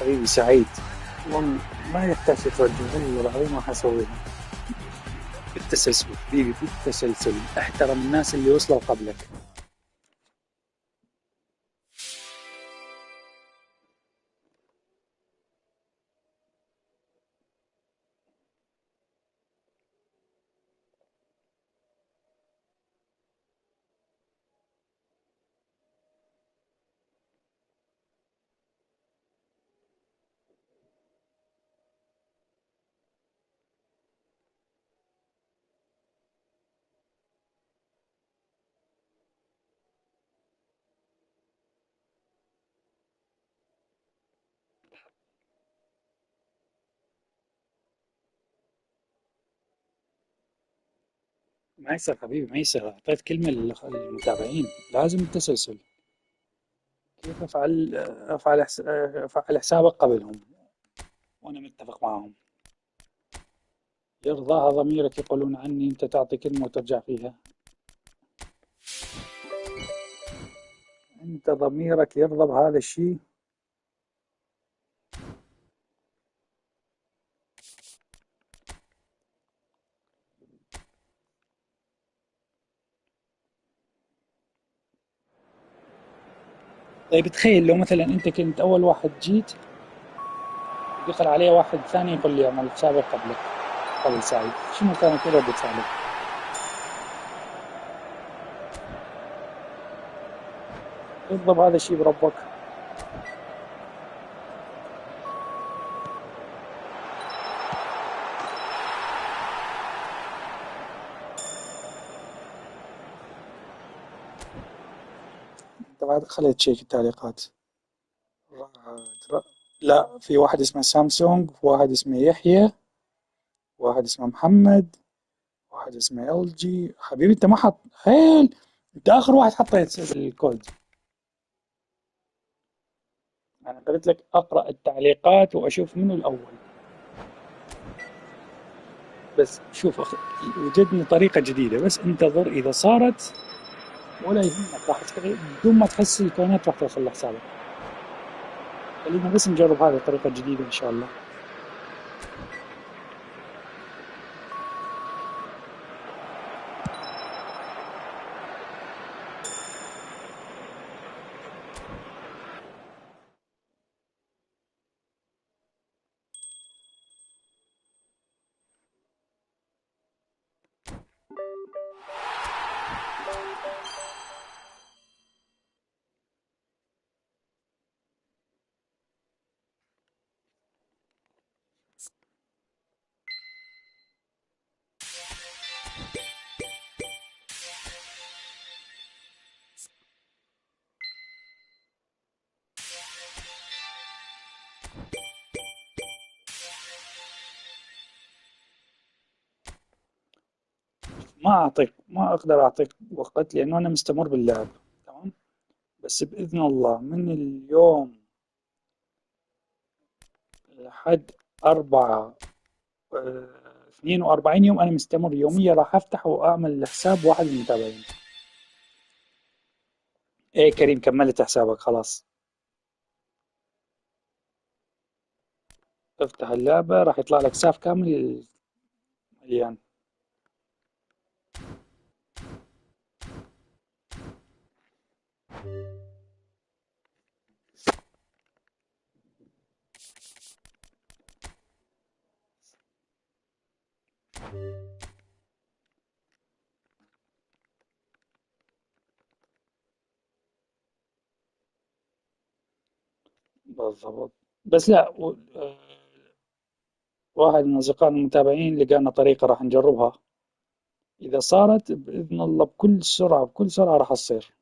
حبيبي سعيد، والله ما يحتاج تتوجه، والله العظيم راح اسويها بالتسلسل. حبيبي بالتسلسل، احترم الناس اللي وصلوا قبلك. ما يصير حبيبي، ما يصير. اعطيت كلمة للمتابعين، لازم التسلسل. كيف افعل حسابك قبلهم وانا متفق معهم؟ يرضاها ضميرك يقولون عني انت تعطي كلمة وترجع فيها؟ انت ضميرك يرضى بهذا الشيء؟ طيب تخيل لو مثلا انت كنت اول واحد جيت، دخل عليه واحد ثاني يقول لي اعمل حسابك قبلك، قبل سعيد، شنو كانت ردة فعلك؟ يرضى بهذا الشيء بربك؟ انت بعد خليت تشيك التعليقات. لا، في واحد اسمه سامسونج، واحد اسمه يحيى، واحد اسمه محمد، واحد اسمه ال جي. حبيبي انت ما حط هيل، انت اخر واحد حطيت الكود. انا قلت لك اقرا التعليقات واشوف منو الاول. بس شوف وجدنا طريقة جديدة، بس انتظر اذا صارت ولا يهمك، بدون ما تحس الكوينات راح توصل لحسابك. خلينا بس نجرب هذه الطريقة الجديدة إن شاء الله. ما أقدر أعطيك وقت لأنه أنا مستمر باللعب. تمام. بس بإذن الله من اليوم لحد 42 يوم أنا مستمر يوميا، راح أفتح وأعمل حساب واحد من المتابعين. إيه كريم، كملت حسابك خلاص. افتح اللعبة راح يطلع لك ساف كامل مليان. بالضبط. بس لا واحد من أصدقائنا المتابعين لقانا طريقة راح نجربها، إذا صارت بإذن الله بكل سرعة راح تصير.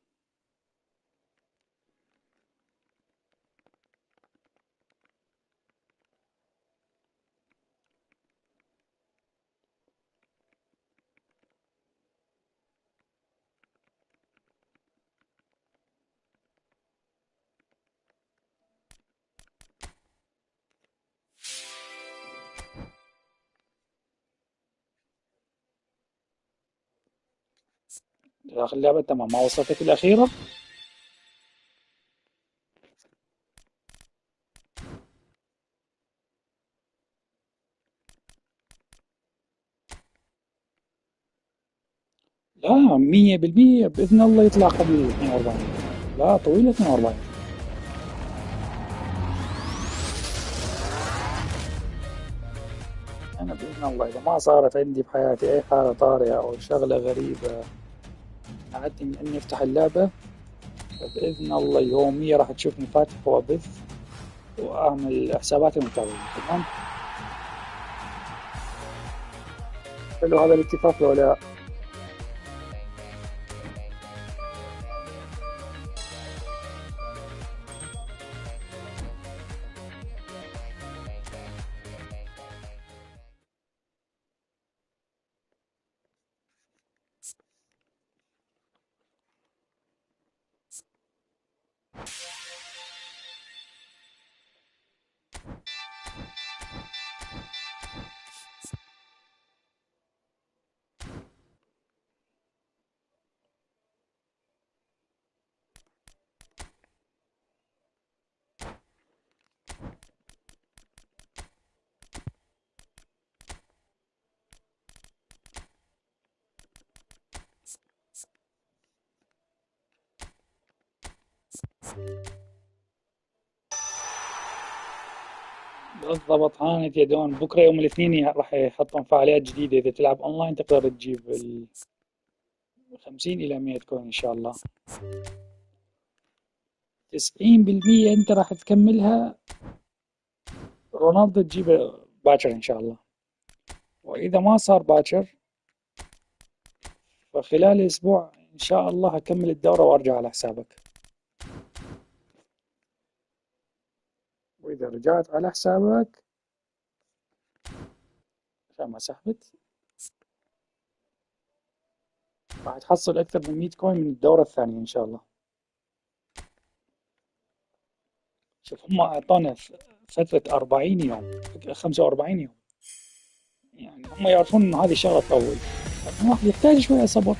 داخل اللعبة تمام، ما وصلتك الأخيرة. لا 100% بإذن الله يطلع قبل 42. لا طويلة 42. أنا بإذن الله إذا ما صارت عندي بحياتي أي حالة طارئة أو شغلة غريبة منعتني من إني أفتح اللعبة، فبإذن الله يوميا راح تشوفني فاتح وأبث وأعمل حسابات المتابعين. تمام. حلو هذا الاتفاق لو لا. بالضبط، هانت يا دون. بكرة يوم الاثنين راح يحطون فعاليات جديدة، إذا تلعب أونلاين تقدر تجيب 50 إلى 100 كوين إن شاء الله. 90% أنت راح تكملها رونالدو تجيبه باكر إن شاء الله، وإذا ما صار باكر فخلال أسبوع إن شاء الله هكمل الدورة وأرجع على حسابك. وإذا رجعت على حسابك عشان ما سحبت راح تحصل أكثر من 100 كوين من الدورة الثانية إن شاء الله. شوف هم أعطونا فترة 40 يوم 45 يوم، يعني هم يعرفون إنه هذه شغلة تطول، لكن الواحد يحتاج شوية صبر.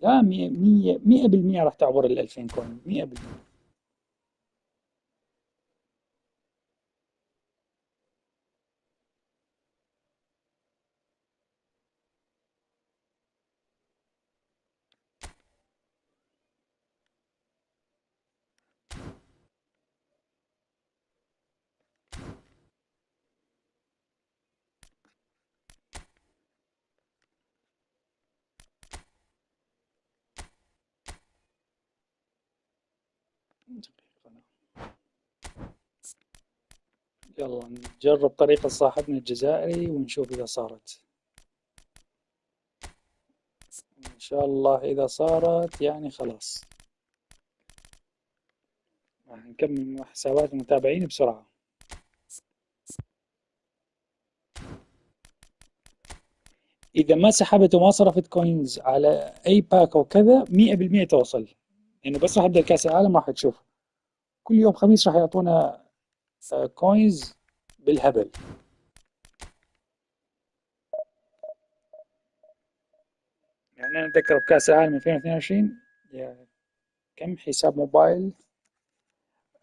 لا، 100% راح تعبر ال 2000 كوين 100%. يلا نجرب طريقة صاحبنا الجزائري ونشوف إذا صارت. إن شاء الله إذا صارت يعني خلاص راح نكمل حسابات المتابعين بسرعة. إذا ما سحبت وما صرفت كوينز على أي باك أو كذا 100% توصل، لأنه بس راح يبدأ كأس العالم راح تشوف كل يوم خميس راح يعطونا كوينز بالهبل. يعني أنا أتذكر بكأس العالم 2022 يعني كم حساب موبايل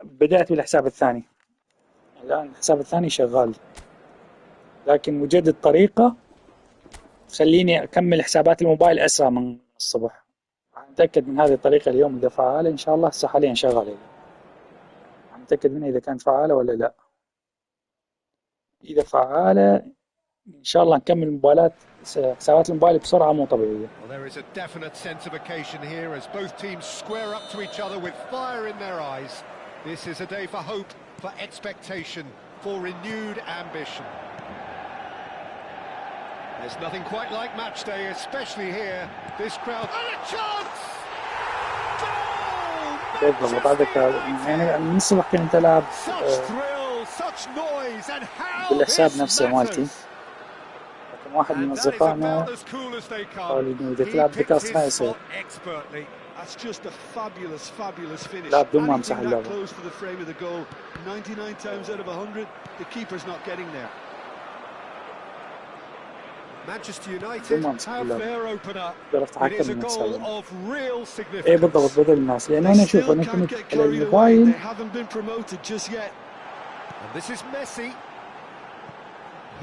بدأت بالحساب الثاني، الآن الحساب الثاني شغال، لكن وجدت طريقة تخليني أكمل حسابات الموبايل أسرع من الصبح. أتأكد من هذه الطريقة اليوم إذا فعالة. إن شاء الله هسه حاليا شغالة، أتأكد منها إذا كانت فعالة ولا لا. إذا فعالة إن شاء الله نكمل موبايلات حسابات الموبايل بسرعة مو طبيعية. Well, there is a definite sense of occasion here as both teams square up to each other with fire in their eyes. This is a day for hope, for expectation, for renewed ambition. There's nothing quite like match day, especially here. This crowd and a chance. بالضبط هذا يعني من الصبح كنت ألعب بالحساب نفسه مالتي، لكن واحد من أصدقائنا قال إنه إذا تلعب بكاست ما يصير. لا بدون ما أمسح اللعبة. Manchester United have their opener. It is a goal of real significance. إيه بالضبط بدل الناس، لأنه أنا أشوف أنا كنت على الموبايل. This is Messi.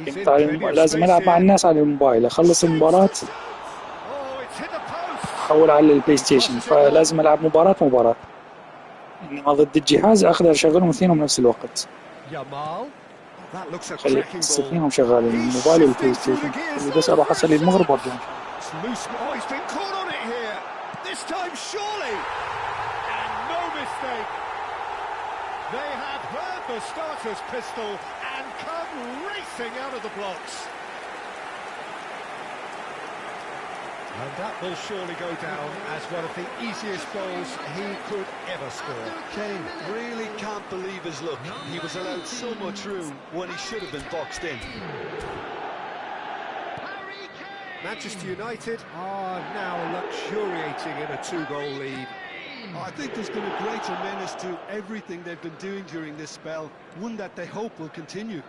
كنت لازم ألعب مع الناس على الموبايل، أخلص المباراة أحول على البلاي ستيشن، فلازم ألعب مباراة. إنما ضد الجهاز أقدر أشغلهم اثنينهم بنفس الوقت. خلي اثنينهم شغالين الموبايل والبلاي ستيشن، اللي بس أروح أصلي المغرب وأرجع. They have heard the starter's pistol and come racing out of the blocks. And that will surely go down as one of the easiest goals he could ever score. Kane really can't believe his luck. He was allowed so much room when he should have been boxed in. Manchester United are now luxuriating in a two-goal lead. I think there's been a greater menace to everything they've been doing during this spell, one that they hope will continue.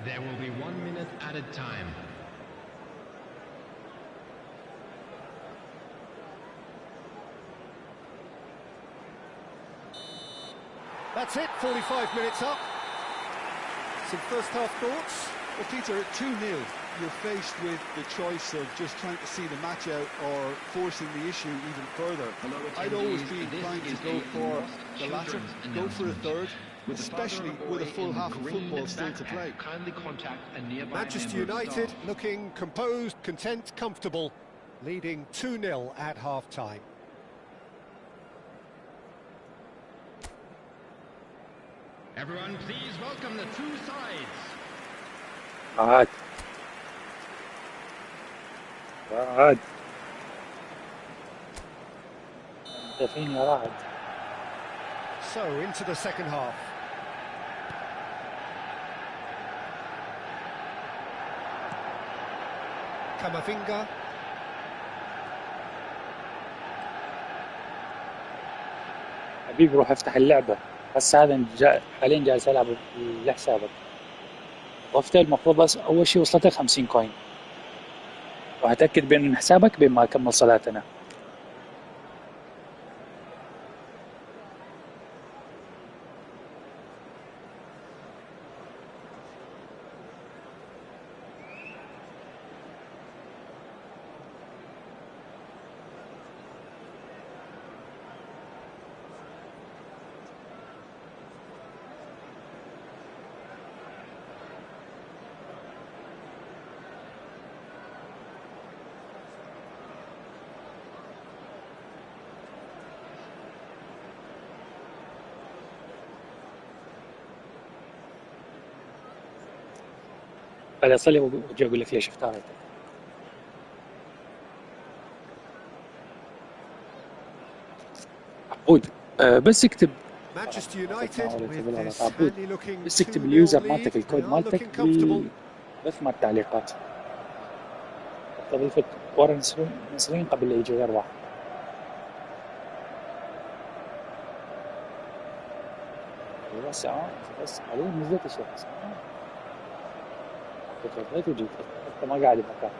There will be 1 minute added time. That's it, 45 minutes up. Some first half thoughts? Well, Peter, at 2-0, you're faced with the choice of just trying to see the match out or forcing the issue even further. I'd always be inclined to go for the latter, go for a third, especially with a full half of football still to play. Manchester United looking composed, content, comfortable, leading 2-0 at half-time. Everyone, please welcome the two sides. رعد رعد انت فين يا رعد؟ So, into the second half. Camavinga. حبيبي روح افتح اللعبة. بس هذا حاليا جالس العب لحسابك. ضفته المفروض بس اول شيء وصلته 50 كوين. وهتأكد بين حسابك بين ما اكمل صلاتنا. بعد اصلي واجي اقول لك ليش اختاريته. عبود بس اكتب Manchester United with this عبود handy looking بس اكتب 2-0 اليوزر lead. مالتك الكود They are مالتك looking comfortable. بس مع التعليقات. تضيفك ورا المصريين قبل لا يجي غير واحد. بس بس حاليا نزلت الشخص. تفضلت وجيت حتى ما قاعد بمكان.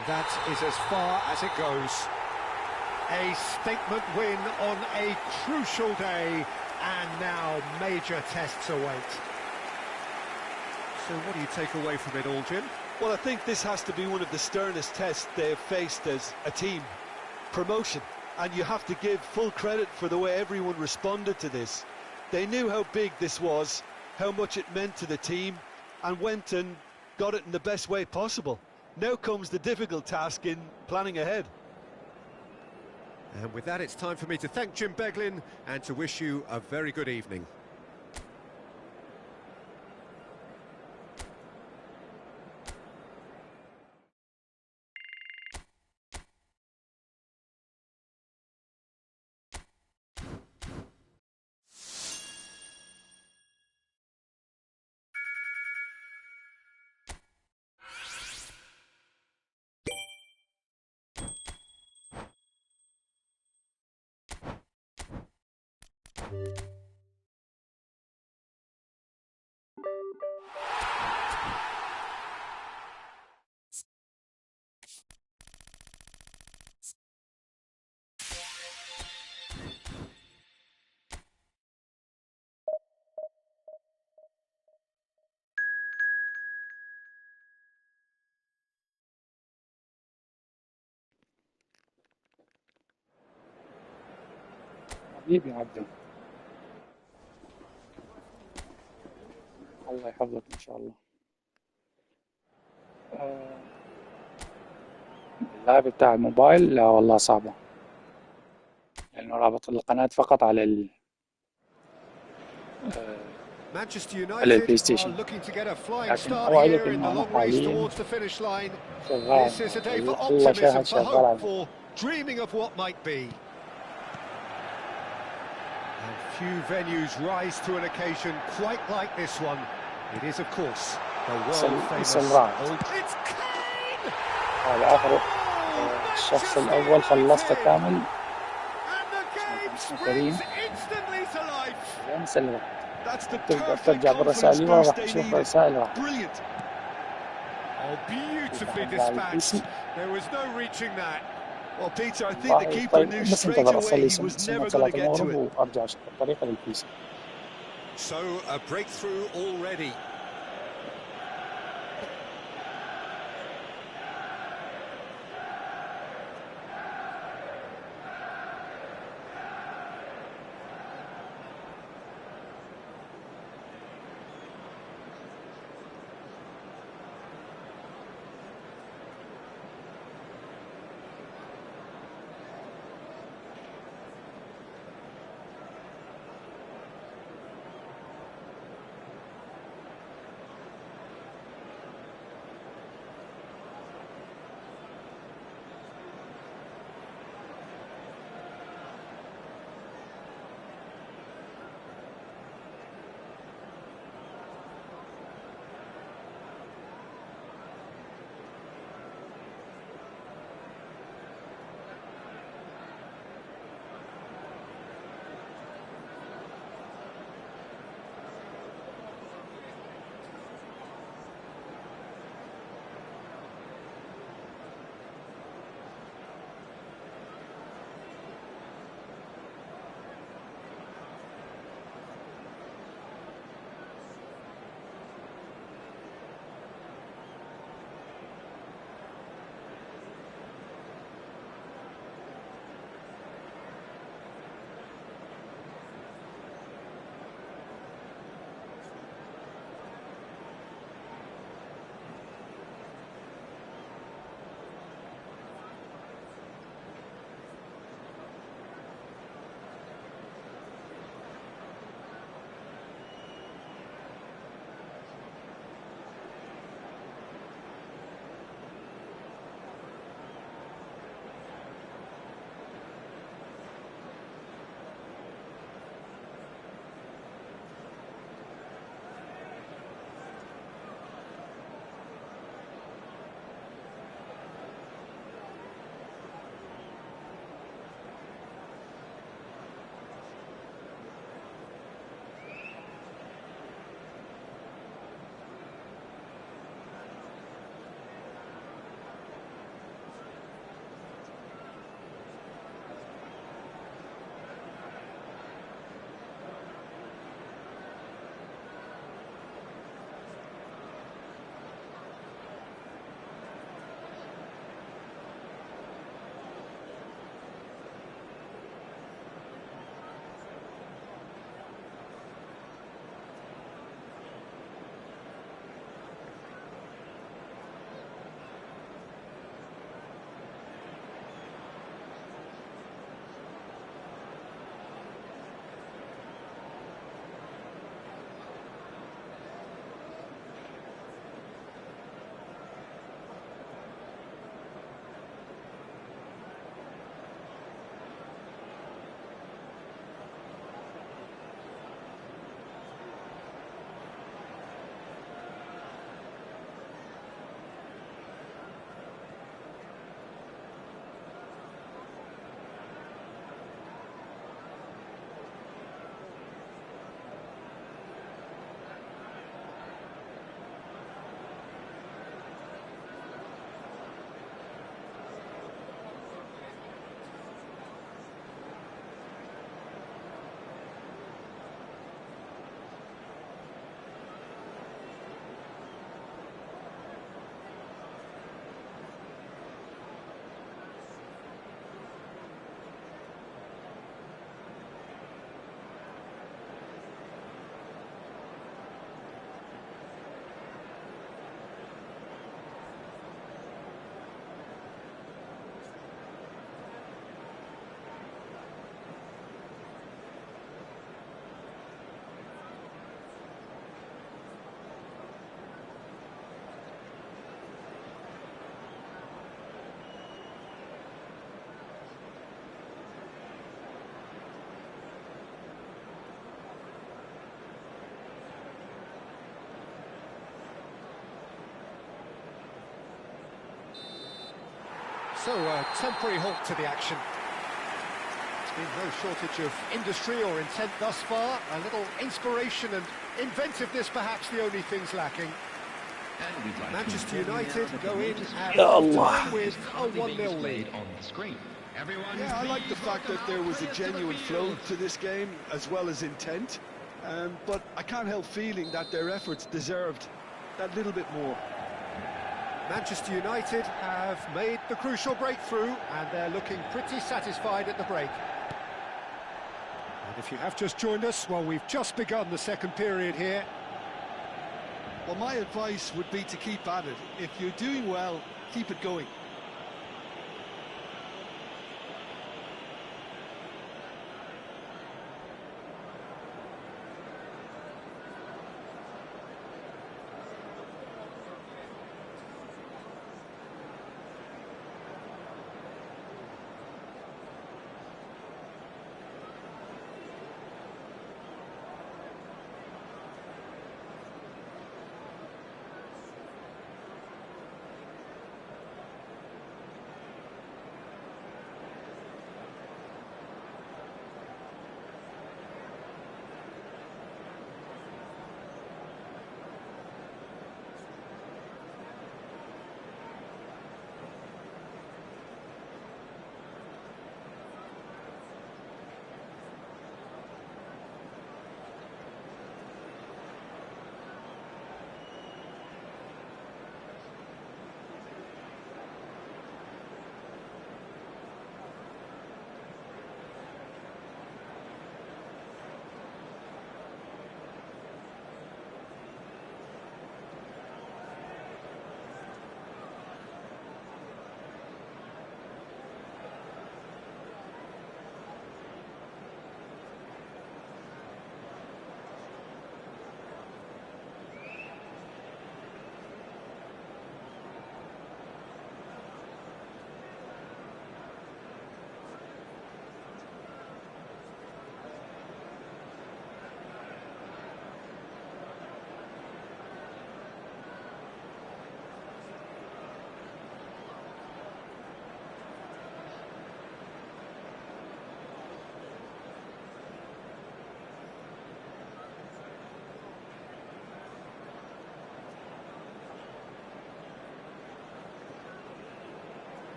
And that is as far as it goes. A statement win on a crucial day, and now major tests await. So what do you take away from it all, Jim? Well, I think this has to be one of the sternest tests they've faced as a team. Promotion. And you have to give full credit for the way everyone responded to this. They knew how big this was, how much it meant to the team, and went and got it in the best way possible. Now comes the difficult task in planning ahead. And with that, it's time for me to thank Jim Beglin and to wish you a very good evening. حبيبي عبدي، الله يحفظك إن شاء الله. اللعب بتاع الموبايل لا والله صعبة، لأنه رابط القناة فقط على Manchester على البلاي United are ستيشن، looking to get a flying لكن start أوعدك here in the إنه أنا long race حاليا towards the finish line. شغال، This is a day for الله optimism, شاهد for شغال hope, على for dreaming of what might be. And few venues rise to an occasion quite like this one. It is, of course, the world-famous Old... It's Kane! هذا آخر الشخص الأول خلصته كامل. And the game كريم springs instantly to life. انسى الوقت، That's the تقدر perfect ترجع بالرسائل confidence وراح boost they تشوف needed. رسائل راح. Brilliant. Oh, beautifully dispatched. There was no reaching that. Well, Peter, I think the keeper طيب knew بس straight انتظر away أصلي he was سنة never going صلاة to get to المغرب it. وأرجع أشوف الطريقة للبيس. So, a breakthrough already. So, a temporary halt to the action. There's been no shortage of industry or intent thus far. A little inspiration and inventiveness, perhaps the only things lacking. Manchester United go in at half-time with a 1-0 lead. On the screen. Yeah, I like the fact that there was a genuine flow to this game as well as intent, but I can't help feeling that their efforts deserved that little bit more. Manchester United have made the crucial breakthrough and they're looking pretty satisfied at the break. And if you have just joined us, well, we've just begun the second period here. Well, my advice would be to keep at it. If you're doing well, keep it going.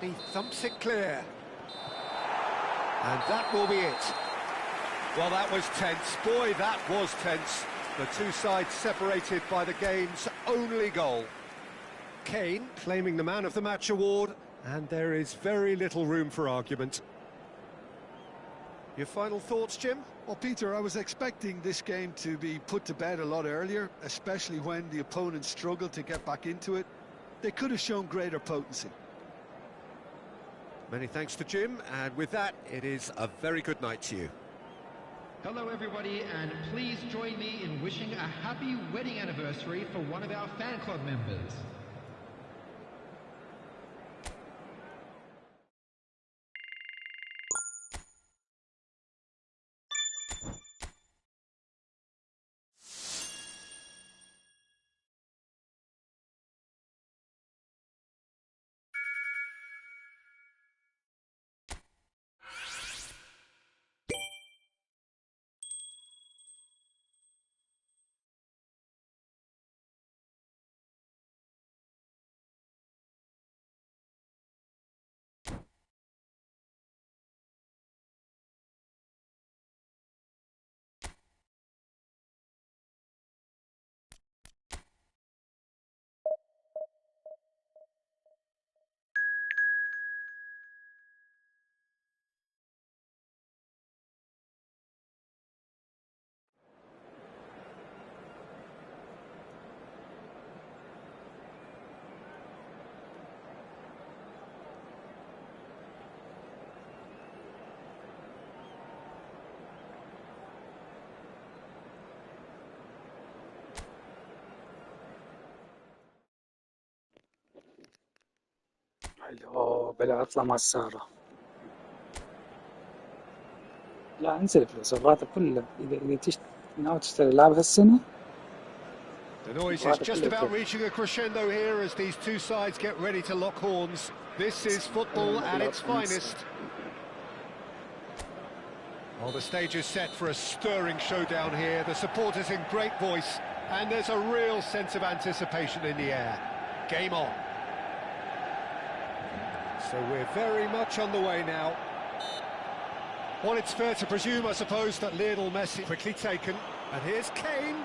And he thumps it clear. And that will be it. Well, that was tense. Boy, that was tense. The two sides separated by the game's only goal. Kane claiming the Man of the Match award, and there is very little room for argument. Your final thoughts, Jim? Well, Peter, I was expecting this game to be put to bed a lot earlier, especially when the opponent struggled to get back into it. They could have shown greater potency. Many thanks to Jim, and with that, it is a very good night to you. Hello everybody, and please join me in wishing a happy wedding anniversary for one of our fan club members. حلو، بلا اطلع مع السهرة. لا انسى الفلوس، الراتب كله اذا ناوي تشتري لاعب هالسنة. The noise is just about reaching a crescendo here as these two sides get ready to lock horns. This is football at its finest. Well, the stage is set for a stirring showdown here. The supporters in great voice, and there's a real sense of anticipation in the air. Game on. So we're very much on the way now. Well, it's fair to presume, I suppose, that Lionel Messi quickly taken. And here's Kane.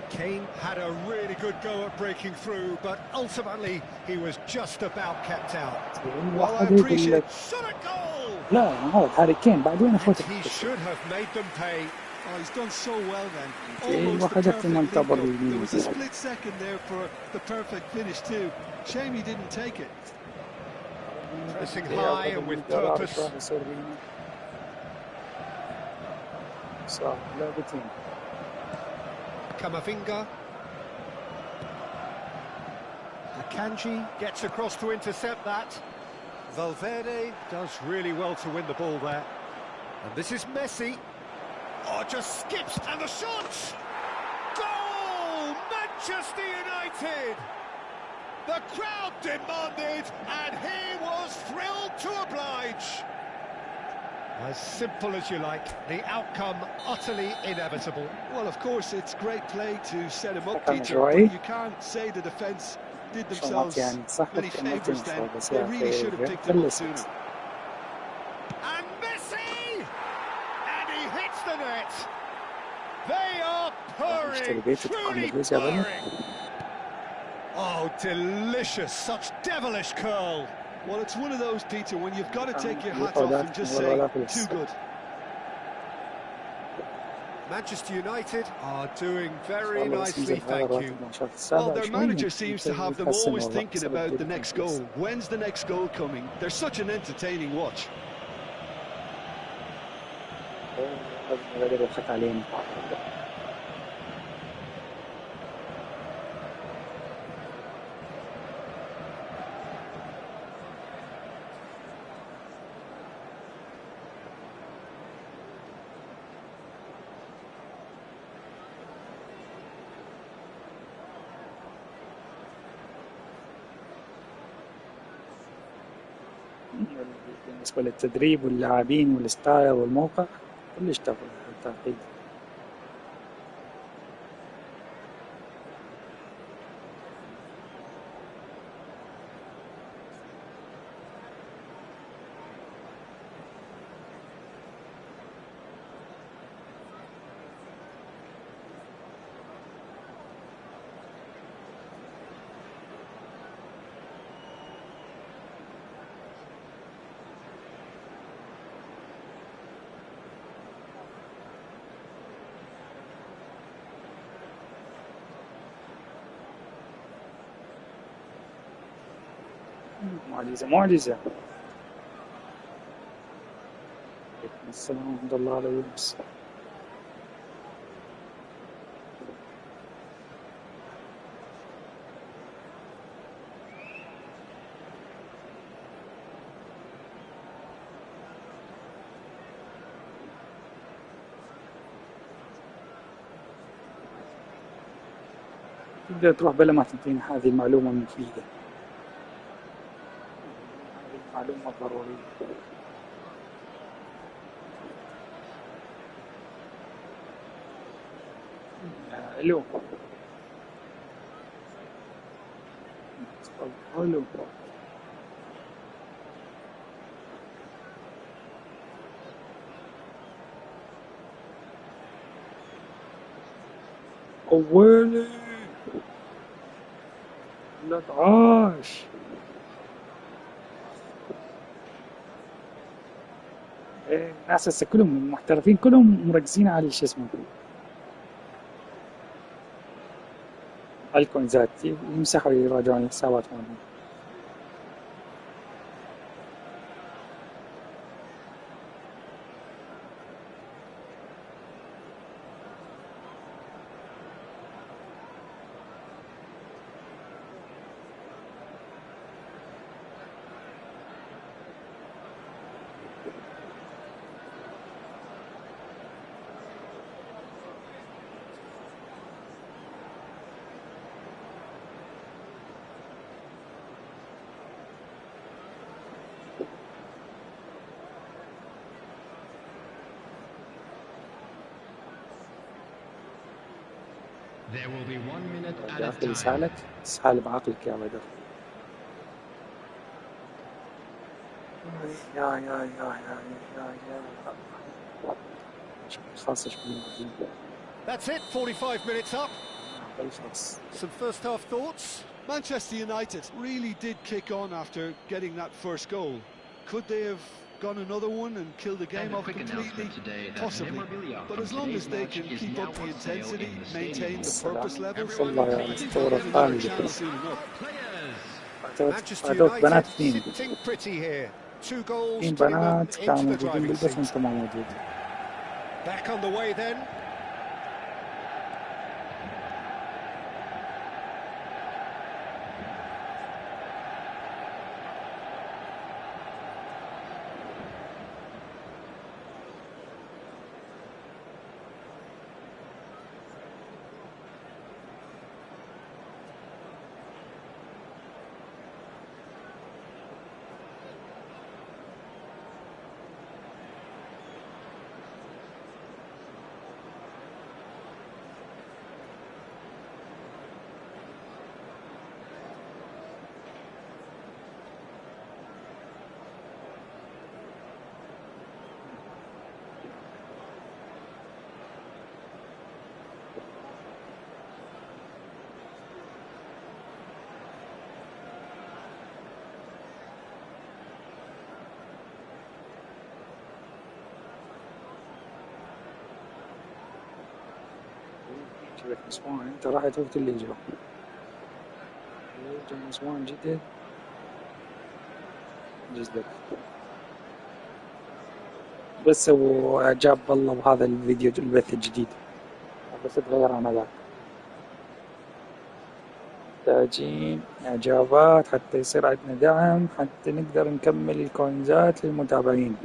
Kane had a really good go at breaking through, but ultimately he was just about kept out. Well, I appreciate shot at goal! لا هذا هاري كين بعدين أفوت. He should have made them pay. Oh, he's done so well then. إيه Almost the وحدة perfect ننتظر link-up. There اليمين. was a split second there for the perfect finish too. Shame he didn't take it. Pressing high and with purpose. صح لعبتين. Kamavinga. Akanji gets across to intercept that. Valverde does really well to win the ball there. And this is Messi. Oh, just skips and the shot! Goal! Manchester United! The crowd demanded and he was thrilled to oblige. As simple as you like, the outcome utterly inevitable. Well, of course, it's great play to set him up, Peter, Joy. but you can't say the defence did themselves many favours then. They really should have picked him up sooner. And Messi! And he hits the net. They are purring, truly purring. Oh, delicious, such devilish curl. Well, it's one of those, Peter, when you've got to take your hat off and just say, too good. Manchester United are doing very nicely, thank you. Well, their manager seems to have them always thinking about the next goal. When's the next goal coming? They're such an entertaining watch. بالنسبة للتدريب واللاعبين والستايل والموقع كل اشتغل بالتأكيد. معجزة معجزة. عليكم السلام ورحمة الله على يونس. تقدر تروح بلا ما تنطينا هذه المعلومة المفيدة، هذه المعلومة ضرورية. الو الو أولي لا تعاش. الناس هسه كلهم المحترفين كلهم مركزين على شو اسمه على الكوينزات، يمسحوا يراجعون الحسابات مالهم. There will be 1 minute at a داخل time. يسالك اسهال بعقلك يا بدر. يا يا يا يا يا يا خاصة شوي. That's it, 45 minutes up. خلاص. Some first half thoughts? Manchester United really did kick on after getting that first goal. Could they have gone another one and killed the game off completely? Possibly. But as long as they can keep up the intensity, maintain the purpose levels, والله يا I think أسطورة they'll have another خالدة. chance soon enough. Manchester أعطوك بنات United اثنين، sitting pretty here. 2 goals اثنين putting them بنات كانوا into the موجودين driving بالبث seat. وانت ما موجود. Back on the way then. جبت نسوان، انت راحت وقت اللي جو نسوان جدد جزدك. بس هو اعجاب بالله بهذا الفيديو البث الجديد، بس تغير عن ذاك. محتاجين اعجابات حتى يصير عندنا دعم حتى نقدر نكمل الكوينزات للمتابعين.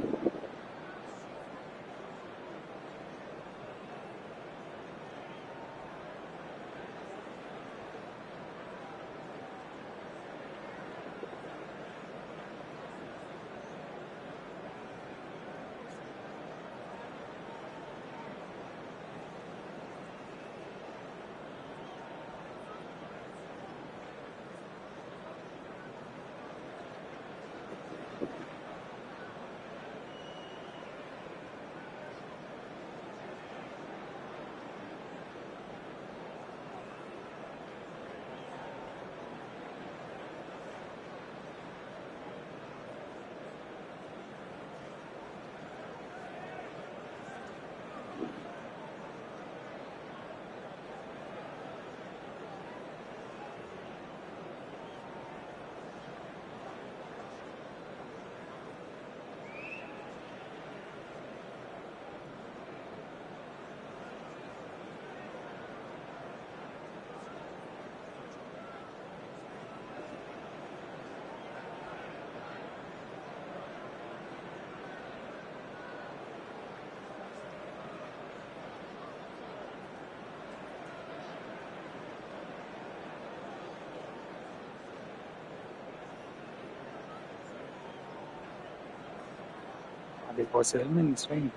بيبقى سهل من نسرين.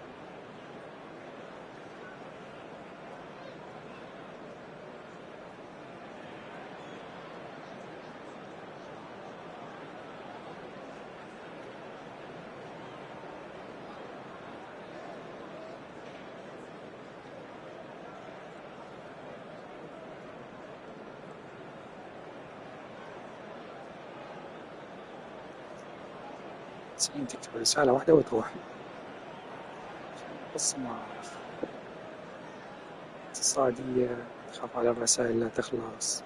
نسرين تكتب رسالة واحدة وتروح. بس ما أعرف اقتصادية، تخاف على الرسائل لا تخلص.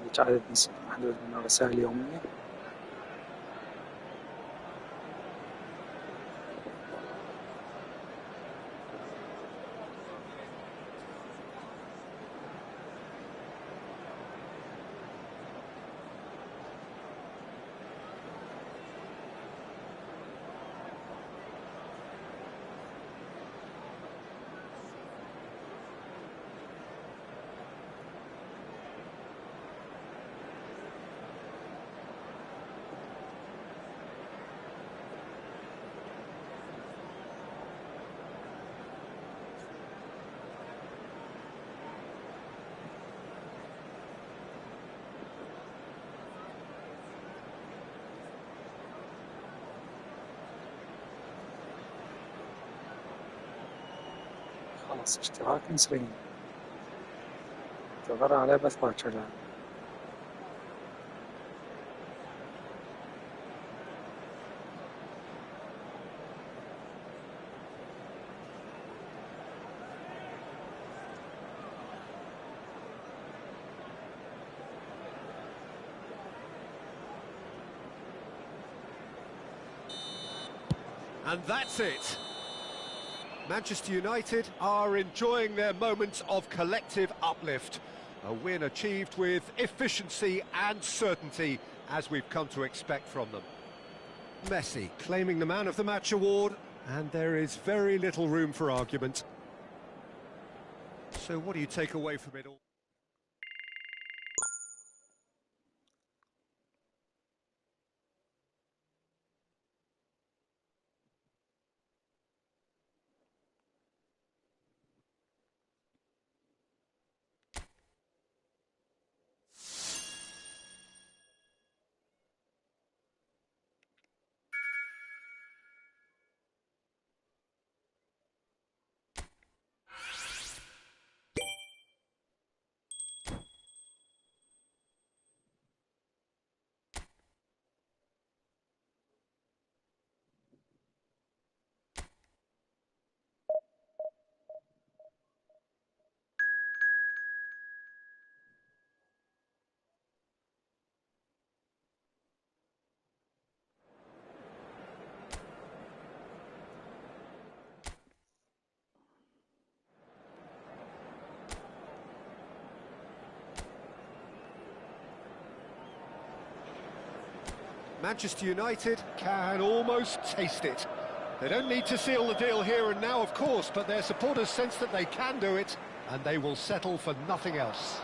عندك عدد محدود من الرسائل اليومية. خلاص اشتراك نسرين تظهر عليه بث باكر الآن. And that's it. Manchester United are enjoying their moment of collective uplift. A win achieved with efficiency and certainty, as we've come to expect from them. Messi claiming the Man of the Match award, and there is very little room for argument. So what do you take away from it all? Manchester United can almost taste it. They don't need to seal the deal here and now, of course, but their supporters sense that they can do it, and they will settle for nothing else.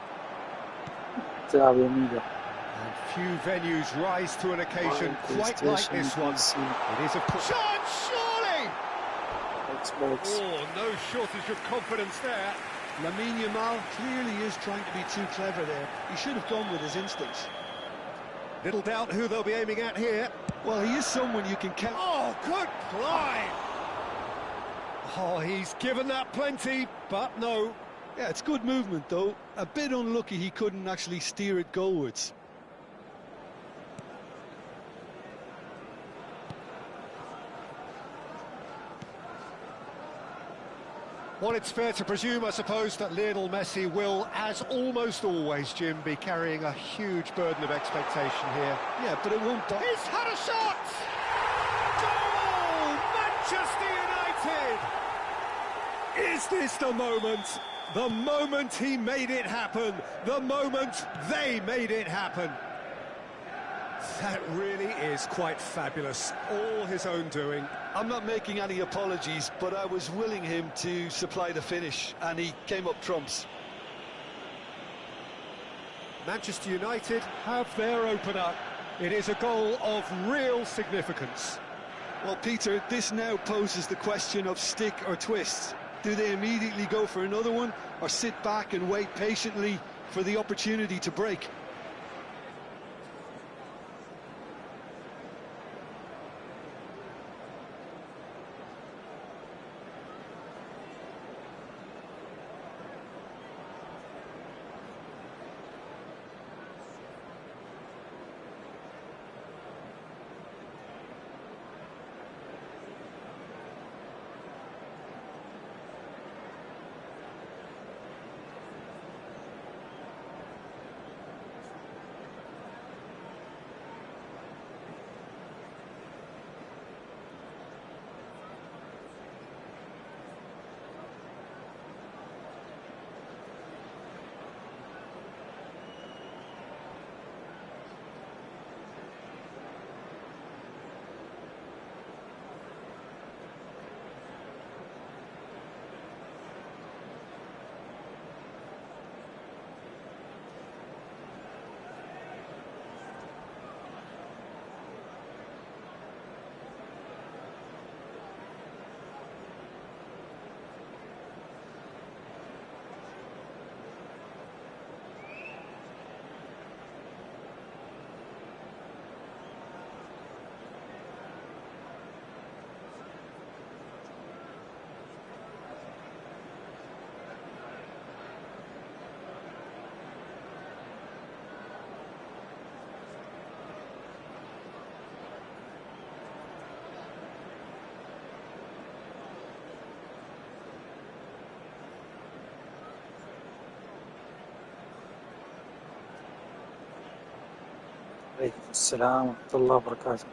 And few venues rise to an occasion quite like this one. It is, of course... Shot, surely! Oh, no shortage of confidence there. Lamine Yamal clearly is trying to be too clever there. He should have gone with his instincts. Little doubt who they'll be aiming at here. Well, he is someone you can count. Oh, good climb! Oh, he's given that plenty, but no. Yeah, it's good movement, though. A bit unlucky he couldn't actually steer it goalwards. Well, it's fair to presume, I suppose, that Lionel Messi will, as almost always, Jim, be carrying a huge burden of expectation here. Yeah, but it won't... He's had a shot! Goal! Manchester United! Is this the moment? The moment he made it happen. The moment they made it happen. That really is quite fabulous. All his own doing. I'm not making any apologies, but I was willing him to supply the finish, and he came up trumps. Manchester United have their opener. It is a goal of real significance. Well, Peter, this now poses the question of stick or twist. Do they immediately go for another one, or sit back and wait patiently for the opportunity to break? عليكم السلام ورحمة الله وبركاته.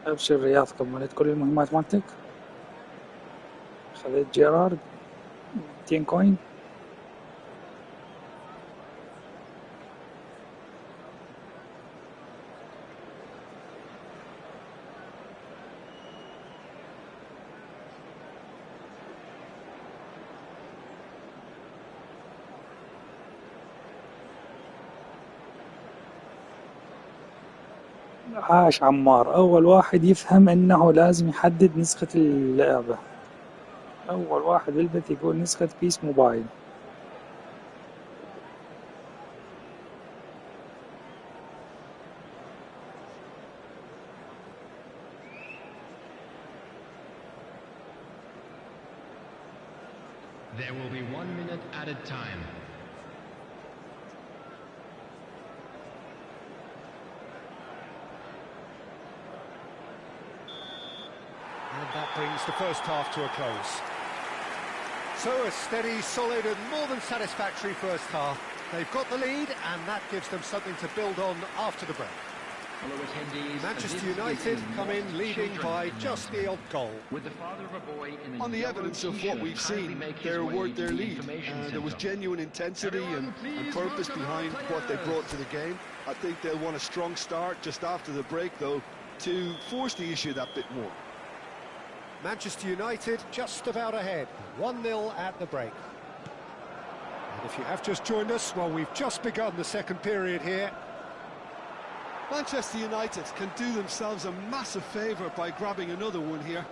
أبشر رياض، كملت كل المهمات مالتك؟ خذيت جيرارد 200 كوين؟ عاش عمار، أول واحد يفهم إنه لازم يحدد نسخة اللعبة. أول واحد بالبث يقول نسخة بيس موبايل. There will be 1 minute added time. And that brings the first half to a close. So a steady, solid and more than satisfactory first half. They've got the lead and that gives them something to build on after the break. Manchester United come in leading by just the odd goal. On the evidence of what we've seen, they're worth their lead. There was genuine intensity and purpose behind what they brought to the game. I think they'll want a strong start just after the break, though, to force the issue that bit more. Manchester United just about ahead, 1-0 at the break. And if you have just joined us, well, we've just begun the second period here. Manchester United can do themselves a massive favour by grabbing another one here.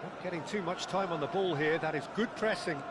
Not getting too much time on the ball here. That is good pressing.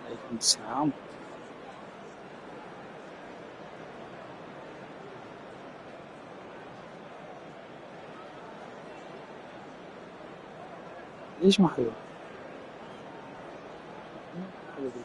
عليكم السلام. ليش ما حلو؟ حلو دي.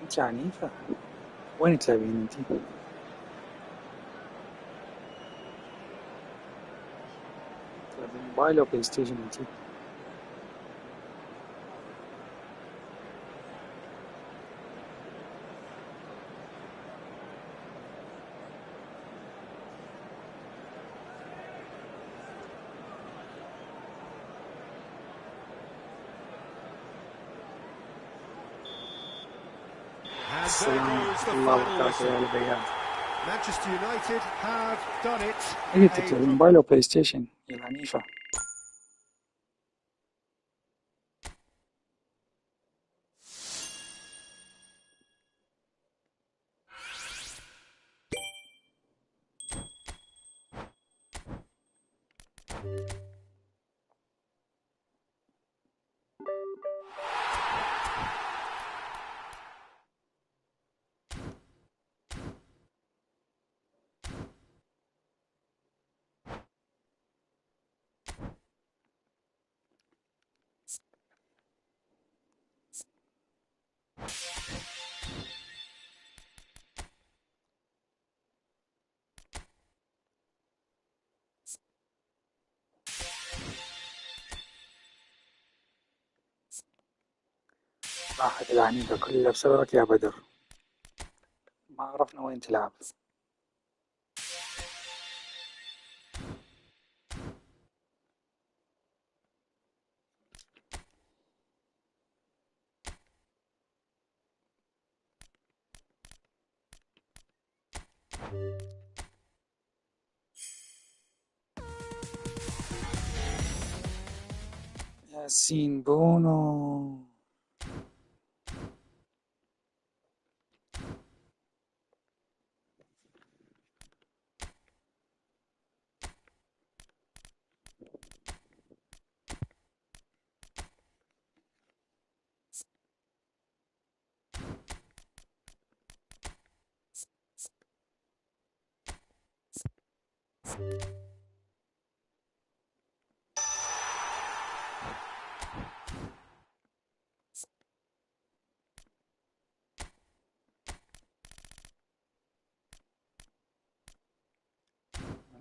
انت عنيفة. وين تلعبين انتي؟ تلعبين موبايل او بلاي ستيشن انتي؟ السلام ورحمة الله وبركاته يا البيان. Manchester United have done it. ايه تلعبين موبايل او بلاي ستيشن؟ العنيفة. راحت العنيفة كلها بسببك يا بدر، ما عرفنا وين تلعب. ياسين بونو.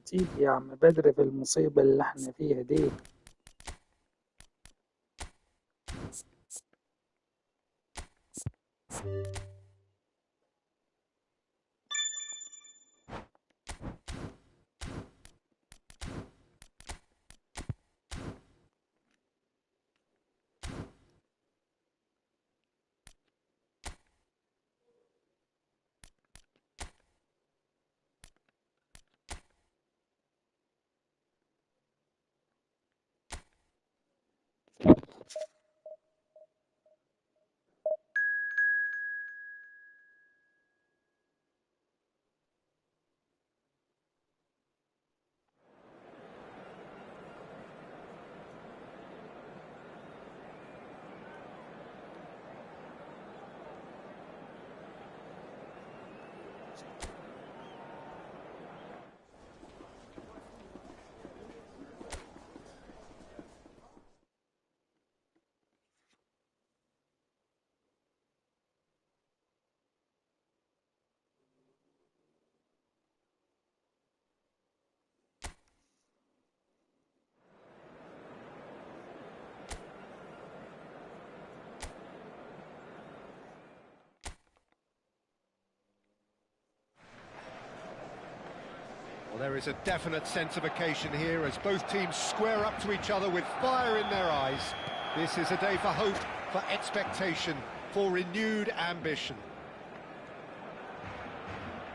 تيجي يا عم بدر في المصيبة اللي احنا فيها دي. Well, there is a definite sense of occasion here as both teams square up to each other with fire in their eyes. This is a day for hope, for expectation, for renewed ambition.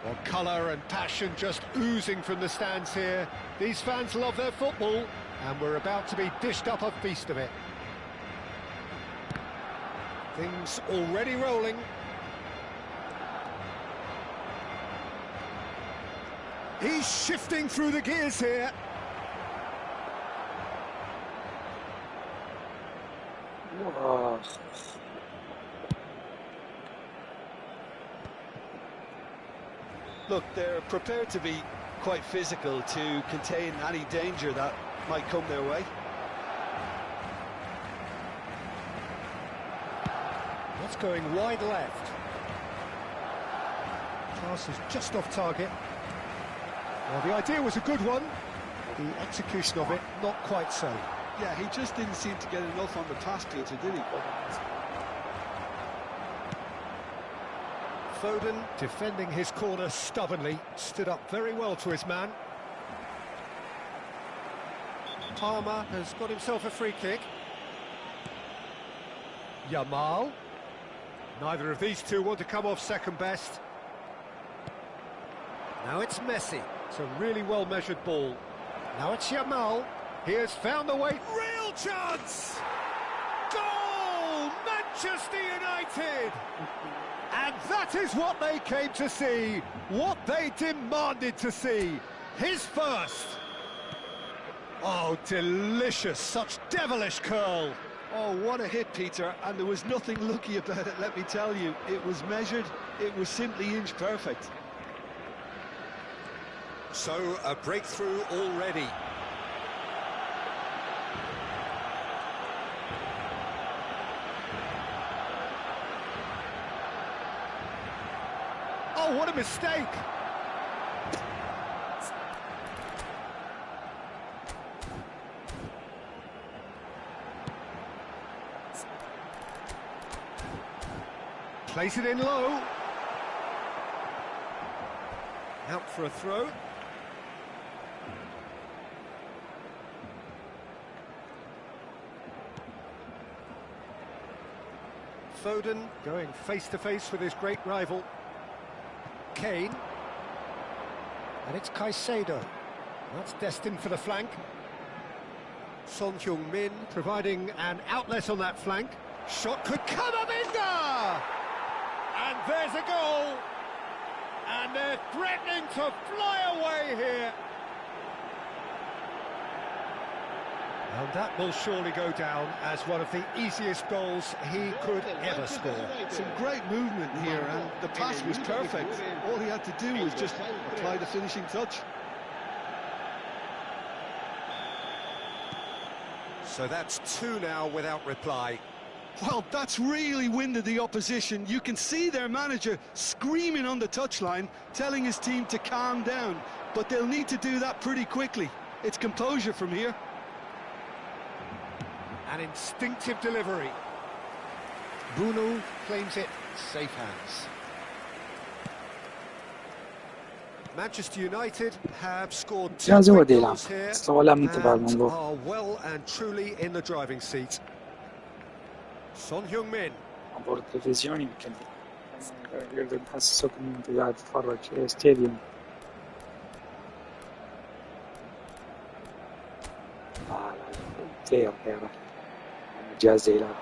Well, colour and passion just oozing from the stands here. These fans love their football, and we're about to be dished up a feast of it. Things already rolling. He's shifting through the gears here. Wow. Look, they're prepared to be quite physical to contain any danger that might come their way. That's going wide left. Pass is just off target. Well, the idea was a good one. The execution of it, not quite so. Yeah, he just didn't seem to get enough on the task feature, did he? Foden, defending his corner stubbornly, stood up very well to his man. Palmer has got himself a free kick. Yamal. Neither of these two want to come off second best. Now it's Messi. It's a really well-measured ball. Now it's Yamal. He has found the way. Real chance! Goal! Manchester United! And that is what they came to see, what they demanded to see. His first. Oh, delicious, such devilish curl. Oh, what a hit, Peter, and there was nothing lucky about it, let me tell you. It was measured, it was simply inch perfect. So, a breakthrough already. Oh, what a mistake! Place it in low. Out for a throw. Foden going face to face with his great rival. Kane. And it's Caicedo. That's destined for the flank. Son Heung-min providing an outlet on that flank. Shot could come up in there! And there's a goal! And they're threatening to fly away here. And that will surely go down as one of the easiest goals he could ever score. Some great movement here, and the pass was perfect. All he had to do was just apply the finishing touch. So that's two now without reply. Well, that's really winded the opposition. You can see their manager screaming on the touchline, telling his team to calm down. But they'll need to do that pretty quickly. It's composure from here. An instinctive delivery. Bruno claims it, safe hands. Manchester United have scored two زود great يلعب goals here ولا متابع and الموضوع. are well and truly in the driving seat. Son Heung-min. عبر التلفزيون يمكن يقدر يحسسك ان انت قاعد تتفرج ستاديوم. لا غير جاهز يلعب.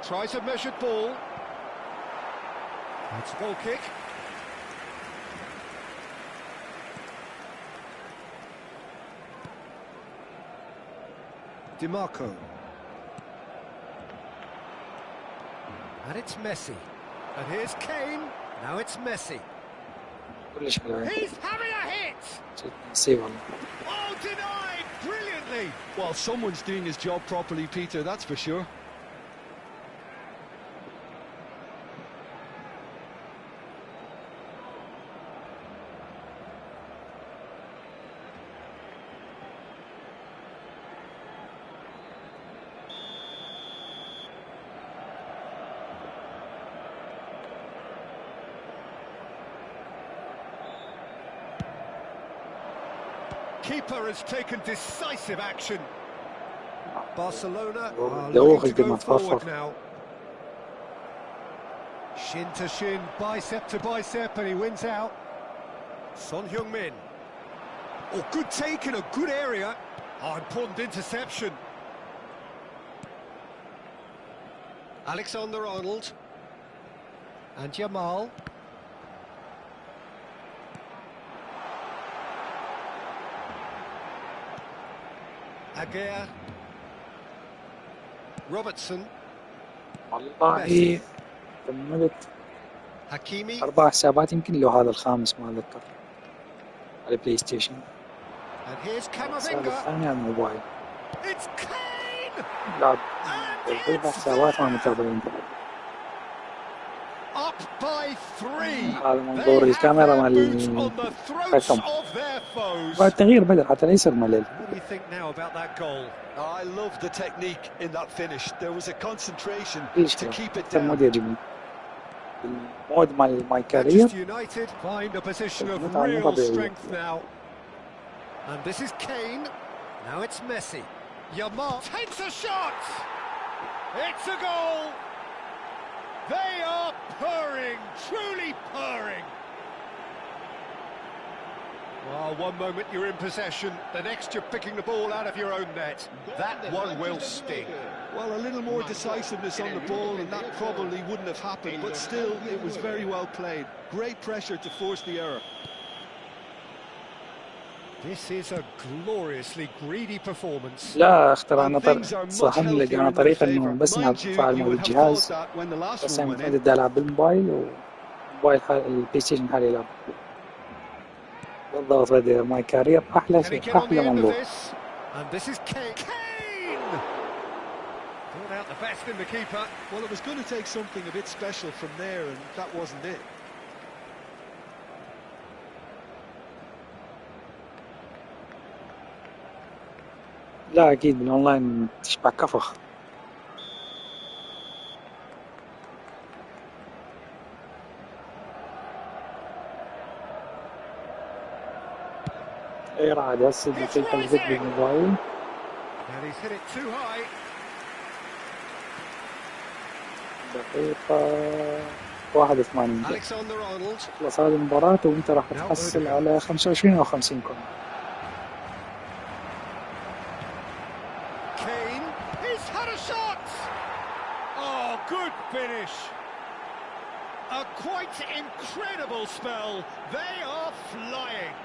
Tries a measured ball. It's a goal kick. DiMarco. And it's Messi. And here's Kane. Now it's Messi. كلش حلو. He's having a hit! نسيب والله. Oh, denied brilliantly! Well, someone's doing his job properly, Peter, that's for sure. Keeper has taken decisive action. Barcelona are دوخ looking to go القمة forward تفرفر. now. Shin to shin, bicep to bicep, and he wins out. Son Heung-min. Oh, good take in a good area. Oh, important interception. Alexander-Arnold. And Jamal. Aguirre. Robertson. والله كملت Hakimi. 4 حسابات يمكن له هذا الخامس ما أتذكر على البلاي ستيشن. And here's الحساب Camavinga. الثاني على الموبايل. It's Kane! لعب And 4 it's حسابات مع المتابعين. up by 3. هذا منظور They have الكاميرا their مال boots on the throats الحكم. of their foes. بعد تغيير بدل حتى لا يصير ملل. What do you think now about that goal? I love the technique in that finish. There was a concentration كلش to حلو. keep it أكثر مود down. يعجبني. المود مال ماي كارير. Manchester United find a position of المتعة مو real طبيعية. strength now. And this is Kane. Now it's Messi. Yamal takes a shot. It's a goal. They are purring, truly purring. Well, one moment you're in possession, the next you're picking the ball out of your own net. That one will sting. Well, a little more decisiveness on the ball and that probably wouldn't have happened, but still, it was very well played. Great pressure to force the error. This is a gloriously greedy performance. لا اخترعنا صحن لقينا طريقة انه بس نفعل مع الجهاز، بس انا متعود العب بالموبايل وموبايل البلاي ستيشن حالي يلعب بالضبط. بدي ماي كارير احلى منظور. And this is Kane. Brought out the best in the keeper. Well, it was going to take something a bit special from there, and that wasn't it. لا اكيد بالاونلاين تشبع كفخ. اي رعد هسه دقيقة الفيديو بالموبايل. And he's hit it too high. دقيقة 81 Alexander-Arnold. خلص هذه المباراة وانت راح تحصل على 25 أو 50 كرة. Kane, he's had a shot! Oh, good finish. A quite incredible spell. They are flying.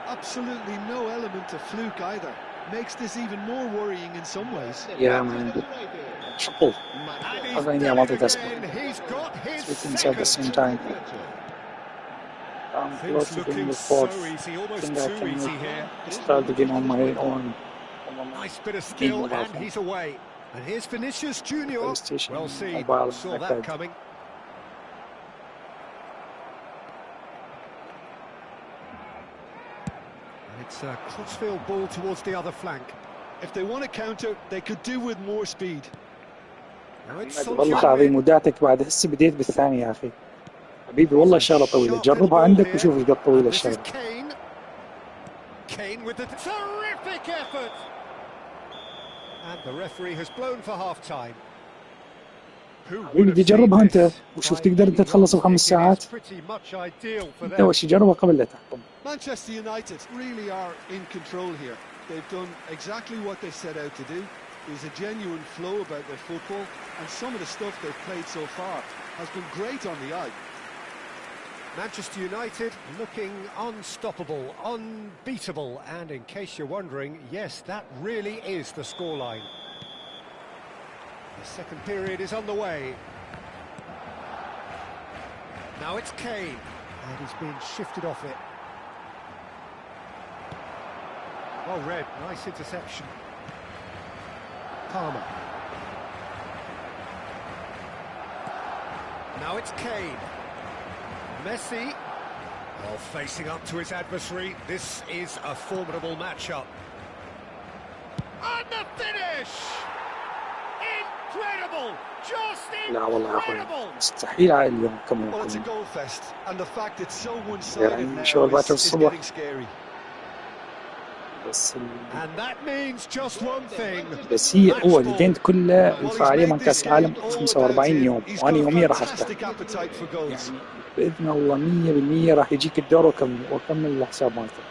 Absolutely no element of fluke either. Makes this even more worrying in some ways. Yeah, man. Triple. And I yeah, multitasking. he's got his Switching at the same time. I'm close to being the fourth. So easy, almost I too can easy here. start the game on my own. Nice bit of skill, and he's away. And here's Vinicius Junior. Well seen, saw that coming. It's a crossfield ball towards the other flank. If they want to counter, they could do with more speed. والله العظيم ودعتك بعد هسه بديت بالثاني يا أخي حبيبي والله الشغلة طويلة جربها عندك وشوف ايش قد طويلة الشغلة. Kane with the terrific effort. And the referee has blown for half time. حبيبي بدي جربها انت وشوف تقدر انت تخلص ب5 ساعات. انت اول شيء جربها قبل لا تحكم. Manchester United really are in control here. They've done exactly what they set out to do. There's a genuine flow about their football, and some of the stuff they've played so far has been great on the eye. Manchester United looking unstoppable, unbeatable, and in case you're wondering, yes, that really is the scoreline. The second period is underway. Now it's Kane, and he's been shifted off it. Well read, nice interception. Palmer. Now it's Kane. Messi. Well, facing up to his adversary. This is a formidable matchup. And the finish! Incredible! Just لا والله يا اخوي incredible! مستحيل على اليوم كم Well, it's a يكون goal fest, and the fact it's so one-sided يعني now شغل باكر is الصبح getting scary. بس And that means just one thing. بس هي هو الايفنت كله الفعالية من كأس العالم 45 يوم وانا يوميا راح افتح يعني بإذن الله 100% راح يجيك الدور وكمل الحساب مالته.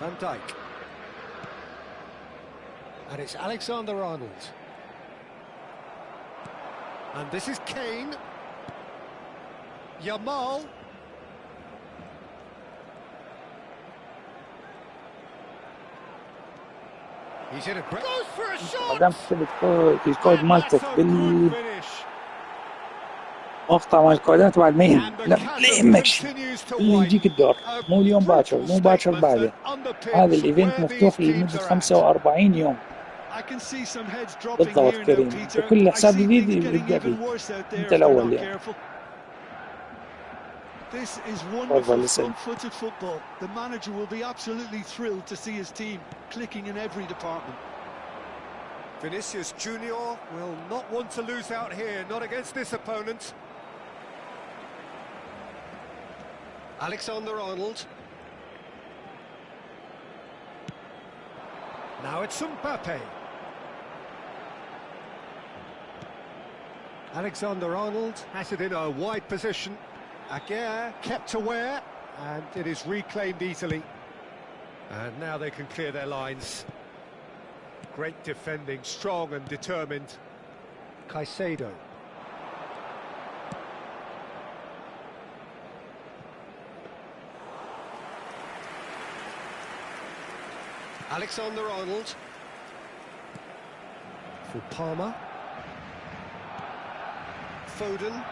Van Dijk. And it's Alexander-Arnold. And this is Kane. Yamal. He's in a great... Goes for a shot! بعدين في الكود مالتك مقطع مال الكودات بعد ما يهم لا يهمكش اللي يجيك الدور مو اليوم باكر مو باكر بعده. هذا الايفنت مفتوح لمدة 45 يوم بالضبط كريم. انت كل حساب جديد يبدأ فيه انت الاول يعني. This is wonderful front-footed football. The manager will be absolutely thrilled to see his team clicking in every department. Vinicius Junior will not want to lose out here, not against this opponent. Alexander-Arnold. Now it's Mbappe. Alexander-Arnold has it in a wide position. Aguirre kept aware, and it is reclaimed easily. And now they can clear their lines. Great defending, strong and determined. Caicedo. Alexander-Arnold. For Palmer. Foden.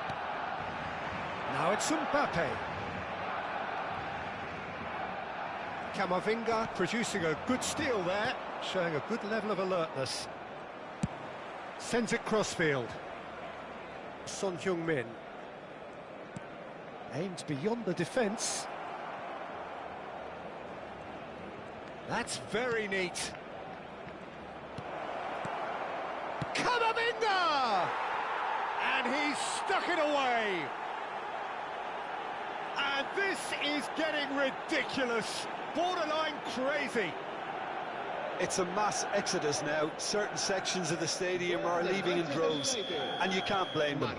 Now it's Mbappe. Camavinga producing a good steal there, showing a good level of alertness. Sends it crossfield. Son Heung-min. Aimed beyond the defence. That's very neat. Camavinga! And he's stuck it away. And this is getting ridiculous. Borderline crazy. It's a mass exodus now. Certain sections of the stadium are leaving in droves, and you can't blame them.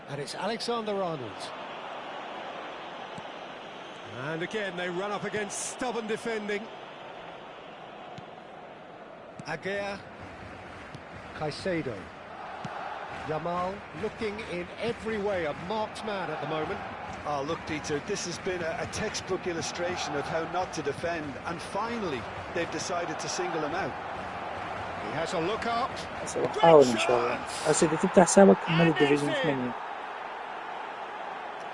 And it's Alexander-Arnold. And again, they run up against stubborn defending. Aguirre. Caicedo. Yamal looking in every way a marked man at the moment. Oh, look, Peter, this has been a textbook illustration of how not to defend, and finally they've decided to single him out. He has a look up. بحاول إن شاء الله. بس إذا تفتح حسابك كمل الديفيجن 8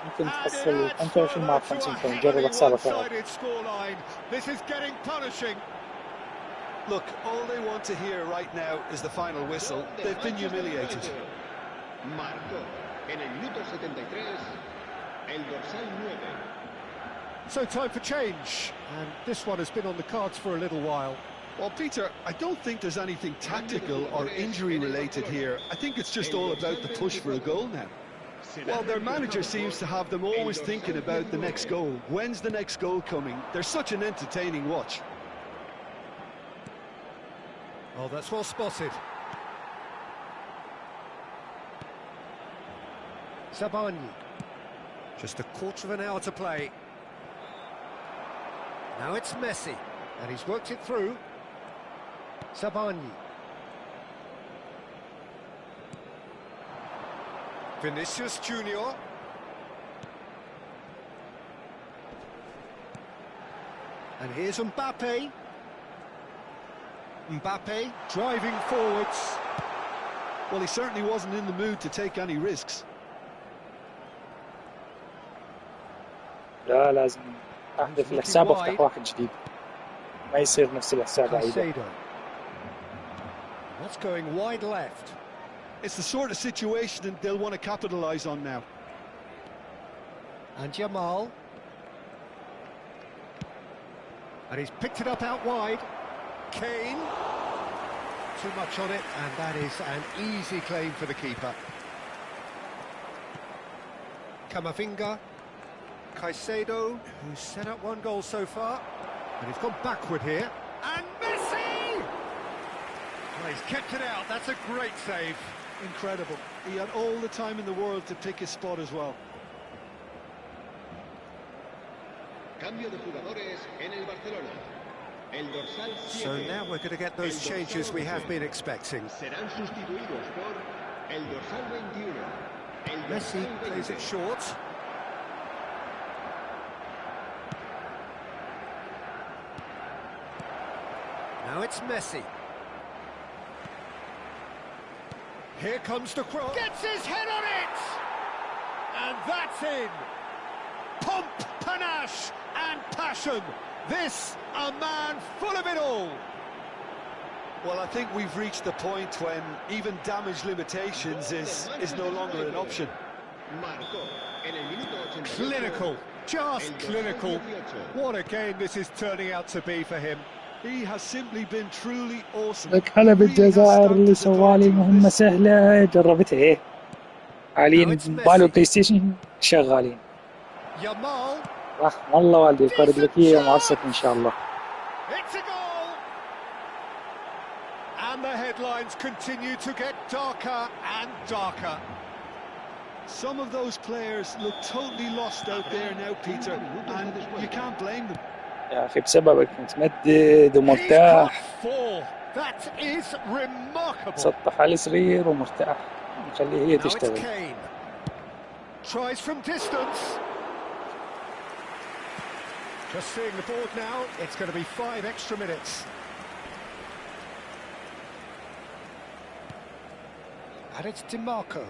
ممكن تحصل 25 مع 50 فون. جرب حسابك هذا. This is getting punishing. Look, all they want to hear right now is the final whistle. They've been humiliated. So time for change, and this one has been on the cards for a little while. Well, Peter, I don't think there's anything tactical or injury related here. I think it's just all about the push for a goal now. Well, their manager seems to have them always thinking about the next goal. When's the next goal coming? They're such an entertaining watch. Oh, that's well spotted. Sabani. Just a quarter of an hour to play. Now it's Messi, and he's worked it through. Sabani. Vinicius Junior. And here's Mbappe. Mbappe driving forwards. Well, he certainly wasn't in the mood to take any risks. لا لازم احذف الحساب وافتح واحد جديد ما يصير نفس الحساب عيده. That's going wide left. It's the sort of situation that they'll want to capitalise on now. And Yamal. And he's picked it up out wide. Kane. Too much on it, and that is an easy claim for the keeper. Camavinga. Caicedo, who's set up one goal so far, and he's gone backward here. And Messi! Well, he's kept it out. That's a great save. Incredible. He had all the time in the world to pick his spot as well. So now we're going to get those changes we have been expecting. Messi plays it short. Now it's Messi. Here comes the cross. Gets his head on it! And that's in. Pomp, panache and passion. This, a man full of it all. Well, I think we've reached the point when even damage limitations is no longer an option. Clinical, just clinical. What a game this is turning out to be for him. He has simply been truly awesome. لك حلب الجزائر اللي سوالي مهمة سهلة جربتها ايه حاليا بالو بلاي ستيشن شغالين راح والله والدي الكرة الذكية معصب ان شاء الله. headlines continue to get darker and darker. Some of those players look totally lost out there now, Peter, and you can't blame them. يا أخي بسببك متمدد He's ومرتاح. got 4. That is remarkable. سطح على السرير ومرتاح. نخليه هي Now it's تشتغل. Kane. Tries from distance. Just seeing the board now, it's going to be 5 extra minutes. And it's DiMarco.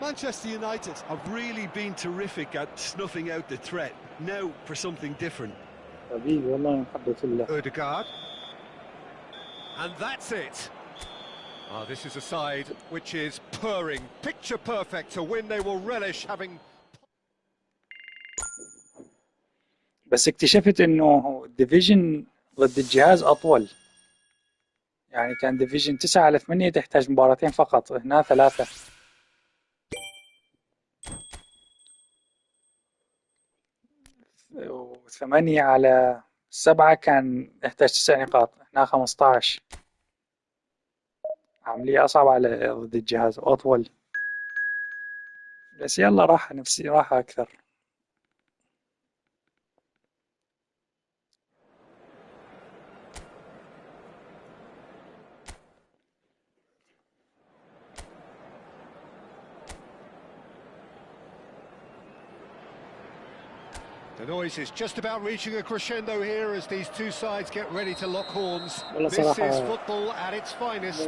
Manchester United have really been terrific at snuffing out the threat. Now for something different. حبيبي والله محبة الله. Odegaard. And that's it. Oh, this is a side which is purring, picture perfect to win. They will relish having. بس اكتشفت انه الديفيجن ضد الجهاز اطول. يعني كان ديفيجن 9/8 تحتاج مباراتين فقط، هنا 3. و8/7 كان يحتاج 9 نقاط، هنا 15. عملية أصعب على ضد الجهاز وأطول. بس يلا راحة نفسي، راحة أكثر. The noise is just about reaching a crescendo here as these two sides get ready to lock horns. This is football at its finest.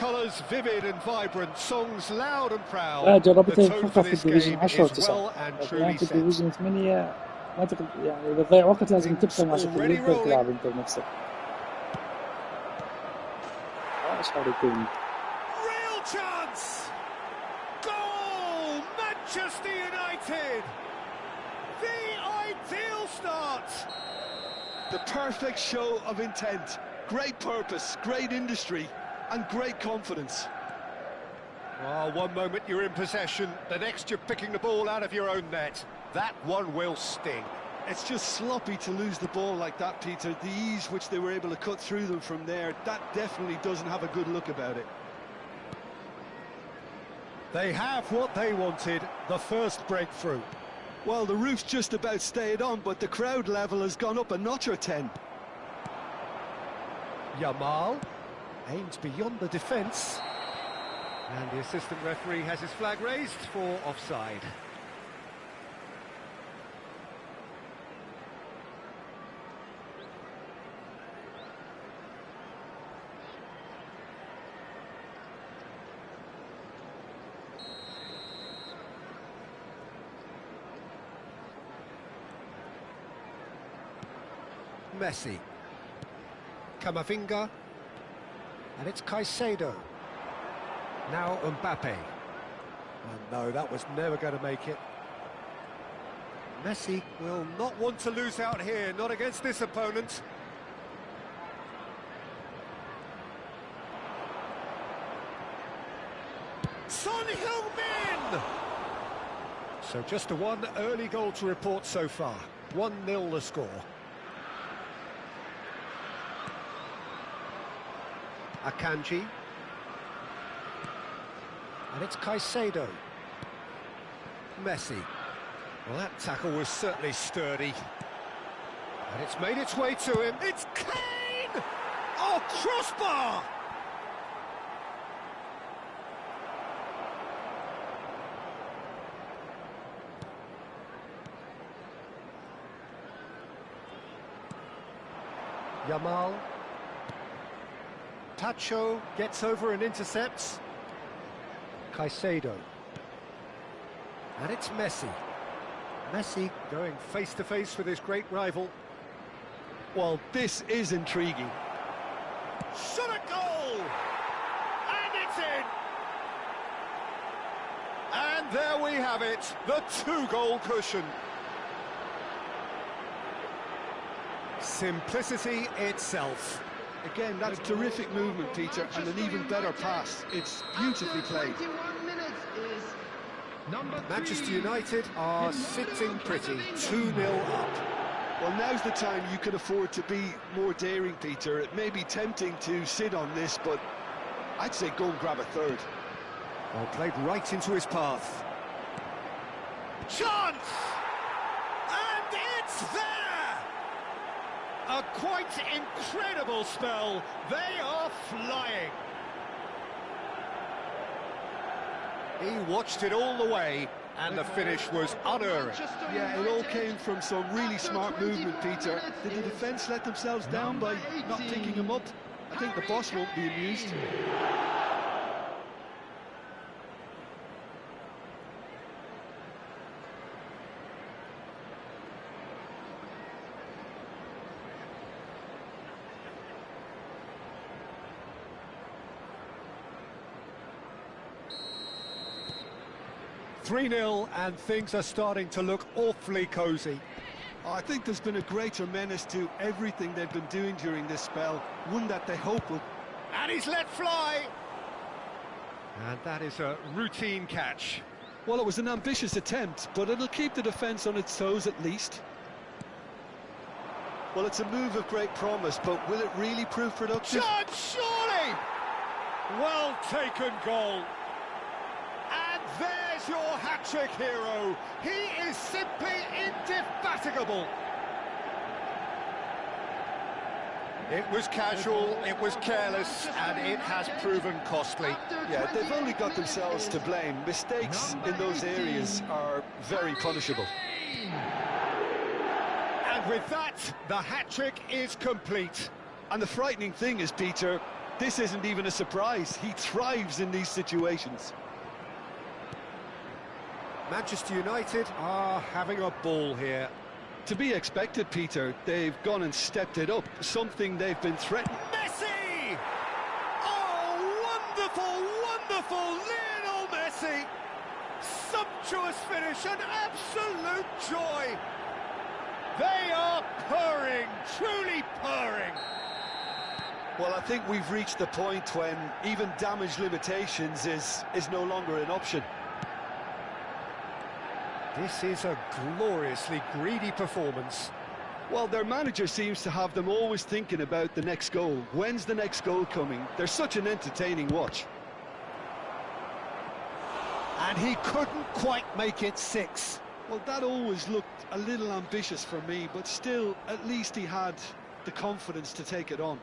Colours vivid and vibrant, songs loud and proud. لا The جربتها tone فقط for في this الديفيجن game 10 is و9. well and الآن truly في set. الديفيجن 8 ما يعني بتضيع وقت لازم تبقى مع شكل تقدر تلعب انت بنفسك. ايش هذا كوين؟ Real chance! Goal! Manchester United! The ideal start! The perfect show of intent, great purpose, great industry, and great confidence. Well, one moment you're in possession, the next you're picking the ball out of your own net. That one will sting. It's just sloppy to lose the ball like that, Peter. The ease which they were able to cut through them from there, that definitely doesn't have a good look about it. They have what they wanted, the first breakthrough. Well, the roof's just about stayed on, but the crowd level has gone up a notch or 10. Yamal aims beyond the defence. And the assistant referee has his flag raised for offside. Messi. Camavinga. And it's Caicedo. Now Mbappe. Oh no, that was never going to make it. Messi will not want to lose out here, not against this opponent. Son Heung-min! So just a one early goal to report so far. 1-0 the score. Akanji. And it's Caicedo. Messi. Well, that tackle was certainly sturdy. And it's made its way to him. It's Kane! Oh, crossbar! Yamal. Tacho gets over and intercepts. Caicedo. And it's Messi. Messi going face-to-face with his great rival. Well, this is intriguing. Shot a goal! And it's in! And there we have it, the 2-goal cushion. Simplicity itself. Again, that's terrific movement, Peter, and an even better pass. It's beautifully played. Manchester United are sitting pretty, 2-0 up. Well, now's the time you can afford to be more daring, Peter. It may be tempting to sit on this, but I'd say go and grab a third. Well, played right into his path. Chance! And it's there! A quite incredible spell. They are flying. He watched it all the way, and the finish was unerring. Yeah, it all came from some really smart movement, Peter. Did the defence let themselves down by not picking him up? I think the boss won't be amused. 3-0, and things are starting to look awfully cosy. I think there's been a greater menace to everything they've been doing during this spell, one that they hope will... And he's let fly! And that is a routine catch. Well, it was an ambitious attempt, but it'll keep the defence on its toes at least. Well, it's a move of great promise, but will it really prove productive? Shot, surely! Well taken goal. And there's your hat-trick hero. He is simply indefatigable. It was casual, it was careless, and it has proven costly. Yeah, they've only got themselves to blame. Mistakes in those areas are very punishable. And with that, the hat-trick is complete. And the frightening thing is, Peter, this isn't even a surprise. He thrives in these situations. Manchester United are having a ball here. To be expected, Peter. They've gone and stepped it up, something they've been threatening. Messi! Oh, wonderful, wonderful Lionel Messi! Sumptuous finish, an absolute joy! They are purring, truly purring. Well, I think we've reached the point when even damage limitations is no longer an option. This is a gloriously greedy performance. Well, their manager seems to have them always thinking about the next goal. When's the next goal coming? They're such an entertaining watch. And he couldn't quite make it 6. Well, that always looked a little ambitious for me, but still, at least he had the confidence to take it on.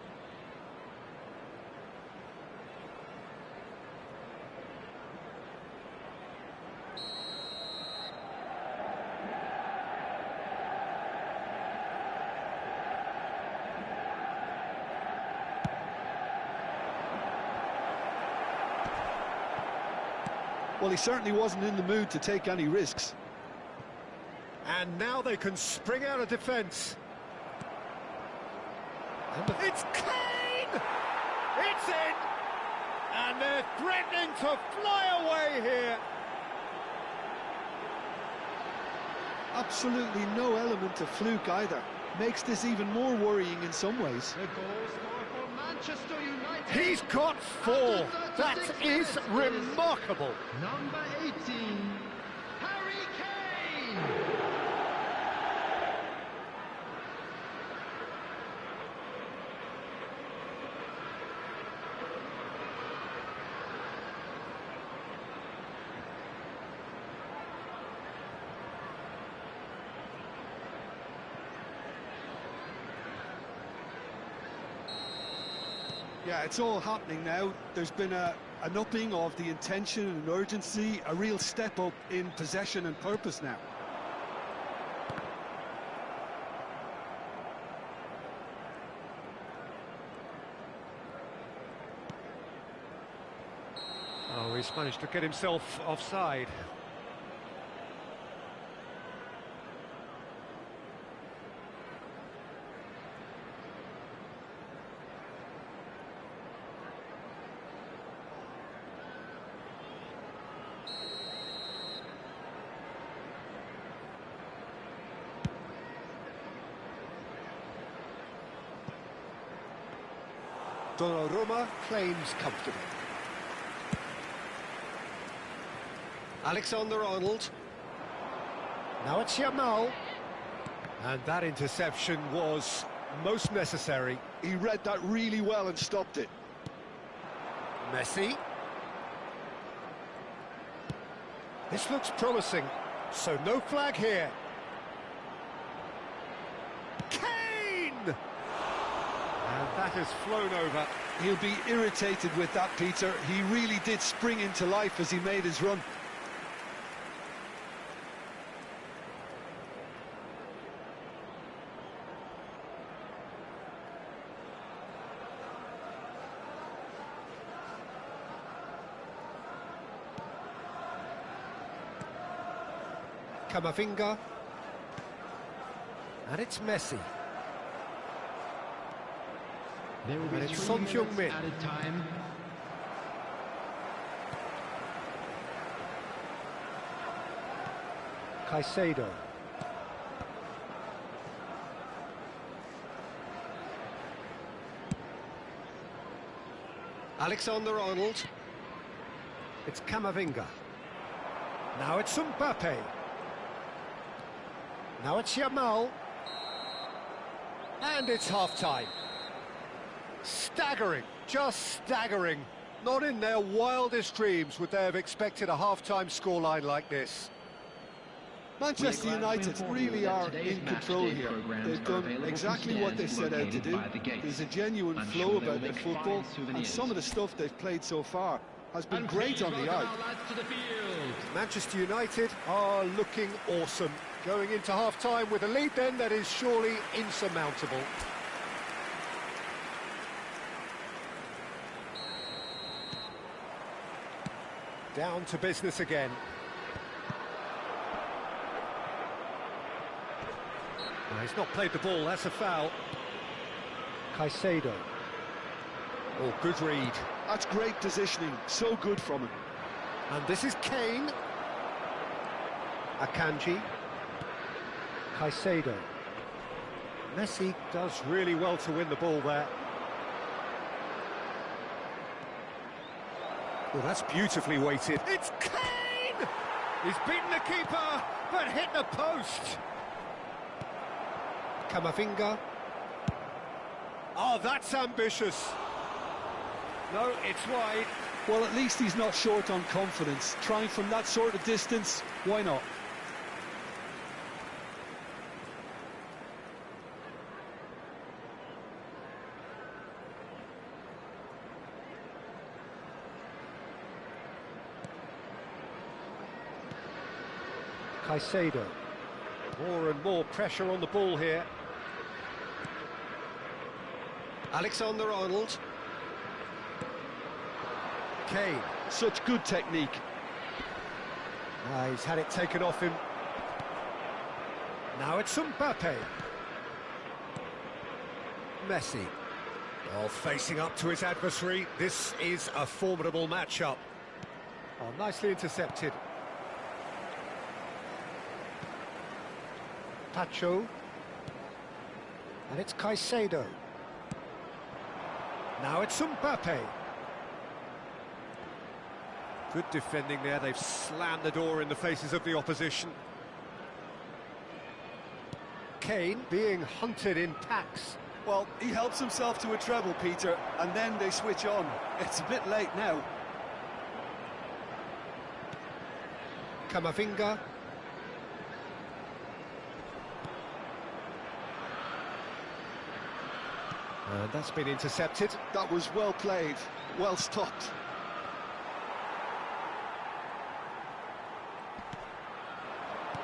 Well, he certainly wasn't in the mood to take any risks. And now they can spring out of defence. It's Kane! It's in! And they're threatening to fly away here. Absolutely no element of fluke either. Makes this even more worrying in some ways. The goal scorer for Manchester United. He's got 4. That is remarkable. Number 18, Harry Kane. Yeah, it's all happening now. There's been an upping of the intention and urgency, a real step up in possession and purpose now. Oh, he's managed to get himself offside. Donnarumma claims comfortably. Alexander-Arnold. Now it's Yamal. And that interception was most necessary. He read that really well and stopped it. Messi. This looks promising, so no flag here. Kane! And that has flown over. He'll be irritated with that, Peter. He really did spring into life as he made his run. Camavinga. And it's Messi. There will be And it's 3 Son minutes Heung-min. added time. Caicedo. Alexander-Arnold. It's Camavinga. Now it's Mbappe. Now it's Yamal. And it's half-time. Staggering, just staggering. Not in their wildest dreams would they have expected a half-time scoreline like this. Manchester United really are in control here. They've done exactly what they set out to do. There's a genuine flow about their football, and some of the stuff they've played so far has been great on the eye. Manchester United are looking awesome. Going into half-time with a lead then that is surely insurmountable. Down to business again. No, he's not played the ball, that's a foul. Caicedo. Oh, good read. That's great positioning, so good from him. And this is Kane. Akanji. Caicedo. Messi does really well to win the ball there. Well, that's beautifully weighted. It's Kane! He's beaten the keeper, but hit the post. Camavinga. Oh, that's ambitious. No, it's wide. Well, at least he's not short on confidence. Trying from that sort of distance, why not? Caicedo. More and more pressure on the ball here. Alexander-Arnold. Kane. Such good technique. He's had it taken off him. Now it's Mbappe. Messi. Oh, facing up to his adversary. This is a formidable matchup. Oh, nicely intercepted. Pacho. And it's Caicedo. Now it's Mbappe. Good defending there. They've slammed the door in the faces of the opposition. Kane being hunted in packs. Well, he helps himself to a treble, Peter, and then they switch on. It's a bit late now. Camavinga. And that's been intercepted. That was well played, well stopped.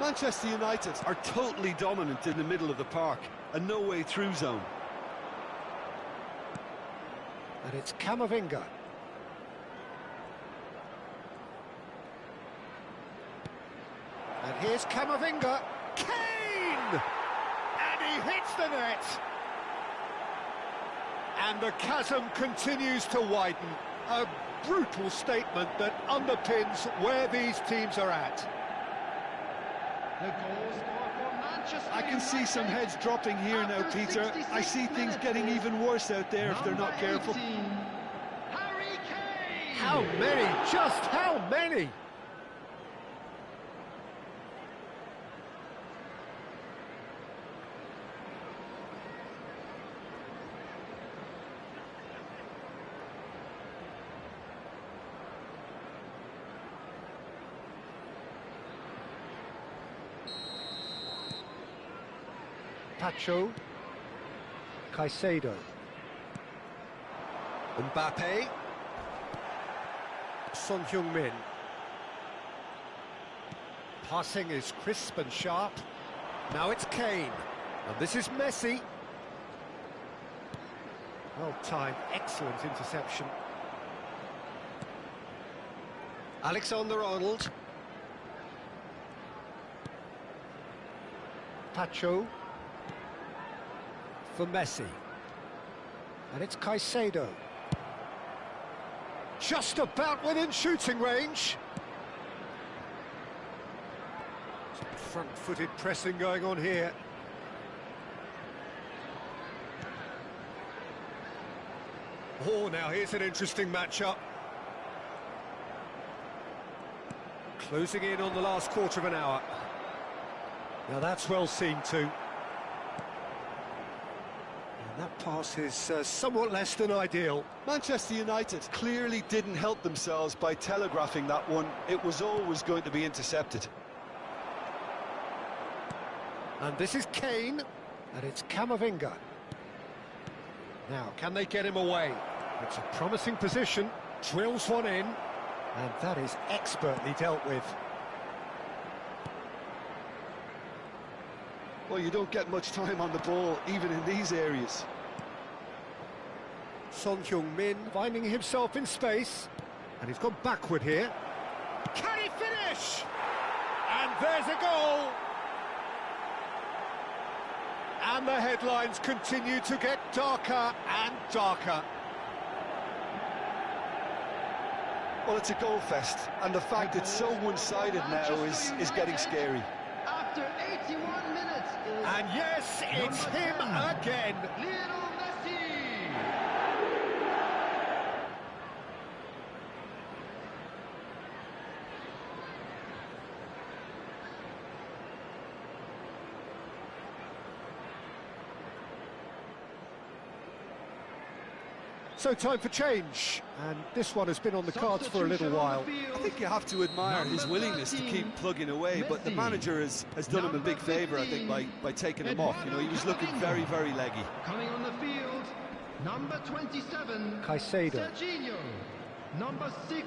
Manchester United are totally dominant in the middle of the park, a no-way through zone. And it's Camavinga. And here's Camavinga. Kane! And he hits the net. And the chasm continues to widen. A brutal statement that underpins where these teams are at. The goal scorer for Manchester I can see some heads dropping here now, Peter. I see things getting even worse out there if they're not careful. 18, Harry Kane! How many? Just how many? Pacho. Caicedo. Mbappe. Son Heung-min. Passing is crisp and sharp. Now it's Kane. And this is Messi. Well timed, excellent interception. Alexander-Arnold. Pacho. For Messi. And it's Caicedo. Just about within shooting range. Some front-footed pressing going on here. Oh, now here's an interesting matchup. Closing in on the last quarter of an hour. Now that's well seen too. And that pass is somewhat less than ideal. Manchester United clearly didn't help themselves by telegraphing that one. It was always going to be intercepted. And this is Kane, and it's Camavinga. Now, can they get him away? It's a promising position, drills one in, and that is expertly dealt with. Well, you don't get much time on the ball, even in these areas. Son Heung-min finding himself in space, and he's gone backward here. Can he finish? And there's a goal! And the headlines continue to get darker and darker. Well, it's a goal fest, and the fact it's so one-sided now is getting scary. After 81 minutes is And yes, it's him again. Lionel Messi. So time for change, and this one has been on the cards for a little while. I think you have to admire his willingness to keep plugging away, but the manager has done him a big favour, I think, by taking him off. You know, he was looking very, very leggy. Coming on the field, number 27, Caicedo. Serginho. Number 6,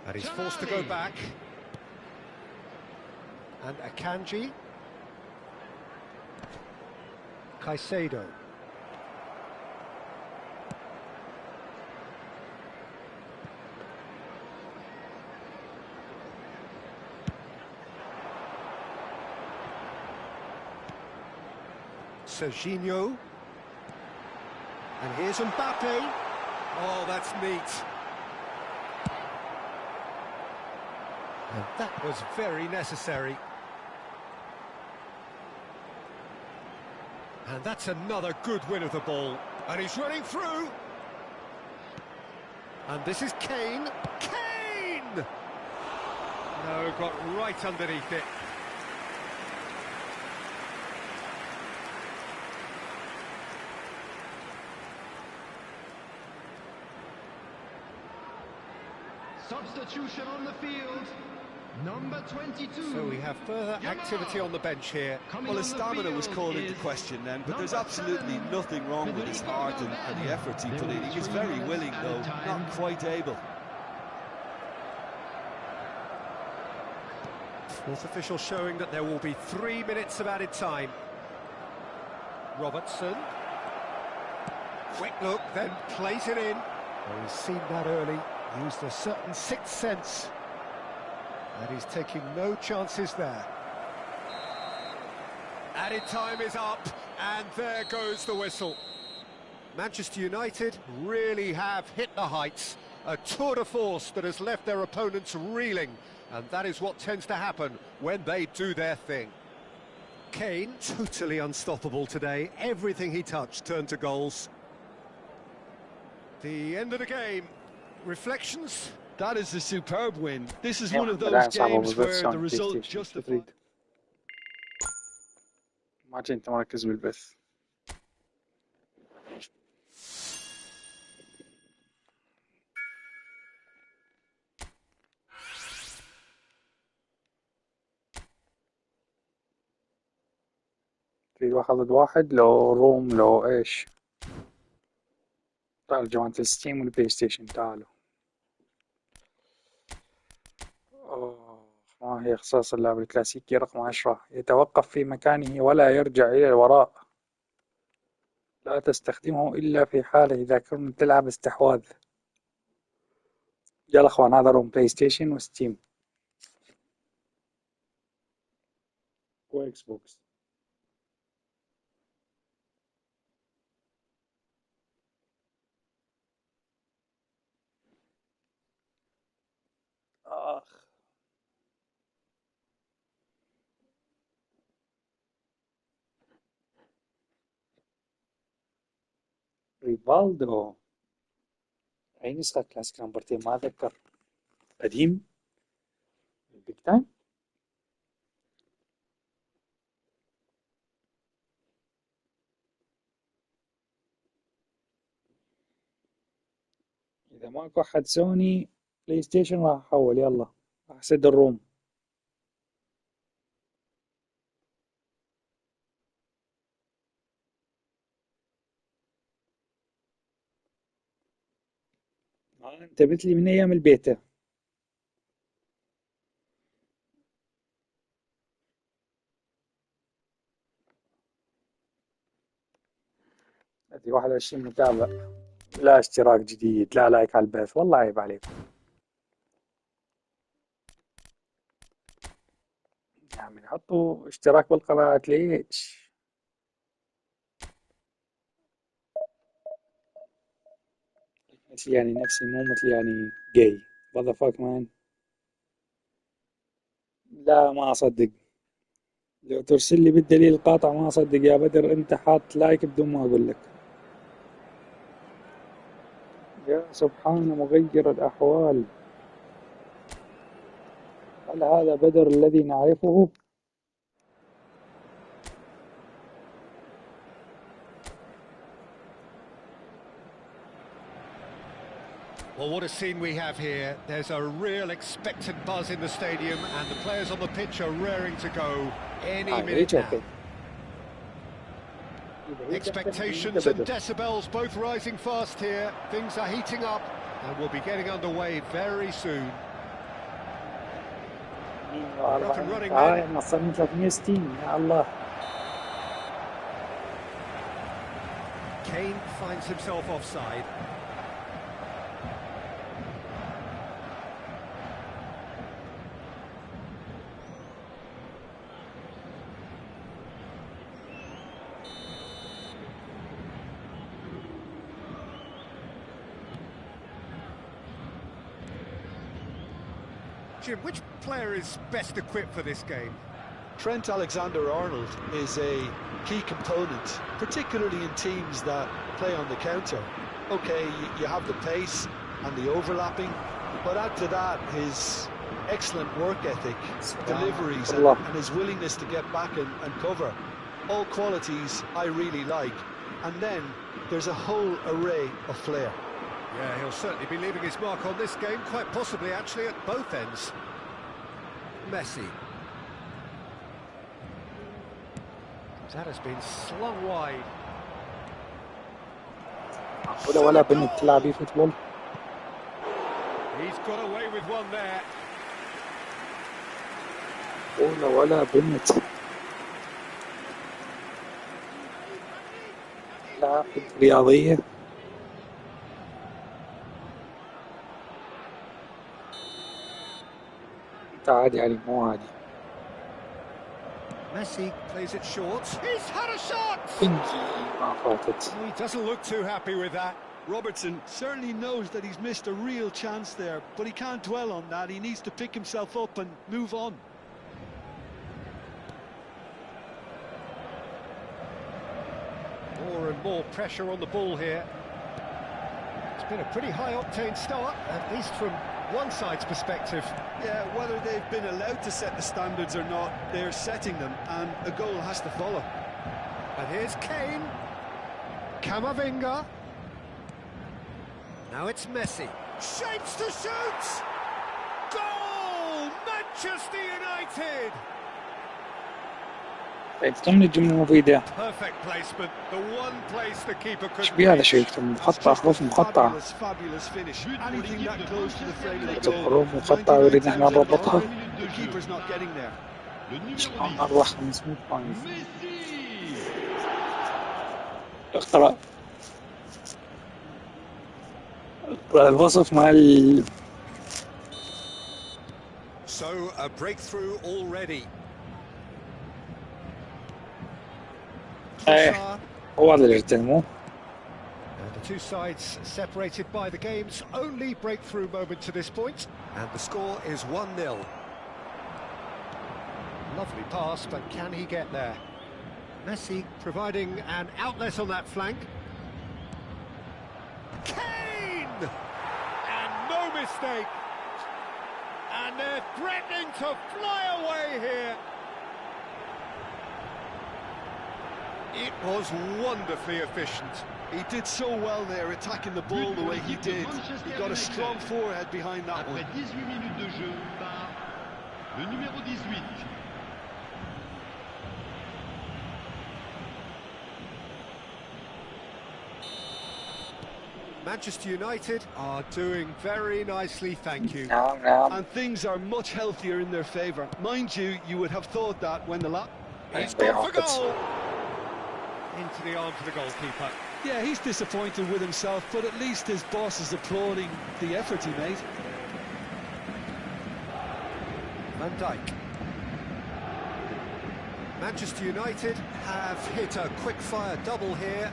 And he's forced to go back. And Akanji. Caicedo. Serginho. And here's Mbappe. Oh, that's neat. And that was very necessary. And that's another good win of the ball. And he's running through. And this is Kane. Kane! No, got right underneath it. Substitution on the field, number 22. So we have further activity on the bench here. Well, his stamina was called into question then, but there's absolutely nothing wrong with his heart and the efforts he put in. He was very willing, though, not quite able. Fourth official showing that there will be 3 minutes of added time. Robertson. Quick look, then plays it in. Well, he's seen that early. Used a certain sixth sense, and he's taking no chances there. Added time is up, and there goes the whistle. Manchester United really have hit the heights. A tour de force that has left their opponents reeling, and that is what tends to happen when they do their thing. Kane, totally unstoppable today. Everything he touched turned to goals. The end of the game. Reflections? That is a superb win. This is Ja, one of maar those daar zijn we games where بالبث the result PlayStation justifies. تريد ما عاد انت مركز بالبث. تريد واحد ضد واحد لو روم لو ايش؟ تعالوا جماعة الستيم والبلاي ستيشن تعالوا. ما هي اختصاص اللعبة الكلاسيكي رقم 10 يتوقف في مكانه ولا يرجع إلى الوراء. لا تستخدمه إلا في حالة إذا كنت تلعب استحواذ. يلا اخوان هذا روم بلاي ستيشن وستيم واكس بوكس. اخ ريفالدو اي نسخة كلاسيك نمبر 10 ما اتذكر. قديم بيج تايم. اذا ماكو احد سوني بلاي ستيشن راح احول. يلا راح اسد الروم. انتبهت لي من ايام البيتا. هذه 21 متابع. لا اشتراك جديد لا لايك على البث والله عيب عليكم. يا عمي حطوا اشتراك بالقناة ليش؟ مثل يعني نفسي مو مثل يعني جاي what the fuck man. لا ما أصدق. لو ترسل لي بالدليل القاطع ما أصدق يا بدر. أنت حاط لايك بدون ما أقول لك. يا سبحان مغير الأحوال. هل هذا بدر الذي نعرفه؟ Well, what a scene we have here. There's a real expectant buzz in the stadium and the players on the pitch are raring to go any minute now. Expectations and decibels both rising fast here. Things are heating up and we'll be getting underway very soon. Up and running then. نصرني 360 يا الله. Kane finds himself offside. Jim, which player is best equipped for this game? Trent Alexander-Arnold is a key component, particularly in teams that play on the counter. Okay, you have the pace and the overlapping, but add to that his excellent work ethic, deliveries, and his willingness to get back and cover. All qualities I really like. And then there's a whole array of flair. Yeah, he'll certainly be leaving his mark on this game, quite possibly actually at both ends. Messi. That has been slung wide. ولا بنت تلعب eFootball. He's got away with one there. ولا بنت. لاعب رياضية. عادي يعني مو عادي. Messi plays it short. He's had a shot! ما فاتت. He doesn't look too happy with that. Robertson certainly knows that he's missed a real chance there, but he can't dwell on that. He needs to pick himself up and move on. More and more pressure on the ball here. It's been a pretty high-octane start, at least from one side's perspective. Yeah, whether they've been allowed to set the standards or not, they're setting them, and a goal has to follow. And here's Kane. Camavinga. Now it's Messi. Shapes to shoot! Goal! Manchester United! طيب ضمن الجملة المفيدة Perfect placement. The one place the keeper ايش couldn't بيه هذا reach. شيء يكتب مقطع حروف مقطعة Fabulous finish. Anything that close to the frame of the يكتب goal. حروف مقطعة ويريد نحن نربطها The keeper's not getting there. شلون نربح 500 بوينت اقرأ الوصف مال So a breakthrough already. ايه هو هذا اللي يرتلموه. And the two sides separated by the game's only breakthrough moment to this point. And the score is 1-0. Lovely pass, but can he get there? Messi providing an outlet on that flank. Kane! And no mistake. And they're threatening to fly away here. It was wonderfully efficient. He did so well there, attacking the ball the way he did. He got a strong forehead behind that one. Après 18 minutes de jeu par le numéro 18. Manchester United are doing very nicely, thank you. نعم نعم. And things are much healthier in their favour. Mind you, you would have thought that when the He's gone for goal. Into the arms of the goalkeeper. Yeah, he's disappointed with himself, but at least his boss is applauding the effort he made. Van Dijk. Manchester United have hit a quick-fire double here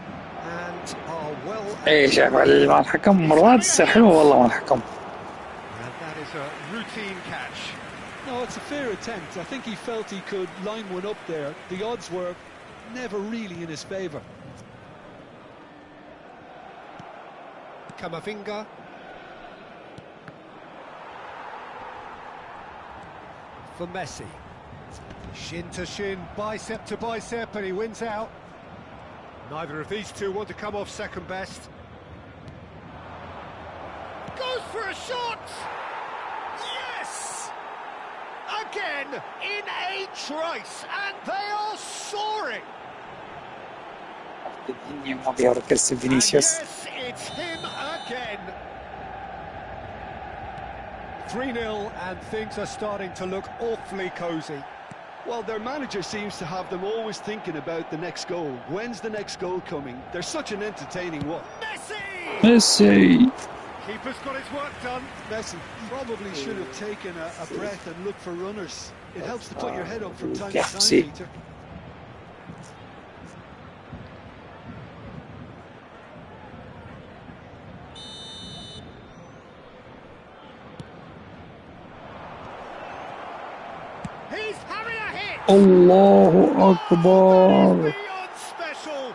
and are well... ايه شايف مع الحكم مرات تصير حلوة والله مع الحكم. And that is a routine catch. No, it's a fair attempt. I think he felt he could line one up there. The odds were never really in his favour. Camavinga. For Messi. Shin to shin, bicep to bicep, and he wins out. Neither of these two want to come off second best. Goes for a shot! Yes! Again, in a trice, and they are soaring! الدنيا ما بيركز فينيسيوس. Yes, it's him again. 3-0 and things are starting to look awfully cosy. Well, their manager seems to have them always thinking about the next goal. When's the next goal coming? They're such an entertaining one. Messi! ميسي. Keeper's got his work done. Messi probably should have taken a breath and looked for runners. It helps to put your head up from time to time, see. Peter. He's having a hit. الله أكبر. Beyond special.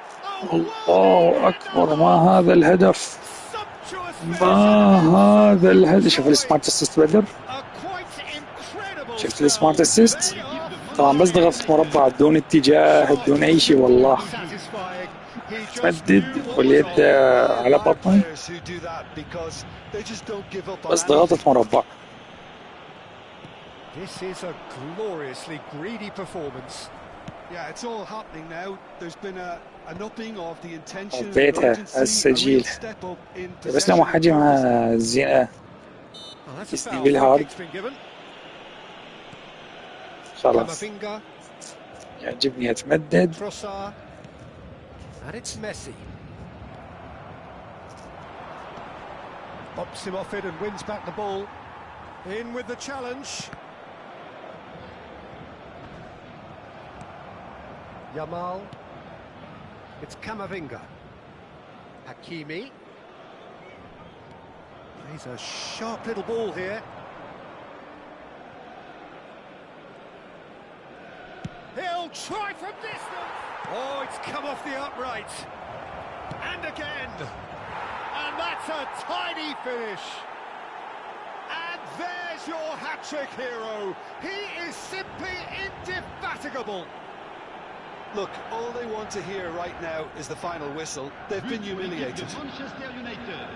الله أكبر ما هذا الهدف. Sumptuous ما هذا الهدف. شوف السمارت اسيست بدر. A quite incredible شفت السمارت اسيست طبعا بس ضغطت مربع بدون اتجاه بدون أي شيء والله. satisfying. He just مدد واليد على بطني بس ضغطت مربع. This is a gloriously greedy performance. Yeah, it's all happening now. There's been an upping of the intention and حبيتها urgency, a السجيل real step up in بس لما possession. حجي مع الزينة Oh, that's a يسني foul. بالهارد Kick's been given. خلاص Camavinga, يعجبني أتمدد. Trossard, and it's Messi. Bops him off it and wins back the ball. In with the challenge. Yamal. It's Camavinga. Hakimi. He's a sharp little ball here. He'll try from distance. Oh, it's come off the upright. And again. And that's a tiny finish. And there's your hat-trick hero. He is simply indefatigable. Look, all they want to hear right now is the final whistle. They've been humiliated. Manchester United.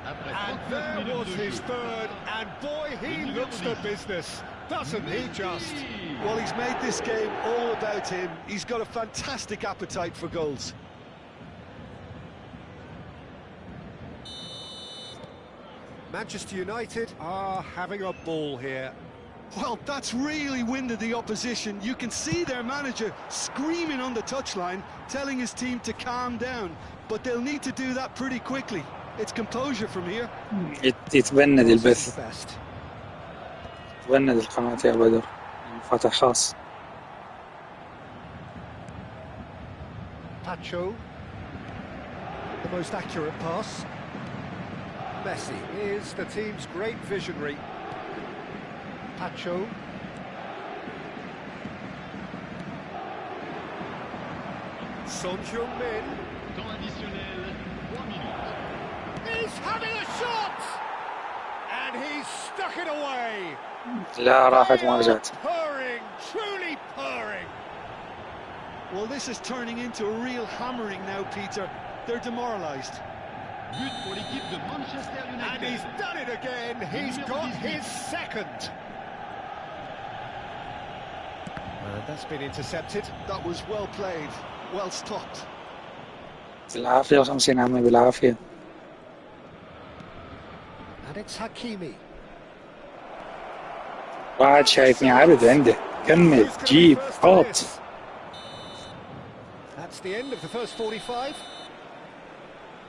And there was his third, and boy, he looks the business. Doesn't he just? Well, he's made this game all about him. He's got a fantastic appetite for goals. Manchester United are having a ball here. Well, that's really winded the opposition. You can see their manager screaming on the touchline, telling his team to calm down. But they'll need to do that pretty quickly. It's composure from here. يتبند البث، تبند القناة يا بدر، فتح خاص. Pacho, the most accurate pass. Messi is the team's great visionary. Pacho. Son Heung-min. He's having a shot! And he's stuck it away! لا راحت ما رجعت. Purring, truly purring! Well, this is turning into a real hammering now, Peter. They're demoralised. And he's done it again. He's got his second. And that's been intercepted. That was well played, well stopped. بالعافية 50 عمي بالعافية. And it's Hakimi. واحد شايفني عبد عنده، كمل جيب حط. That's the end of the first 45.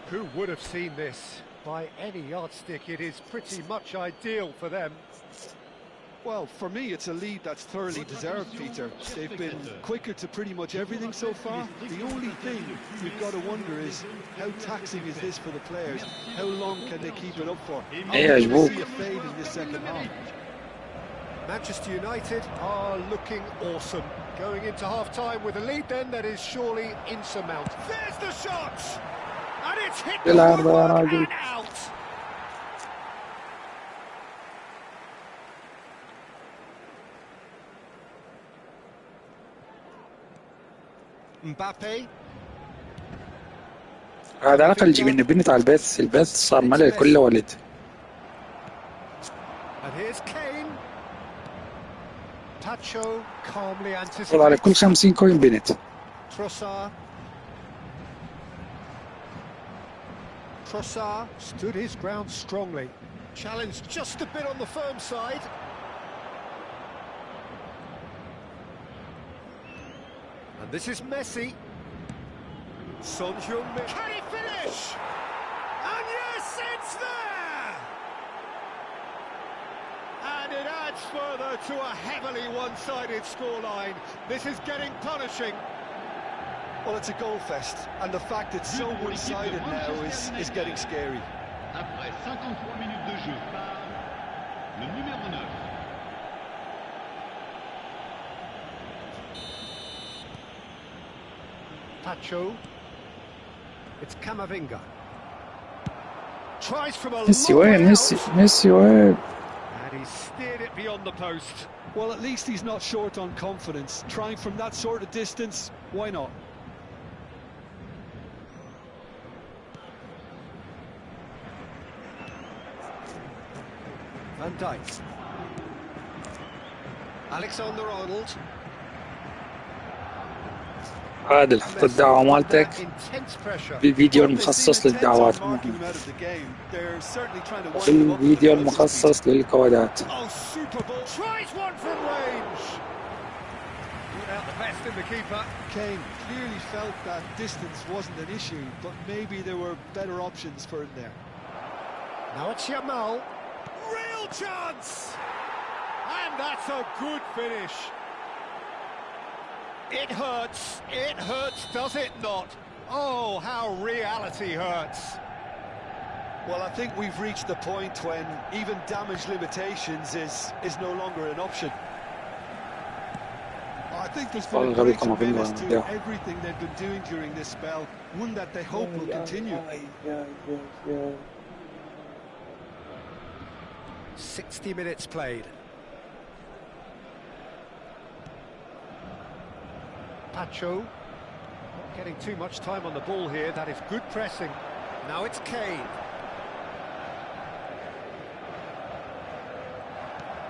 Who would have seen this? By any yardstick, it is pretty much ideal for them. Well, for me, it's a lead that's thoroughly deserved, Peter. They've been quicker to pretty much everything so far. The only thing you've got to wonder is how taxing is this for the players? How long can they keep it up for? إيه أجبوك. See a fade in this second half. Manchester United are looking awesome. Going into half-time with a lead then that is surely insurmountable. There's the shot! And it's hit the woodwork and out! Mbappe. هذا على الأقل جيب البنت على البث صار ملل كله ولد. And here's Kane. Pacho calmly anticipates. على كل 50 كوين بنت. Trossard stood his ground strongly. Challenged just a bit on the firm side. And this is Messi. Son Heung-min. Can he finish? And yes, it's there! And it adds further to a heavily one-sided scoreline. This is getting punishing. Well, it's a goal fest, and the fact it's so one-sided now is getting scary. Après 53 minutes de jeu par le numéro 9. Pacho. It's Camavinga. Tries from a ميسي long way وين؟ out. ميسي وين؟ And he steered it beyond the post. Well, at least he's not short on confidence. Trying from that sort of distance, why not? Van Dijk. Alexander-Arnold. عادل حط الدعوة مالتك Intense pressure. بالفيديو المخصص للدعوات. الفيديو المخصص للكودات. Oh, super ball. Tries one from range. Put out the best in the keeper. Kane clearly felt that distance wasn't an issue, but maybe there were better options for him there. Now it's Yamal. Real chance! And that's a good finish. It hurts, does it not? Oh, how reality hurts. Well, I think we've reached the point when even damage limitations is no longer an option. I think there's been a great tremendous to everything they've been doing during this spell, one that they hope will continue. 60 minutes played. Pacho, not getting too much time on the ball here. That is good pressing. Now it's Kane.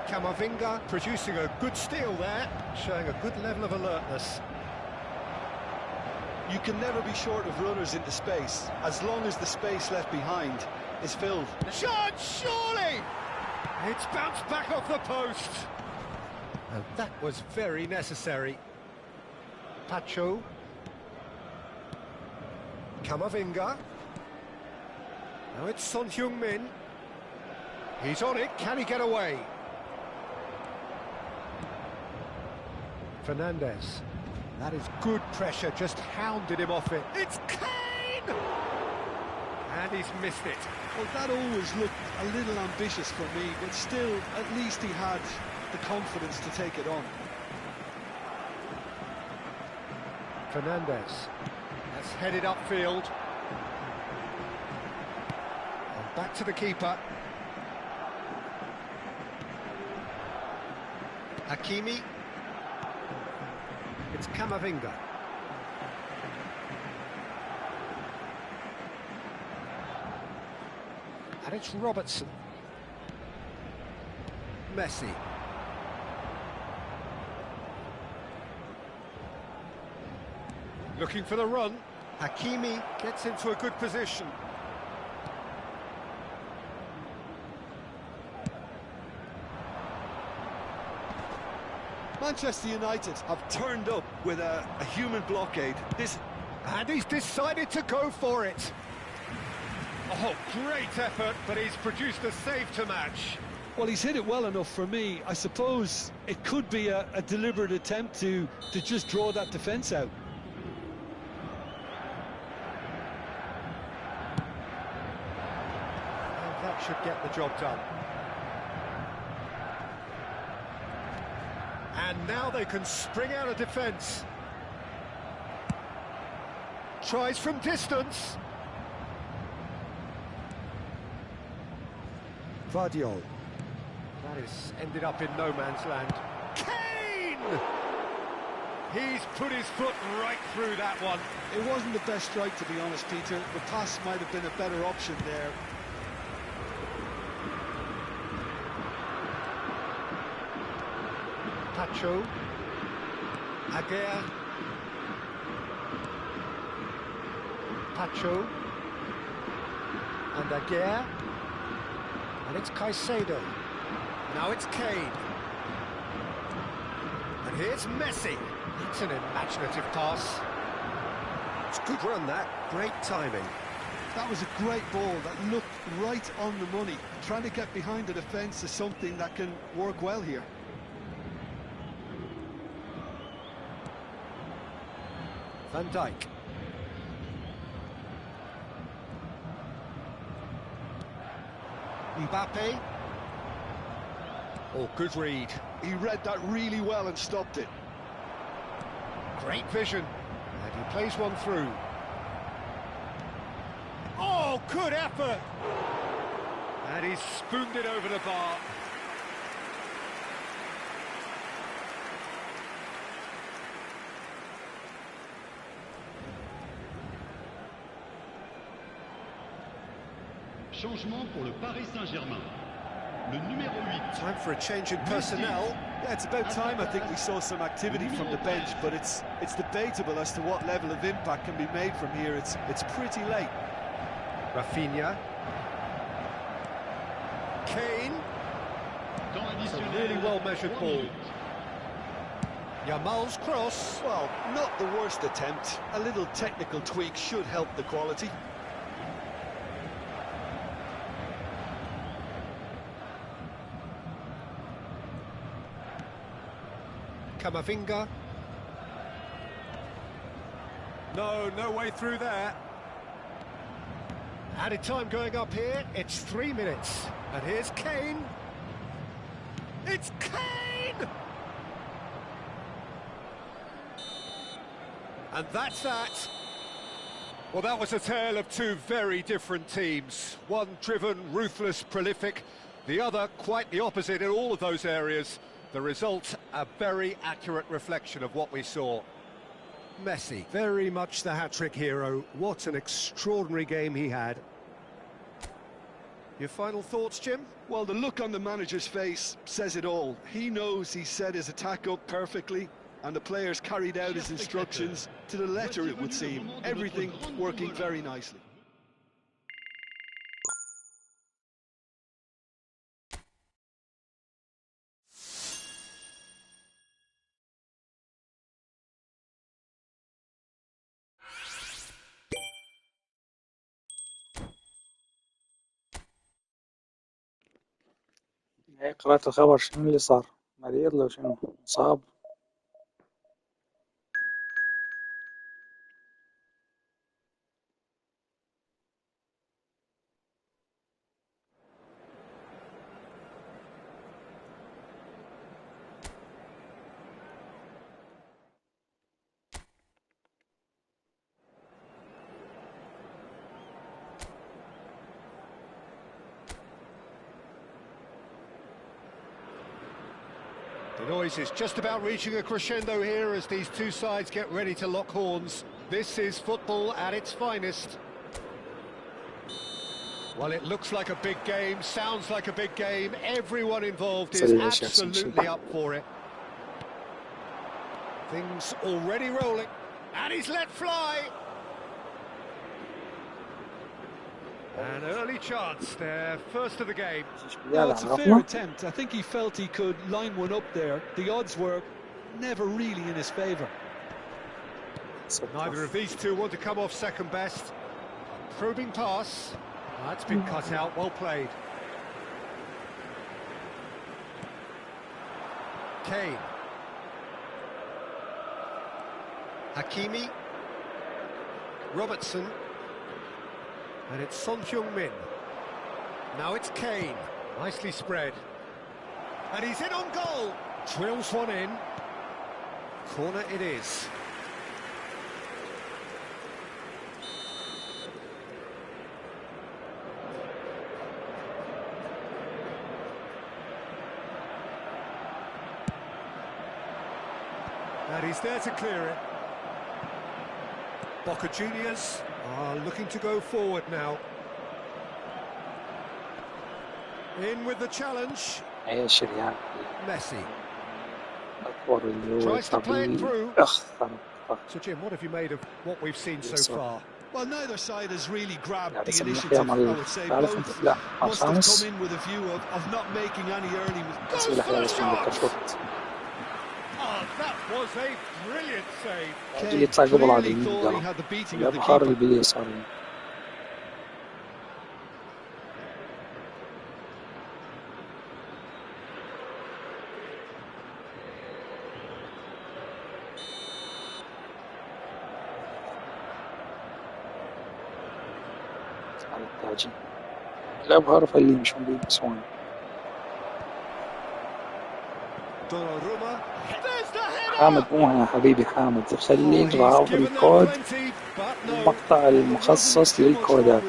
Camavinga producing a good steal there, showing a good level of alertness. You can never be short of runners into space, as long as the space left behind is filled. Shot, surely! It's bounced back off the post. And that was very necessary. Pacho. Camavinga. Now it's Son Heung-min. He's on it, can he get away? Fernandez. That is good pressure, just hounded him off it. It's Kane! And he's missed it. Well, that always looked a little ambitious for me, but still, at least he had the confidence to take it on. Fernandez. That's headed upfield. And back to the keeper. Hakimi. It's Camavinga. And it's Robertson. Messi. Looking for the run. Hakimi gets into a good position. Manchester United have turned up with a human blockade. And he's decided to go for it. Oh, great effort, but he's produced a save to match. Well, he's hit it well enough for me. I suppose it could be a deliberate attempt to just draw that defence out. And that should get the job done. And now they can spring out of defence. Tries from distance. Vardiol. That is ended up in no man's land. Kane! He's put his foot right through that one. It wasn't the best strike, to be honest, Peter. The pass might have been a better option there. Pacho. Aguirre. Pacho. And Aguirre. And it's Caicedo. Now it's Kane. And here's Messi. That's an imaginative pass. It's a good run, that. Great timing. That was a great ball that looked right on the money. Trying to get behind the defence is something that can work well here. Van Dijk. Mbappe. Oh, good read. He read that really well and stopped it. Great vision. And he plays one through. Oh, good effort. And he's spooned it over the bar. Changement pour le Paris Saint-Germain. Le numéro 8. Time for a change in personnel. Yeah, it's about time I think we saw some activity from the bench, but it's debatable as to what level of impact can be made from here. It's pretty late. Rafinha. Kane. It's a really well-measured ball. Yamal's cross. Well, not the worst attempt. A little technical tweak should help the quality. Camavinga. No way through there. Added time going up here. It's 3 minutes. And here's Kane. It's Kane! And that's that. Well, that was a tale of two very different teams. One driven, ruthless, prolific. The other quite the opposite in all of those areas. The result, a very accurate reflection of what we saw. Messi, very much the hat-trick hero. What an extraordinary game he had. Your final thoughts, Jim? Well, the look on the manager's face says it all. He knows he set his attack up perfectly, and the players carried out his instructions to the letter, it would seem. Everything working very nicely. هي قرأت الخبر، شنو اللي صار؟ مريض لو شنو؟ مصاب؟ The noise is just about reaching a crescendo here as these two sides get ready to lock horns. This is football at its finest. Well, it looks like a big game, sounds like a big game. Everyone involved is absolutely up for it. Things already rolling. And he's let fly. An early chance there, first of the game. Well, it's a fair attempt. I think he felt he could line one up there. The odds were never really in his favour. Neither of these two want to come off second best. Probing pass. That's been cut out, well played. Kane. Hakimi. Robertson. And it's Son Heung-min. Now it's Kane. Nicely spread. And he's in on goal. Drills one in. Corner it is. And he's there to clear it. Boca Juniors are looking to go forward now. In with the challenge. Messi. Tries to play it through. So Jim, what have you made of what we've seen so far? Well, neither side has really grabbed the initiative, I would say. Both must have come in with a view of not making any early mistakes. Oh, that was a brilliant save. Kane clearly thought he had the beating of the keeper. لا بعرف اللي مشون بيلبسون. حامد مو هنا حبيبي حامد، خليك ضعف الكود المقطع المخصص للكودات.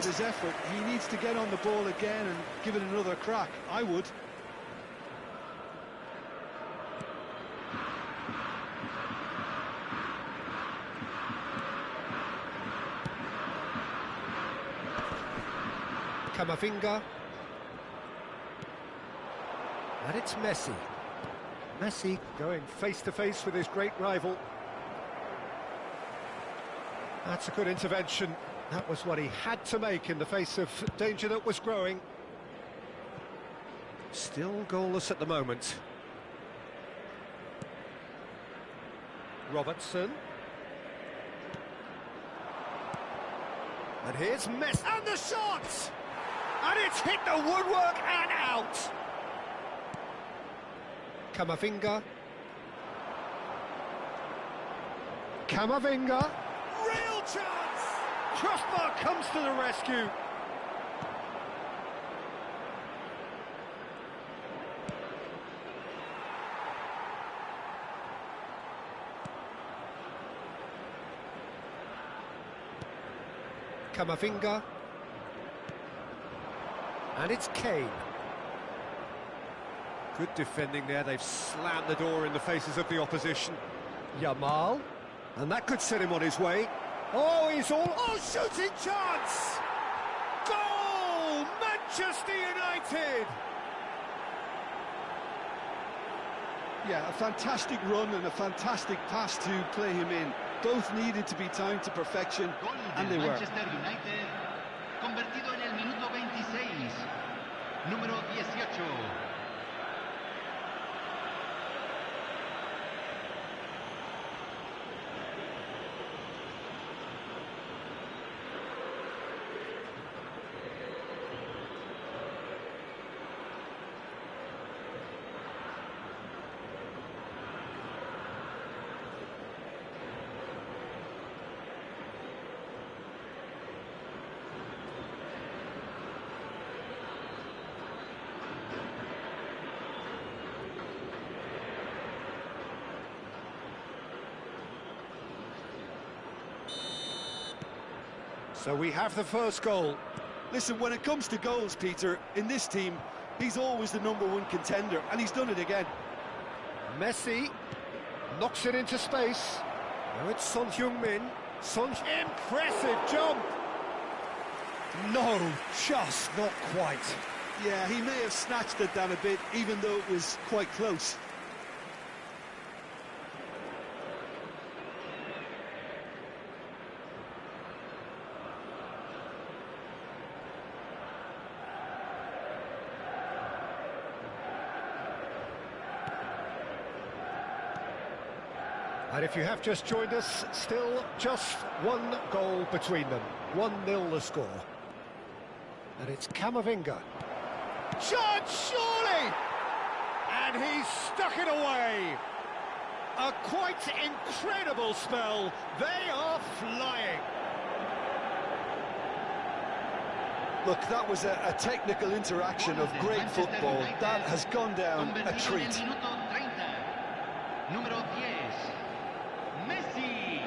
Camavinga. And it's Messi. Messi going face-to-face with his great rival. That's a good intervention. That was what he had to make in the face of danger that was growing. Still goalless at the moment. Robertson. And here's Messi. And the shot! And it's hit the woodwork and out! Camavinga. Camavinga. Real chance! Crossbar comes to the rescue. Camavinga. And it's Kane. Good defending there, they've slammed the door in the faces of the opposition. Yamal, and that could set him on his way. Oh, he's all... Oh, shooting chance! Goal! Manchester United! Yeah, a fantastic run and a fantastic pass to play him in. Both needed to be timed to perfection, and they were. Manchester United, convertido en el minuto 26, número 18. So we have the first goal. Listen, when it comes to goals, Peter, in this team, he's always the #1 contender, and he's done it again. Messi knocks it into space. Now it's Son Heung-min. Impressive jump! No, just not quite. Yeah, he may have snatched it down a bit, even though it was quite close. And if you have just joined us, still just one goal between them. 1-0 the score. And it's Camavinga. Chance, surely! And he's stuck it away. A quite incredible spell. They are flying. Look, that was a technical interaction of great football. That has gone down a treat. Número 10, Messi.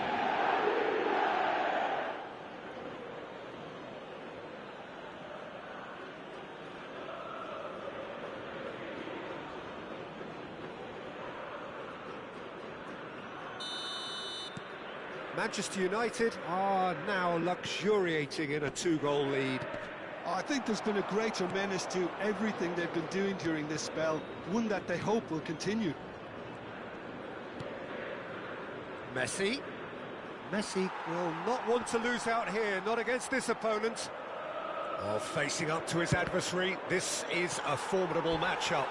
Manchester United are now luxuriating in a 2-goal lead. I think there's been a greater menace to everything they've been doing during this spell, one that they hope will continue. Messi will not want to lose out here, not against this opponent. Oh, facing up to his adversary, this is a formidable matchup.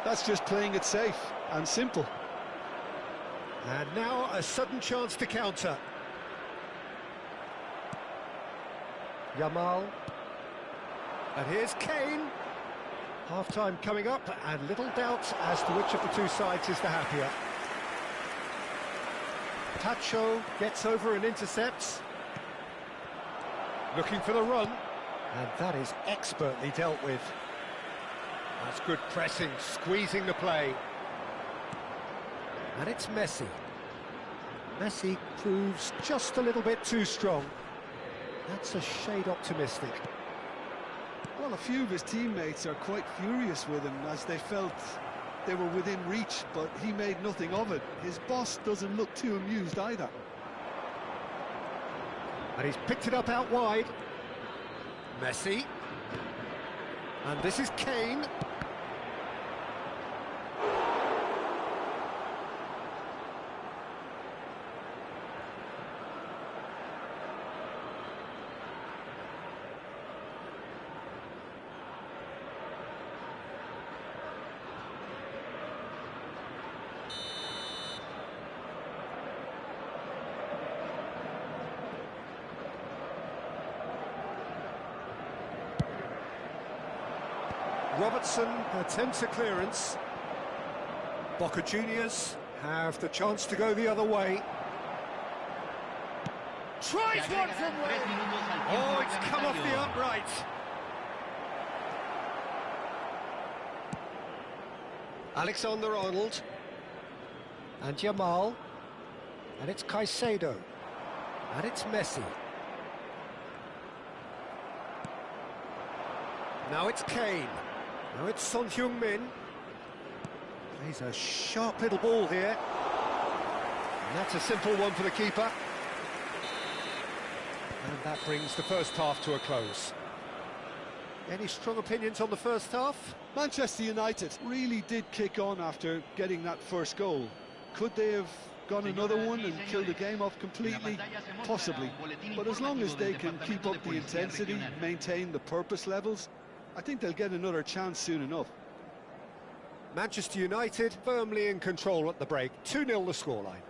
That's just playing it safe and simple. And now a sudden chance to counter. Yamal. And here's Kane. Half-time coming up, and little doubt as to which of the two sides is the happier. Tacho gets over and intercepts. Looking for the run. And that is expertly dealt with. That's good pressing, squeezing the play. And it's Messi. Messi proves just a little bit too strong. That's a shade optimistic. Well, a few of his teammates are quite furious with him as they felt they were within reach, but he made nothing of it. His boss doesn't look too amused either. And he's picked it up out wide. Messi. And this is Kane. Robertson attempts a clearance. Boca Juniors have the chance to go the other way. Tries one from range. Oh, it's come off the upright. Alexander-Arnold. And Jamal. And it's Caicedo. And it's Messi. Now it's Kane. Now it's Son Heung-min. Plays a sharp little ball here. And that's a simple one for the keeper. And that brings the first half to a close. Any strong opinions on the first half? Manchester United really did kick on after getting that first goal. Could they have gone another one and killed the game off completely? Possibly. But as long as they can keep up the intensity, maintain the purpose levels, I think they'll get another chance soon enough. Manchester United firmly in control at the break. 2-0 the scoreline.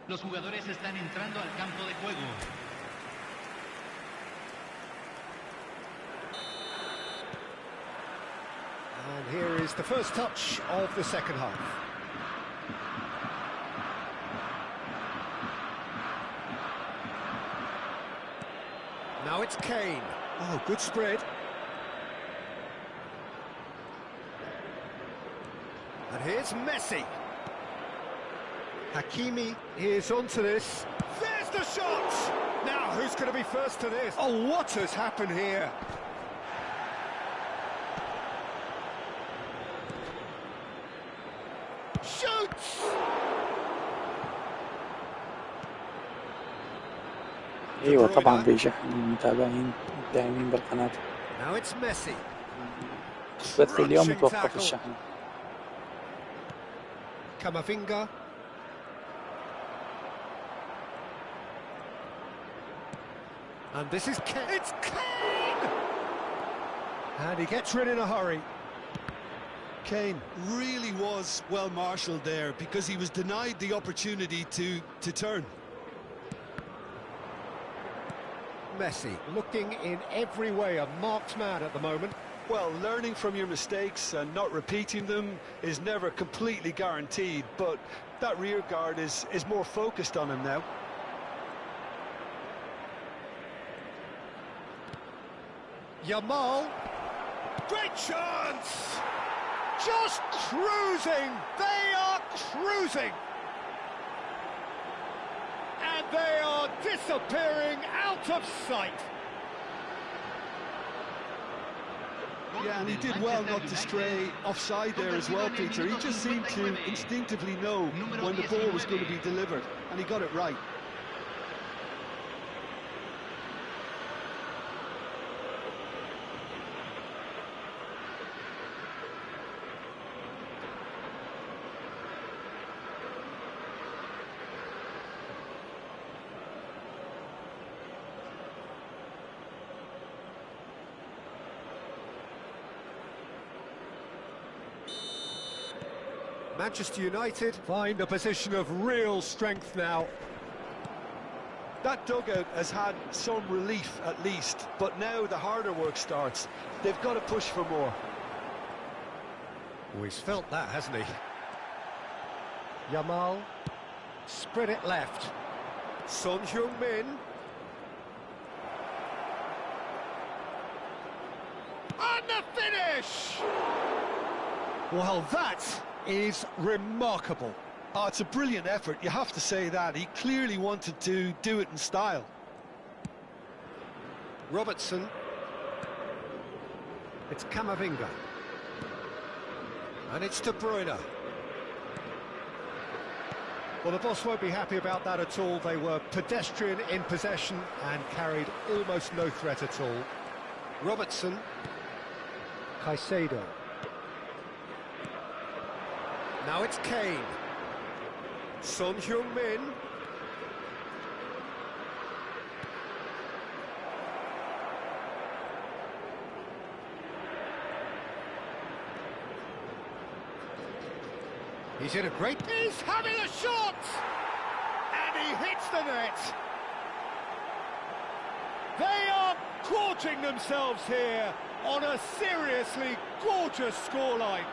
Los jugadores están entrando al campo de juego. And here is the first touch of the second half. Now it's Kane. Oh, good spread. And here's Messi. Hakimi is onto this. There's the shot! Now, who's going to be first to this? Oh, what has happened here? Shoots! ايوه طبعا بيشحن المتابعين الداعمين بالقناة. Now it's Messi. بث اليوم متوقف الشحن. Camavinga. And this is Kane. It's Kane! And he gets rid in a hurry. Kane really was well marshalled there because he was denied the opportunity to turn. Messi looking in every way a marked man at the moment. Well, learning from your mistakes and not repeating them is never completely guaranteed, but that rear guard is more focused on him now. Yamal, great chance! Just cruising, they are cruising! And they are disappearing out of sight. Yeah, and he did well not to stray offside there as well, Peter. He just seemed to instinctively know when the ball was going to be delivered, and he got it right. Manchester United find a position of real strength now. That dugout has had some relief at least, but now the harder work starts. They've got to push for more. Oh, he's felt that, hasn't he? Yamal, spread it left. Son Heung-min. And the finish! Well, that is remarkable. Oh, it's a brilliant effort, you have to say that. He clearly wanted to do it in style. Robertson. It's Camavinga. And it's De Bruyne. Well, the boss won't be happy about that at all. They were pedestrian in possession and carried almost no threat at all. Robertson. Caicedo. Now it's Kane. Son Heung-min. He's in a great... He's having a shot! And he hits the net! They are gorging themselves here on a seriously gorgeous scoreline.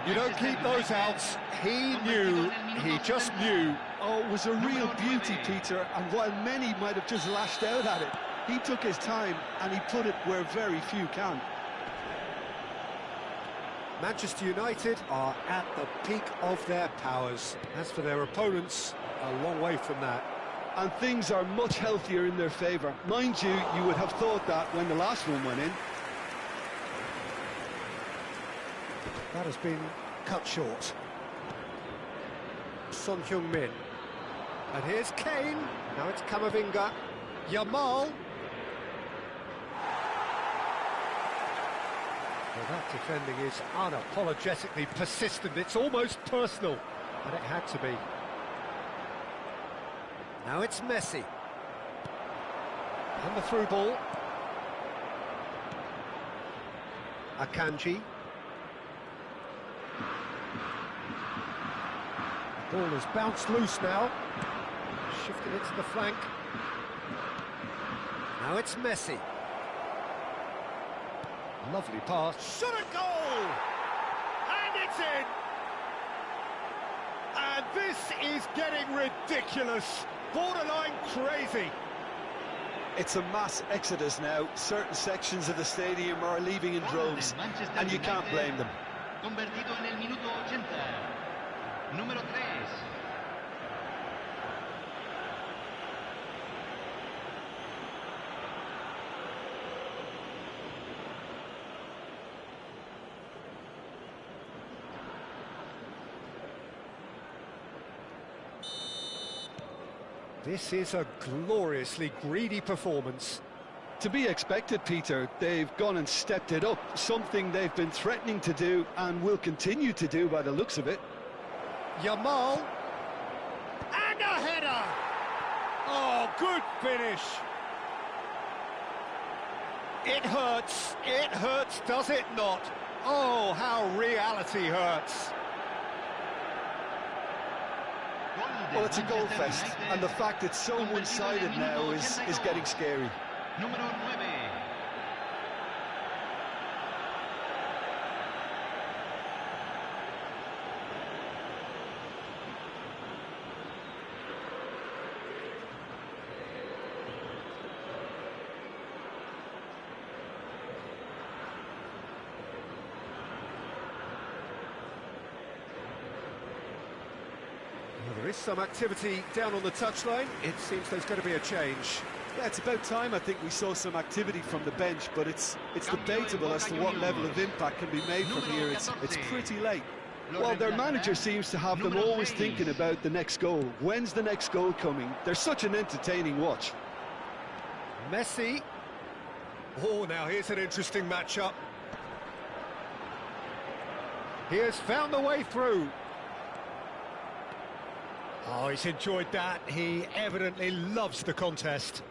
You don't keep those outs. He knew, he just knew. Oh, it was a real beauty, Peter, and while many might have just lashed out at it, he took his time and he put it where very few can. Manchester United are at the peak of their powers. As for their opponents, a long way from that. And things are much healthier in their favour. Mind you, you would have thought that when the last one went in. That has been cut short. Son Heung-min. And here's Kane. Now it's Camavinga. Yamal. Well, that defending is unapologetically persistent. It's almost personal. And it had to be. Now it's Messi. And the through ball. Akanji. Ball has bounced loose now. Shifting it to the flank. Now it's Messi. Lovely pass. Shot a goal! And it's in! And this is getting ridiculous. Borderline crazy. It's a mass exodus now. Certain sections of the stadium are leaving in droves, and you can't blame them. Convertido en el minuto 80. Número 3. This is a gloriously greedy performance. To be expected, Peter. They've gone and stepped it up, something they've been threatening to do and will continue to do by the looks of it. Yamal. And a header! Oh, good finish. It hurts, does it not? Oh, how reality hurts. Well, it's a goal fest, and the fact it's so one-sided now is getting scary. Número 9. Well, there is some activity down on the touchline. It seems there's going to be a change. Yeah, it's about time I think we saw some activity from the bench, but it's debatable as to what level of impact can be made from here. It's pretty late. Well, their manager seems to have them always thinking about the next goal. When's the next goal coming? They're such an entertaining watch. Messi. Oh, now here's an interesting matchup. He has found the way through. Oh, he's enjoyed that. He evidently loves the contest.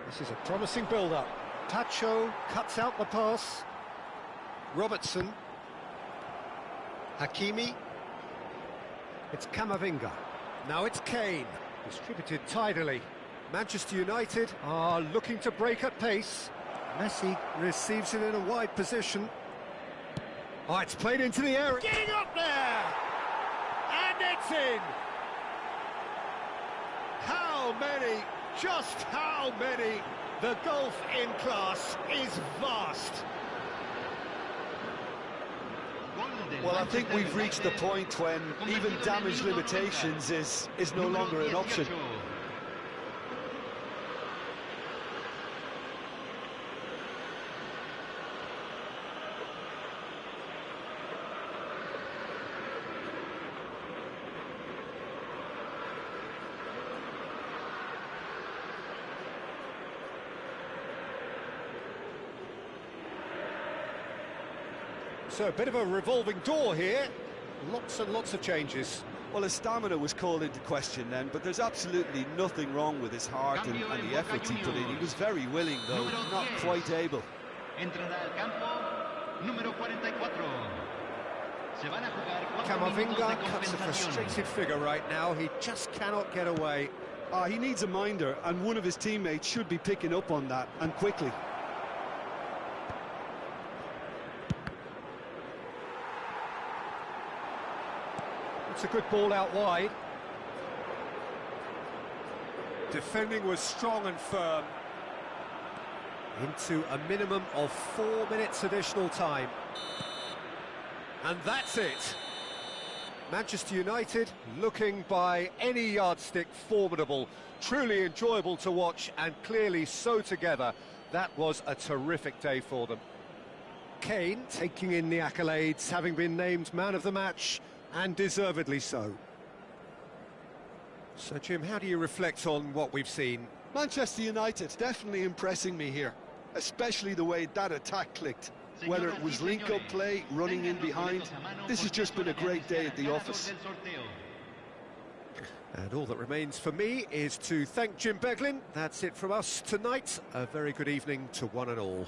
This is a promising build-up. Tacho cuts out the pass. Robertson. Hakimi. It's Camavinga. Now it's Kane. Distributed tidily. Manchester United are looking to break at pace. Messi receives it in a wide position. Oh, it's played into the area. Getting up there! And it's in! How many? Just how many? The gulf in class is vast. Well, I think we've reached the point when even damage limitations is no longer an option. So a bit of a revolving door here. Lots and lots of changes. Well, his stamina was called into question then, but there's absolutely nothing wrong with his heart and the effort he put in. He was very willing, though, not quite able. Camavinga cuts a frustrated figure right now. He just cannot get away. He needs a minder, and one of his teammates should be picking up on that, and quickly. It's a good ball out wide. Defending was strong and firm. Into a minimum of 4 minutes additional time. And that's it. Manchester United looking by any yardstick formidable. Truly enjoyable to watch and clearly so together. That was a terrific day for them. Kane taking in the accolades, having been named man of the match, and deservedly so. So, Jim, how do you reflect on what we've seen? Manchester United definitely impressing me here, especially the way that attack clicked. Whether it was link-up play, running in behind, this has just been a great day at the office. And all that remains for me is to thank Jim Beglin. That's it from us tonight. A very good evening to one and all.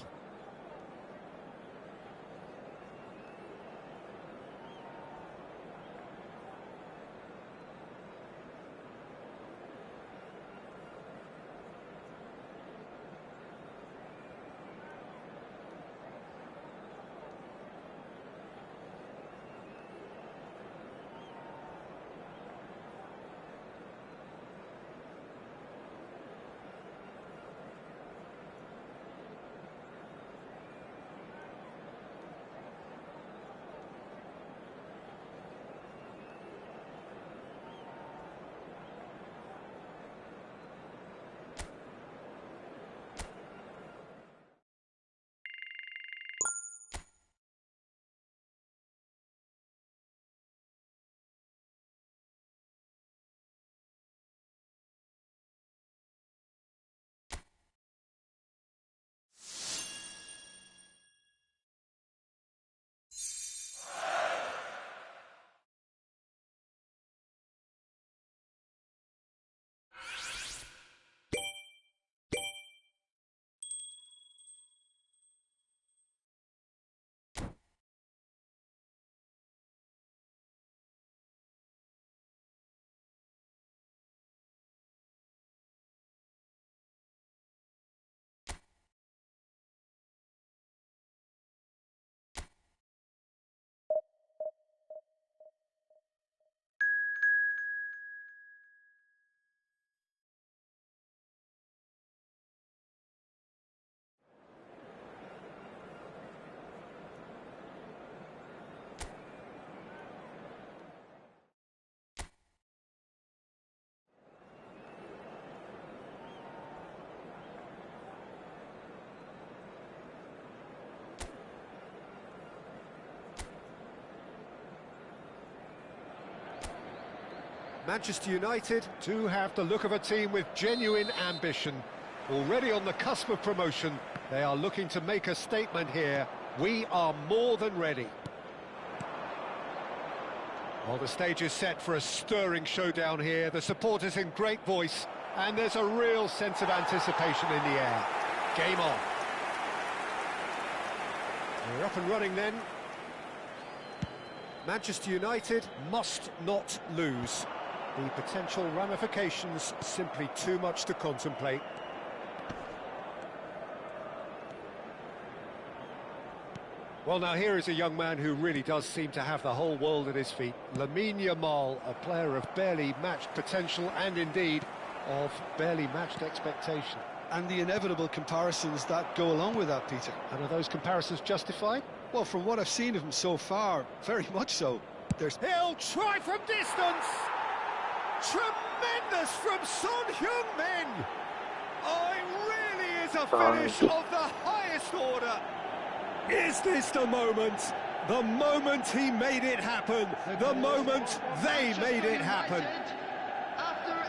Manchester United do have the look of a team with genuine ambition. Already on the cusp of promotion, they are looking to make a statement here. We are more than ready. Well, the stage is set for a stirring showdown here. The supporters in great voice, and there's a real sense of anticipation in the air. Game on. We're up and running then. Manchester United must not lose. The potential ramifications simply too much to contemplate. Well, now here is a young man who really does seem to have the whole world at his feet. Lamine Yamal, a player of barely matched potential and indeed of barely matched expectation. And the inevitable comparisons that go along with that, Peter. And are those comparisons justified? Well, from what I've seen of him so far, very much so. He'll try from distance! Tremendous from Son Heung-min! Oh, it really is a finish of the highest order! Is this the moment? The moment he made it happen. The moment they made it happen.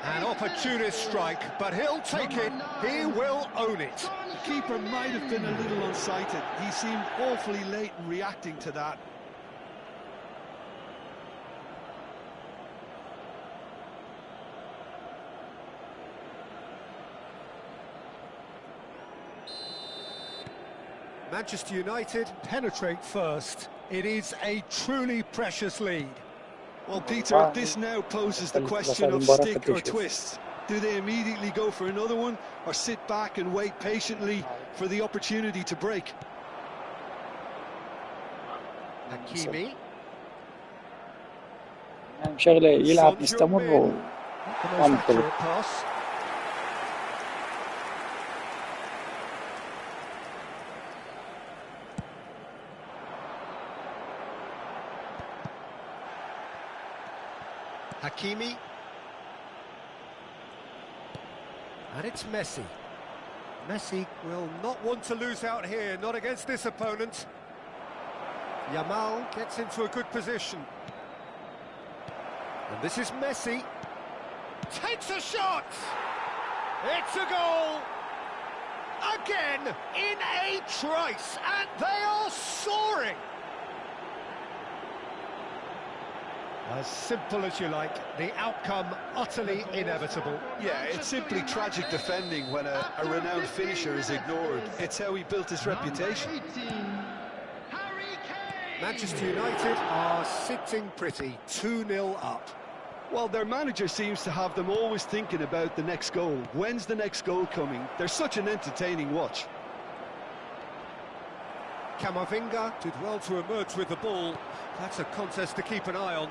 An opportunist strike, but he'll take it. He will own it. The keeper might have been a little unsighted. He seemed awfully late in reacting to that. Manchester United penetrate first. It is a truly precious lead. Well, Peter, this now poses the question of stick or twist. Do they immediately go for another one, or sit back and wait patiently for the opportunity to break? Hakimi. شغله يلعب مستمر وعمل Hakimi. And it's Messi. Messi will not want to lose out here, not against this opponent. Yamal gets into a good position. And this is Messi. Takes a shot! It's a goal! Again, in a trice, and they are soaring! As simple as you like, the outcome utterly inevitable. Yeah, it's simply tragic defending when a renowned finisher is ignored. It's how he built his reputation. Manchester United are sitting pretty, 2-0 up. Well, their manager seems to have them always thinking about the next goal. When's the next goal coming? They're such an entertaining watch. Camavinga did well to emerge with the ball. That's a contest to keep an eye on.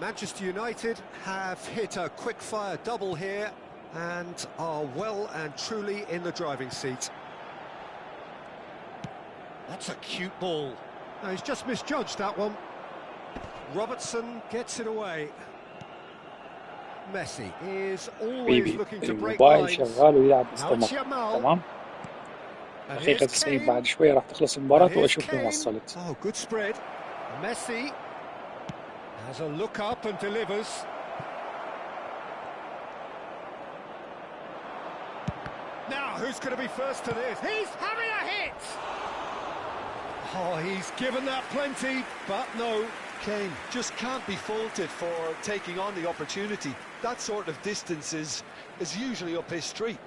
Manchester United have hit a quick-fire double here and are well and truly in the driving seat. That's a cute ball. No, he's just misjudged that one. Robertson gets it away. Messi is always looking to break lines. شغال ويلعب مستمر. تمام. دقيقة 90 بعد شوي راح تخلص المباراة واشوف وين وصلت. Oh, good spread. Messi has a look up and delivers. Now, who's going to be first to this? He's having a hit! Oh, he's given that plenty, but no. Kane just can't be faulted for taking on the opportunity. That sort of distance is usually up his street.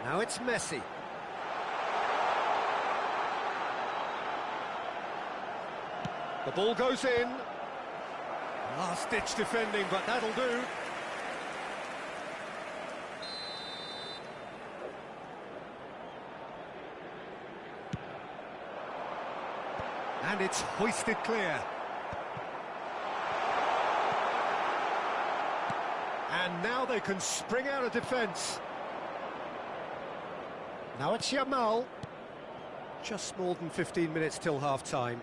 Now it's Messi. The ball goes in. Last-ditch defending, but that'll do. And it's hoisted clear. And now they can spring out of defence. Now it's Yamal. Just more than 15 minutes till half-time.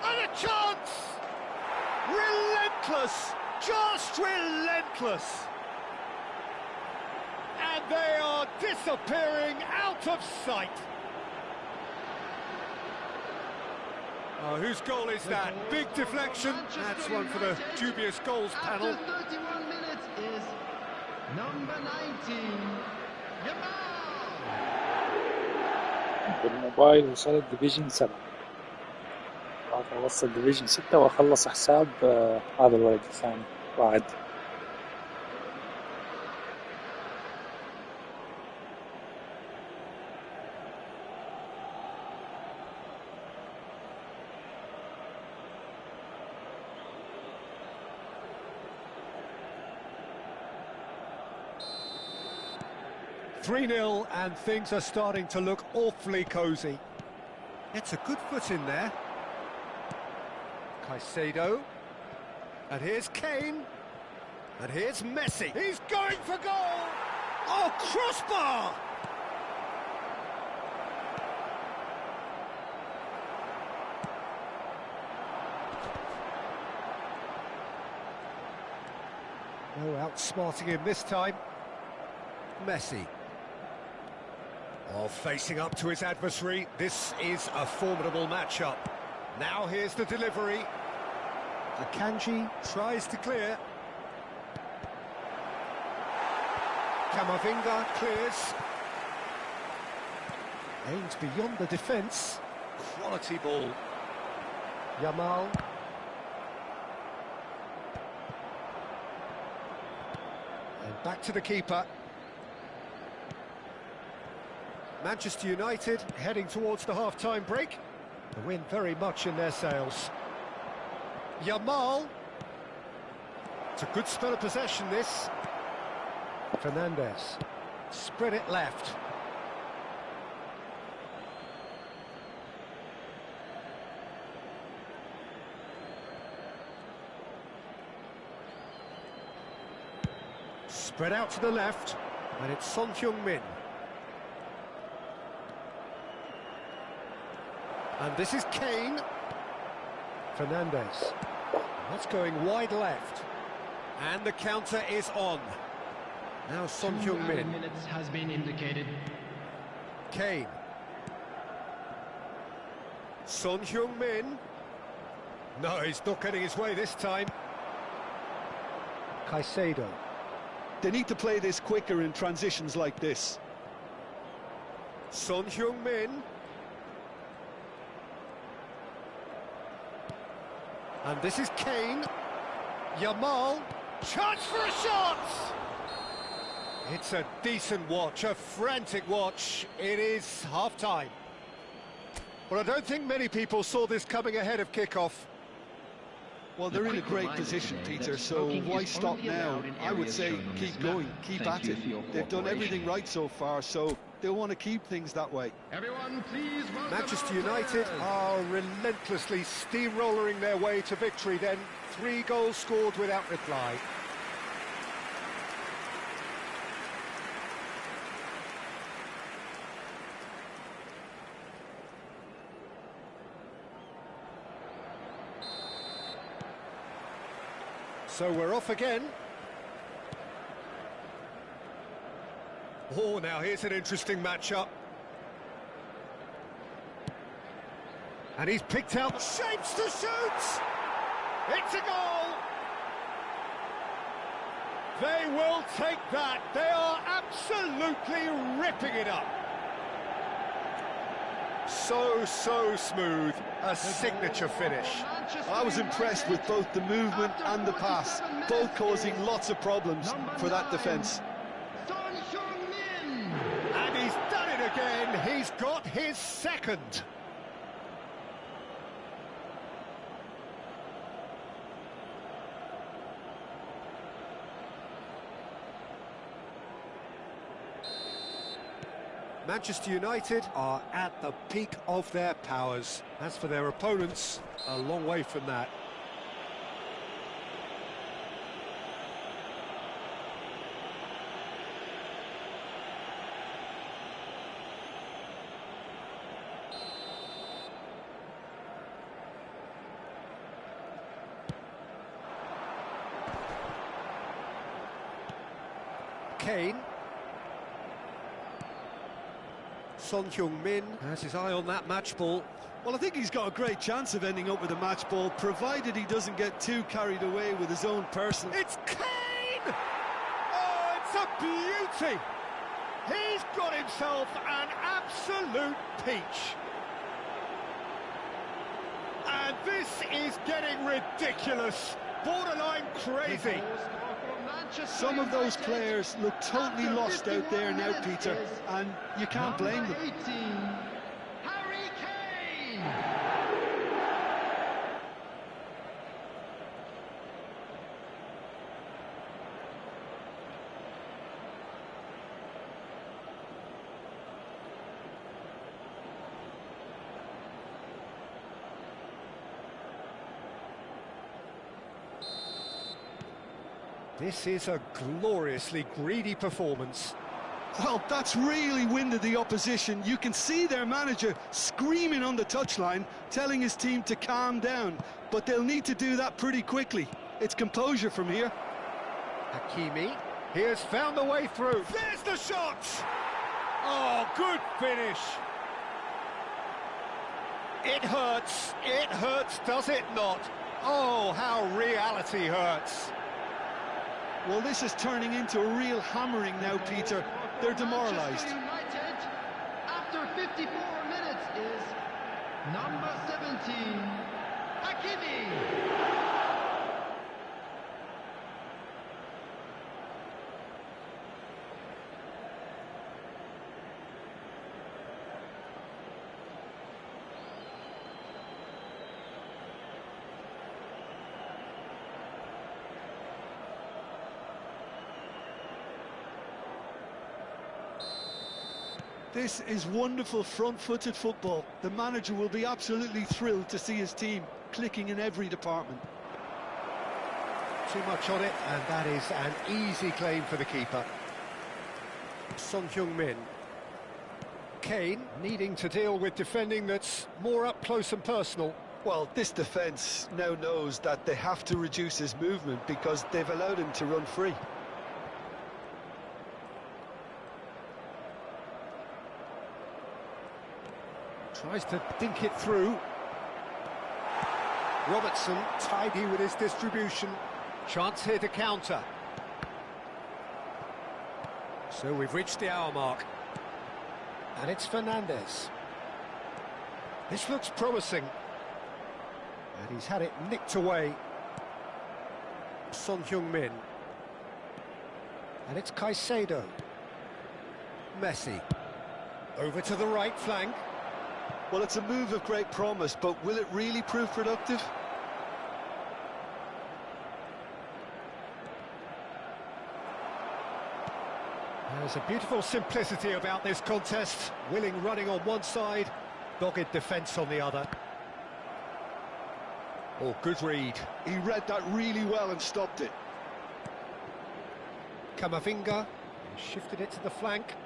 And a chance! Relentless! Just relentless! And they are disappearing out of sight. Oh, whose goal is that? Big deflection. That's one for the dubious goals panel. After 31 minutes is number 19, Yamal. بالموبايل وصلت ديفيجن 7 وخلصت ديفيجن 6 وأخلص حساب هذا الولد الثاني بعد. Three-0, and things are starting to look awfully cosy. It's a good foot in there. Caicedo. And here's Kane. And here's Messi. He's going for goal! Oh, crossbar! No outsmarting him this time. Messi. Oh, facing up to his adversary. This is a formidable matchup. Now here's the delivery. Akanji tries to clear. Camavinga clears. Aims beyond the defence. Quality ball. Yamal. And back to the keeper. Manchester United heading towards the half-time break. The win very much in their sails. Yamal. It's a good spell of possession, this. Fernandez. Spread it left. Spread out to the left. And it's Son Heung-min. And this is Kane. Fernandez. That's going wide left. And the counter is on. Now Son Heung-min. Minutes has been indicated. Kane. Son Heung-min. No, he's not getting his way this time. Caicedo. They need to play this quicker in transitions like this. Son Heung-min. And this is Kane. Yamal. Chance for a shot! It's a decent watch, a frantic watch. It is half-time. Well, I don't think many people saw this coming ahead of kick-off. Well, they're in a great position, Peter, so why stop now? I would say keep going, keep at it. They've done everything right so far, so they'll want to keep things that way. Everyone, please welcome Manchester our United players. are relentlessly steamrollering their way to victory then. 3 goals scored without reply. So we're off again. Oh, now here's an interesting matchup. And he's picked out the shapes to shoot! It's a goal! They will take that. They are absolutely ripping it up. So smooth. A signature finish. I was impressed with both the movement and the pass, both causing lots of problems for that defence. Son Heung-min. And he's done it again. He's got his second. Manchester United are at the peak of their powers. As for their opponents, a long way from that. Kane. Son Heung-min has his eye on that match ball. Well, I think he's got a great chance of ending up with a match ball, provided he doesn't get too carried away with his own personal. It's Kane! Oh, it's a beauty! He's got himself an absolute peach. And this is getting ridiculous, borderline crazy. Some of those players look totally lost out there now, Peter, and you can't blame them. 18, Harry Kane! This is a gloriously greedy performance. Well, that's really winded the opposition. You can see their manager screaming on the touchline, telling his team to calm down, but they'll need to do that pretty quickly. It's composure from here. Hakimi, he has found a way through. There's the shot! Oh, good finish. It hurts, does it not? Oh, how reality hurts. Well, this is turning into a real hammering now, Peter. They're demoralised. Manchester United, after 54 minutes, is number 17, Hakimi. This is wonderful front-footed football. The manager will be absolutely thrilled to see his team clicking in every department. Too much on it, and that is an easy claim for the keeper. Son Heung-min. Kane needing to deal with defending that's more up close and personal. Well, this defence now knows that they have to reduce his movement because they've allowed him to run free. Tries to dink it through. Robertson tidy with his distribution. Chance here to counter. So we've reached the hour mark. And it's Fernandes. This looks promising. And he's had it nicked away. Son Heung-min. And it's Caicedo. Messi. Over to the right flank. Well, it's a move of great promise, but will it really prove productive? There's a beautiful simplicity about this contest. Willing running on one side, dogged defence on the other. Oh, good read. He read that really well and stopped it. Camavinga shifted it to the flank.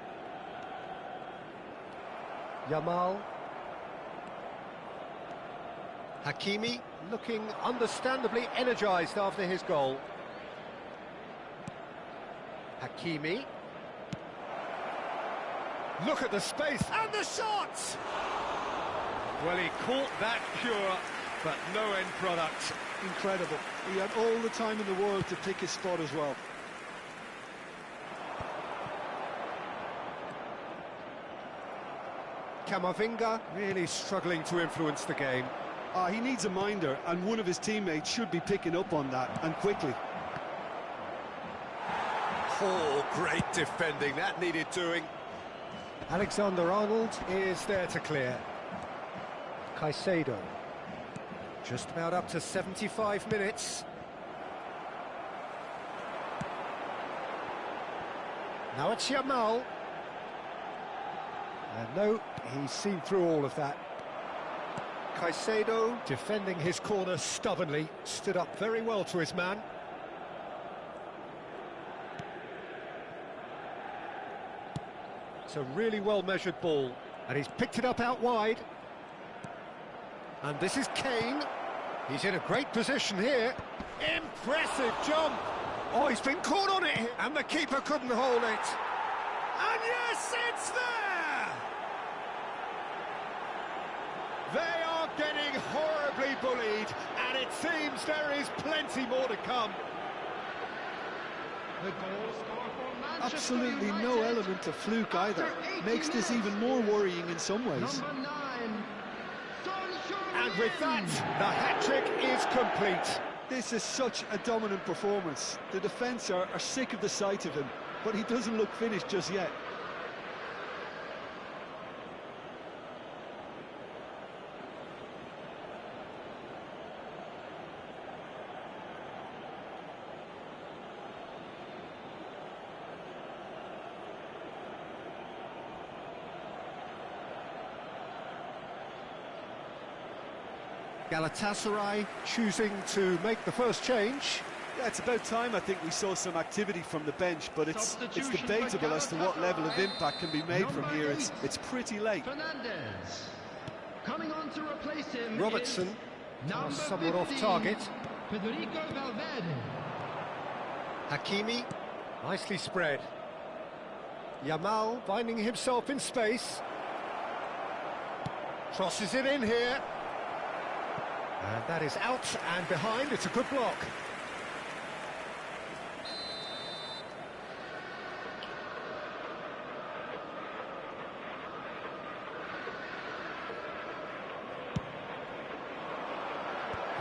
Yamal. Hakimi looking understandably energised after his goal. Hakimi. Look at the space and the shot! Well, he caught that pure, but no end product. Incredible. He had all the time in the world to pick his spot as well. Camavinga really struggling to influence the game. He needs a minder, and one of his teammates should be picking up on that, and quickly. Oh, great defending, that needed doing. Alexander-Arnold is there to clear. Caicedo. Just about up to 75 minutes. Now it's Yamal. And no, he's seen through all of that. Caicedo defending his corner stubbornly, stood up very well to his man. It's a really well-measured ball, and he's picked it up out wide. And this is Kane. He's in a great position here. Impressive jump. Oh, he's been caught on it, and the keeper couldn't hold it. And yes, it's there! They are getting horribly bullied, and it seems there is plenty more to come. The goal scorer for Manchester Absolutely United. no element of fluke either. Makes this even more worrying in some ways. Number 9, And with that, the hat-trick is complete. This is such a dominant performance. The defence are sick of the sight of him, but he doesn't look finished just yet. Galatasaray choosing to make the first change. Yeah, it's about time I think we saw some activity from the bench, but it's Substitution for debatable as to what level of Galatasaray. impact can be made from Number here. 8. It's pretty late. Fernandez. Coming on to replace him Robertson, is number somewhat off 15, target. Federico Valverde. Hakimi, nicely spread. Yamal finding himself in space. Crosses it in here. And that is out and behind. It's a good block.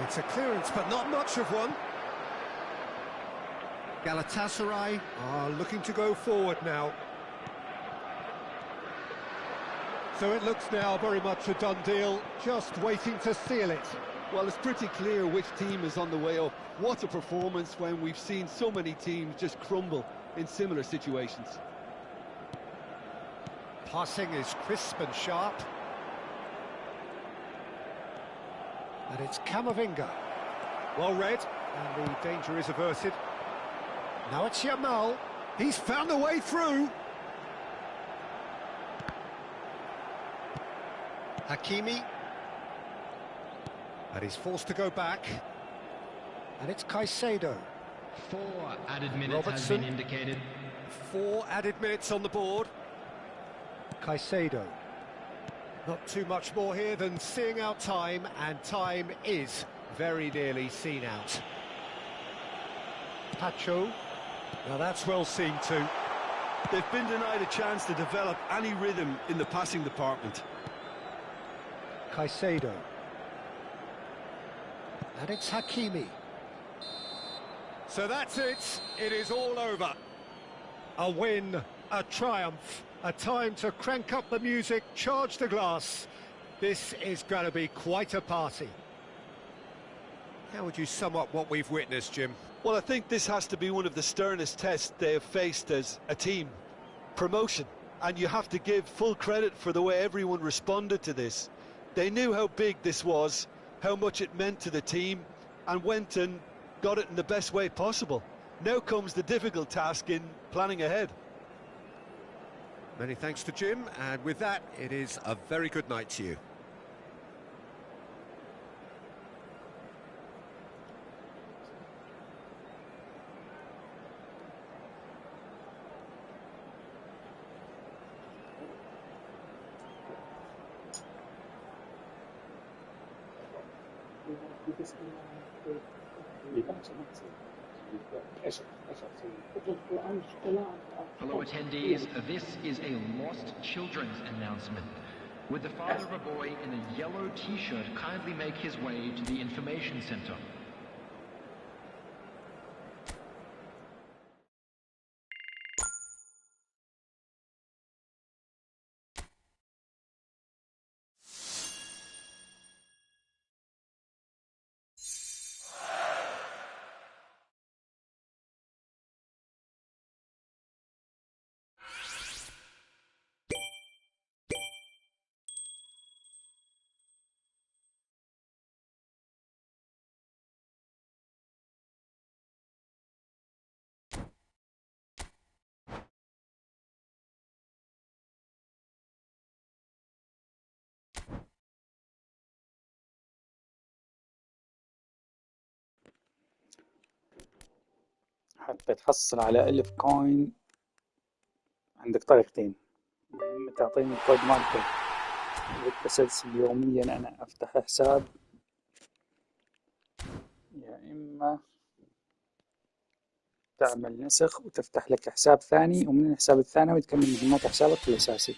It's a clearance, but not much of one. Galatasaray are looking to go forward now. So it looks now very much a done deal, just waiting to seal it. Well, it's pretty clear which team is on the way up. What a performance when we've seen so many teams just crumble in similar situations. Passing is crisp and sharp. And it's Camavinga. Well read, and the danger is averted. Now it's Yamal. He's found a way through. Hakimi. And he's forced to go back. And it's Caicedo. 4 added minutes Robertson. has been indicated. 4 added minutes on the board. Caicedo. Not too much more here than seeing out time, and time is very nearly seen out. Pacho. Now that's well seen too. They've been denied a chance to develop any rhythm in the passing department. Caicedo. And it's Hakimi. So that's it. It is all over. A win, a triumph, a time to crank up the music, charge the glass. This is going to be quite a party. How would you sum up what we've witnessed, Jim? Well, I think this has to be one of the sternest tests they have faced as a team. Promotion. And you have to give full credit for the way everyone responded to this. They knew how big this was, how much it meant to the team, and went and got it in the best way possible. Now comes the difficult task in planning ahead. Many thanks to Jim, and with that, it is a very good night to you. Hello attendees, this is a lost children's announcement. Would the father of a boy in a yellow t-shirt kindly make his way to the information center? حتى تحصل على 1000 كوين عندك طريقتين. إما تعطيني الكود مالته بالتسلسل يوميا أنا أفتح حساب، يا إما تعمل نسخ وتفتح لك حساب ثاني ومن الحساب الثانوي تكمل مهمات حسابك الأساسي.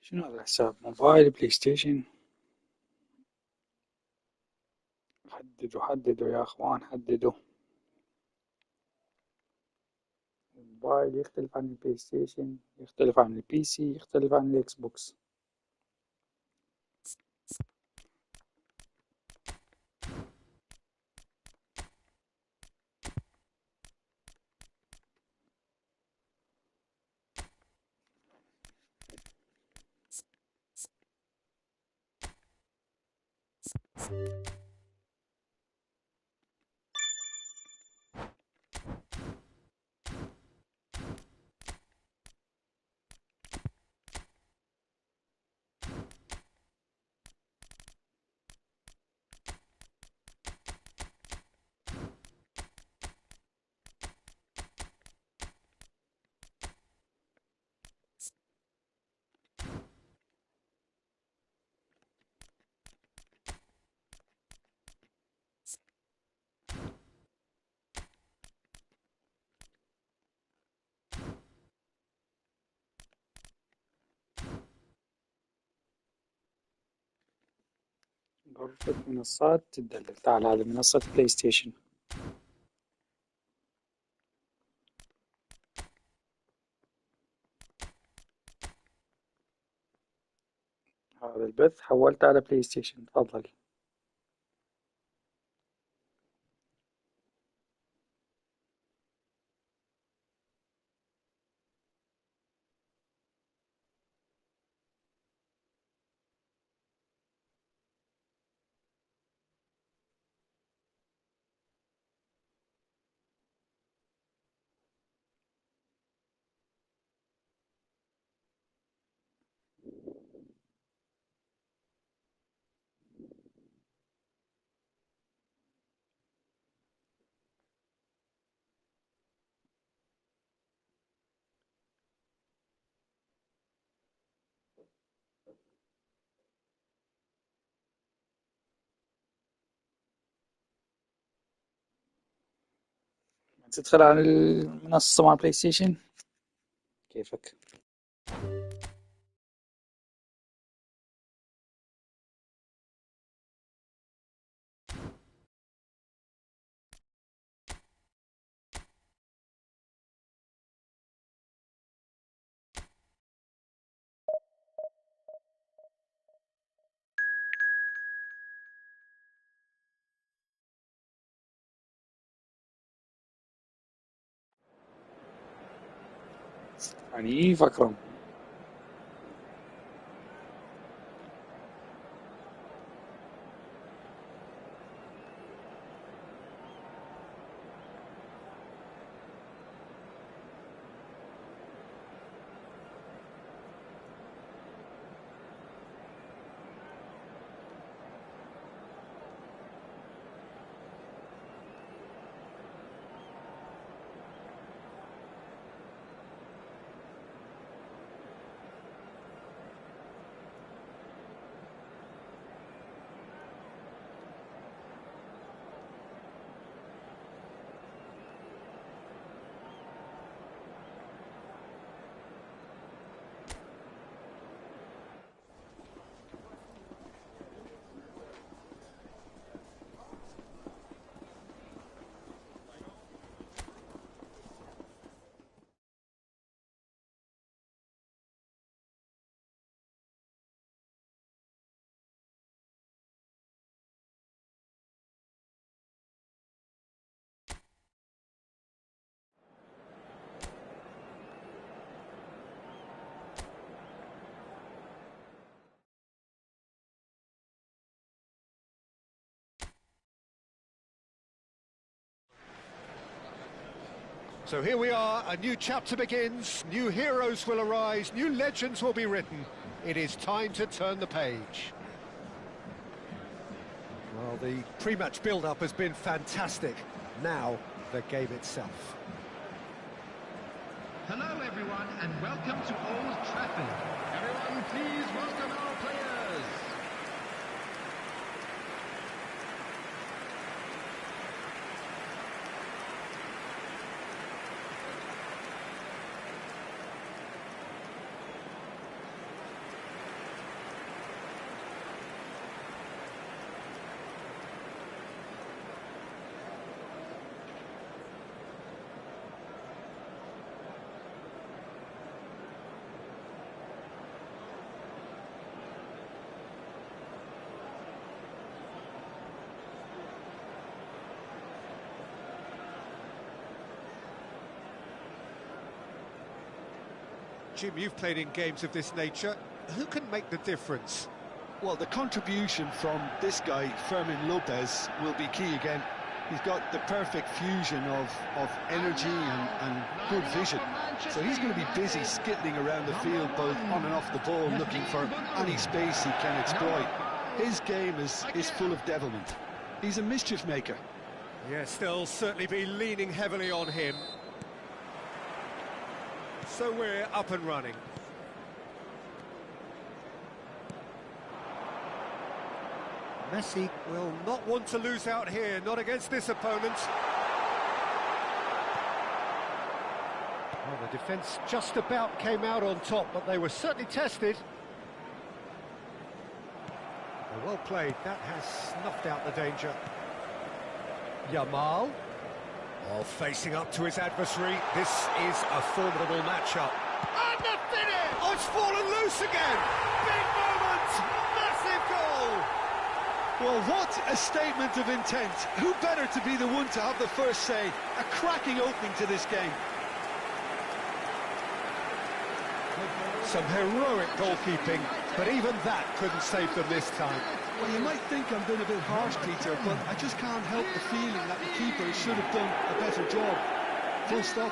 شنو هذا الحساب؟ موبايل، بلاي ستيشن؟ حددوا يا اخوان، حددوا. الموبايل يختلف عن البلاي ستيشن، يختلف عن البي سي، يختلف عن الاكس بوكس. غرفة منصات تدلل. تعال هذه منصة بلاي ستيشن. هذا البث حولته على بلاي ستيشن. تفضل. تدخل على المنصة مع بلاي ستيشن كيفك. عنيف أكرم. So here we are, a new chapter begins, new heroes will arise, new legends will be written. It is time to turn the page. Well, the pre-match build-up has been fantastic. Now, the game itself. Hello everyone and welcome to Old Trafford. Everyone please welcome our players. Jim, you've played in games of this nature. Who can make the difference? Well, the contribution from this guy, Fermin Lopez, will be key again. He's got the perfect fusion of energy and good vision. So he's going to be busy skittling around the field, both on and off the ball, looking for any space he can exploit. His game is full of devilment. He's a mischief maker. Yes, they'll certainly be leaning heavily on him. So we're up and running. Messi will not want to lose out here, not against this opponent. Well, the defence just about came out on top, but they were certainly tested. Well played, that has snuffed out the danger. Yamal, facing up to his adversary. This is a formidable matchup. And the finish! Oh, it's fallen loose again! Big moment! Massive goal! Well, what a statement of intent. Who better to be the one to have the first say? A cracking opening to this game. Some heroic goalkeeping, but even that couldn't save them this time. Well, you might think I'm being a bit harsh, Peter, but I just can't help the feeling that the keeper should have done a better job. Full stop.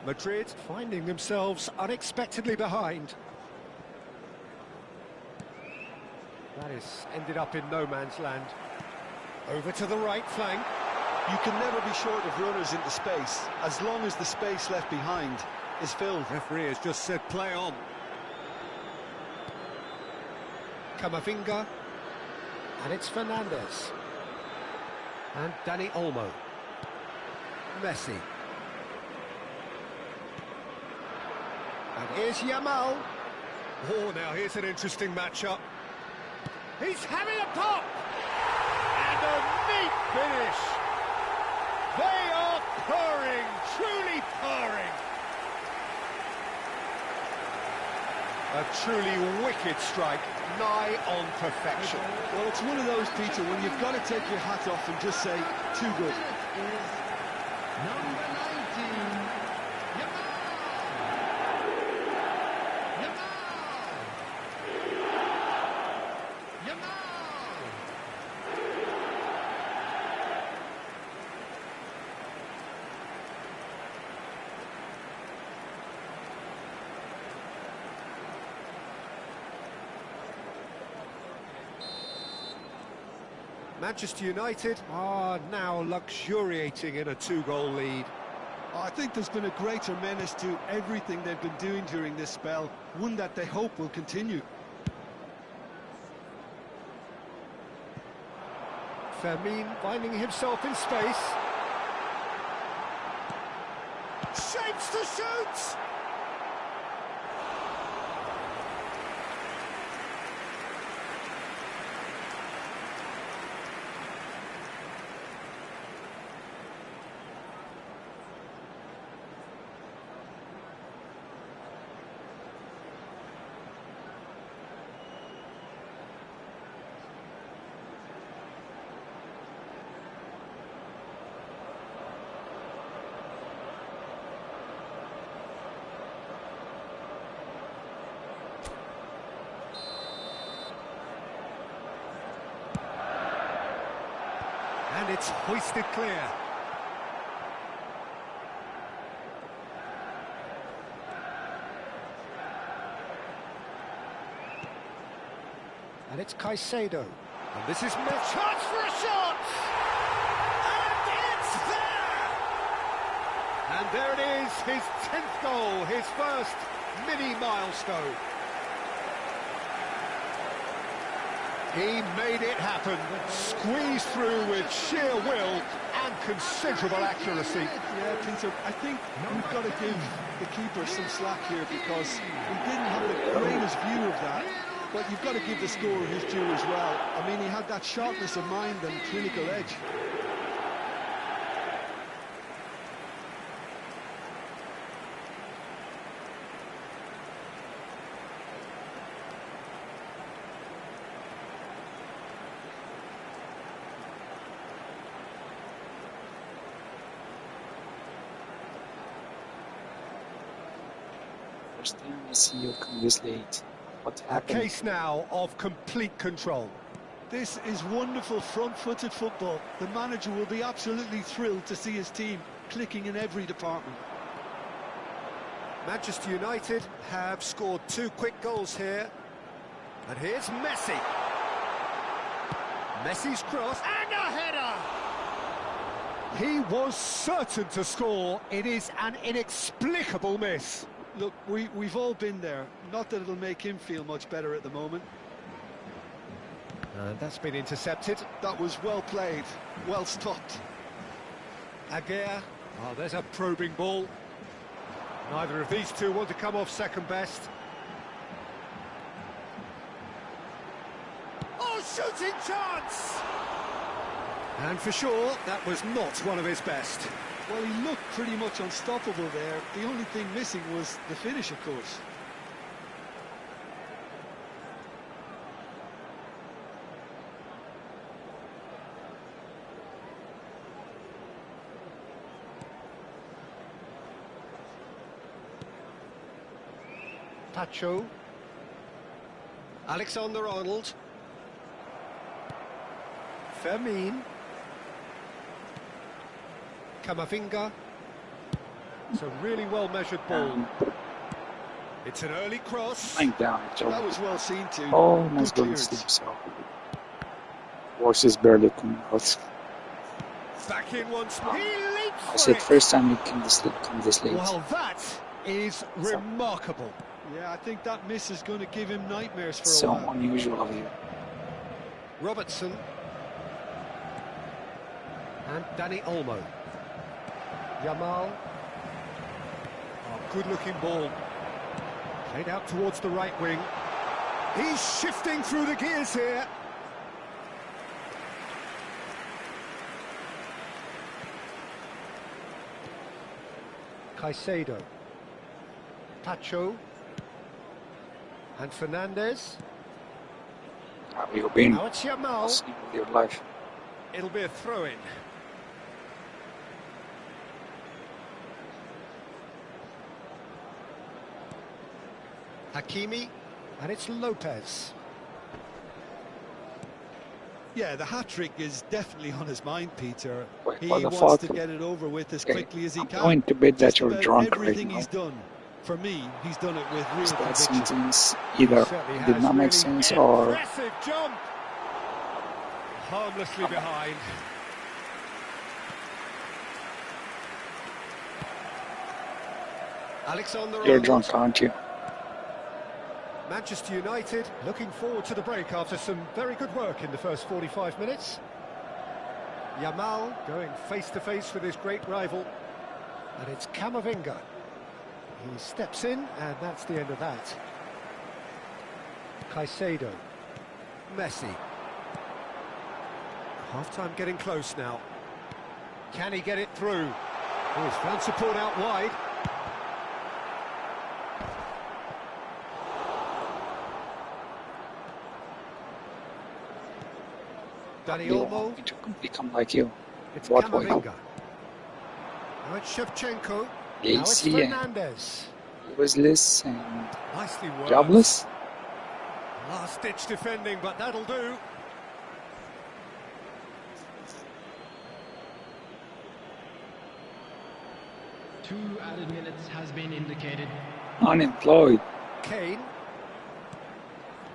Madrid finding themselves unexpectedly behind. That has ended up in no man's land. Over to the right flank. You can never be short of runners into space, as long as the space left behind is filled. Referee has just said play on. Camavinga. And it's Fernandez. And Dani Olmo. Messi. And here's Yamal. Oh, now here's an interesting matchup. He's having a pop! And a neat finish! They are purring, truly purring! A truly wicked strike, nigh on perfection. Well, it's one of those, Peter, when you've got to take your hat off and just say, too good. Number 19. Manchester United are now luxuriating in a two-goal lead. I think there's been a greater menace to everything they've been doing during this spell, one that they hope will continue. Fermin finding himself in space. Shapes to shoot! And it's hoisted clear. And it's Caicedo. And this is Mitch. Chance for a shot! And it's there! And there it is, his 10th goal, his first mini milestone. He made it happen, squeezed through with sheer will and considerable accuracy. Yeah, Peter, I think we've got to give the keeper some slack here because we didn't have the greatest view of that, but you've got to give the scorer his due as well. I mean, he had that sharpness of mind and clinical edge. First time I see you come this late. What A happened? case now of complete control. This is wonderful front-footed football. The manager will be absolutely thrilled to see his team clicking in every department. Manchester United have scored 2 quick goals here. And here's Messi. Messi's cross and a header! He was certain to score. It is an inexplicable miss. Look, we've all been there. Not that it'll make him feel much better at the moment. And that's been intercepted. That was well played, well stopped. Aguirre. Oh, there's a probing ball. Neither of these two want to come off second best. Oh, shooting chance! And for sure, that was not one of his best. Well, he looked pretty much unstoppable there. The only thing missing was the finish, of course. Pacho. Alexander-Arnold. Fermin. Camavinga. It's a really well-measured ball. It's an early cross. Lying down. That was well seen too. Oh, nice Good going to clearance. sleep. So, voice is barely coming out. Back in once more. He leaps I for said it. first time you come this late. Well, that is remarkable. Yeah, I think that miss is going to give him nightmares for a So while. unusual of you. Robertson. And Danny Olmo. Yamal. Oh, good-looking ball. Played out towards the right wing. He's shifting through the gears here. Caicedo. Pacho. And Fernandez. How have you been? Now it's Yamal. With your life. It'll be a throw-in. Hakimi, and it's Lopez. Yeah, the hat-trick is definitely on his mind, Peter. Wait, He for the wants to fault. get it over with as Okay, quickly as he I'm can. going to bet that Just you're about drunk right everything now. he's done, for me, he's done it with real That conviction. sentence either Certainly did has not make really sense or impressive jump. Harmlessly behind. Alexander-Arnold. you're drunk, aren't you? Manchester United looking forward to the break after some very good work in the first 45 minutes. Yamal going face-to-face with his great rival. And it's Camavinga. He steps in, and that's the end of that. Caicedo. Messi. Half-time getting close now. Can he get it through? Oh, he's found support out wide. Danny You Olmo. want me to become like you. It's What way? Camavinga. Now it's Shevchenko. Now it's Lazy and Fernandez. useless and Nicely worked. jobless. Last-ditch defending, but that'll do. Two added minutes has been indicated. Unemployed. Kane.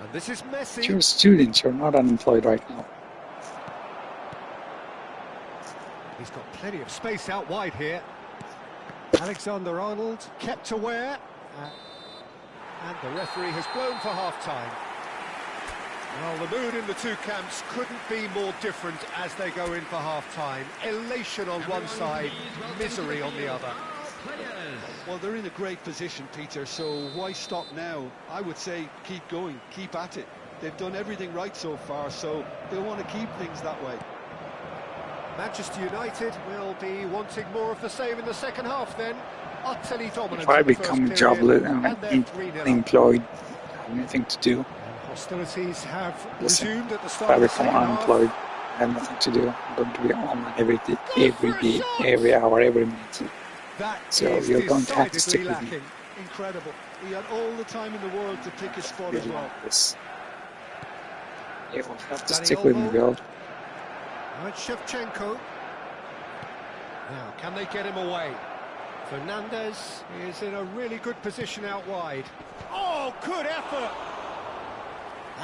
And this is Messi. You're a student, you're not unemployed right now. He's got plenty of space out wide here. Alexander-Arnold kept aware. And the referee has blown for half-time. Well, the mood in the two camps couldn't be more different as they go in for half-time. Elation on one side, misery on the other. Well, they're in a great position, Peter, so why stop now? I would say keep going, keep at it. They've done everything right so far, so they'll want to keep things that way. Manchester United will be wanting more of the same in the second half then. Utterly dominant. If I in the first become period, jobless and and they're 3-0 up. unemployed, I have nothing to do. Hostilities have Listen, resumed at the if start I of the become second unemployed, half. I have nothing to do. I'm going to be online every day, every hour, every minute. That So is you're going to have to stick decidedly with me. lacking. incredible. He had all the time in the world to pick his spot as well. بس have to stick with Miguel. Right, Shevchenko. Now, can they get him away? Fernandez is in a really good position out wide. Oh, good effort!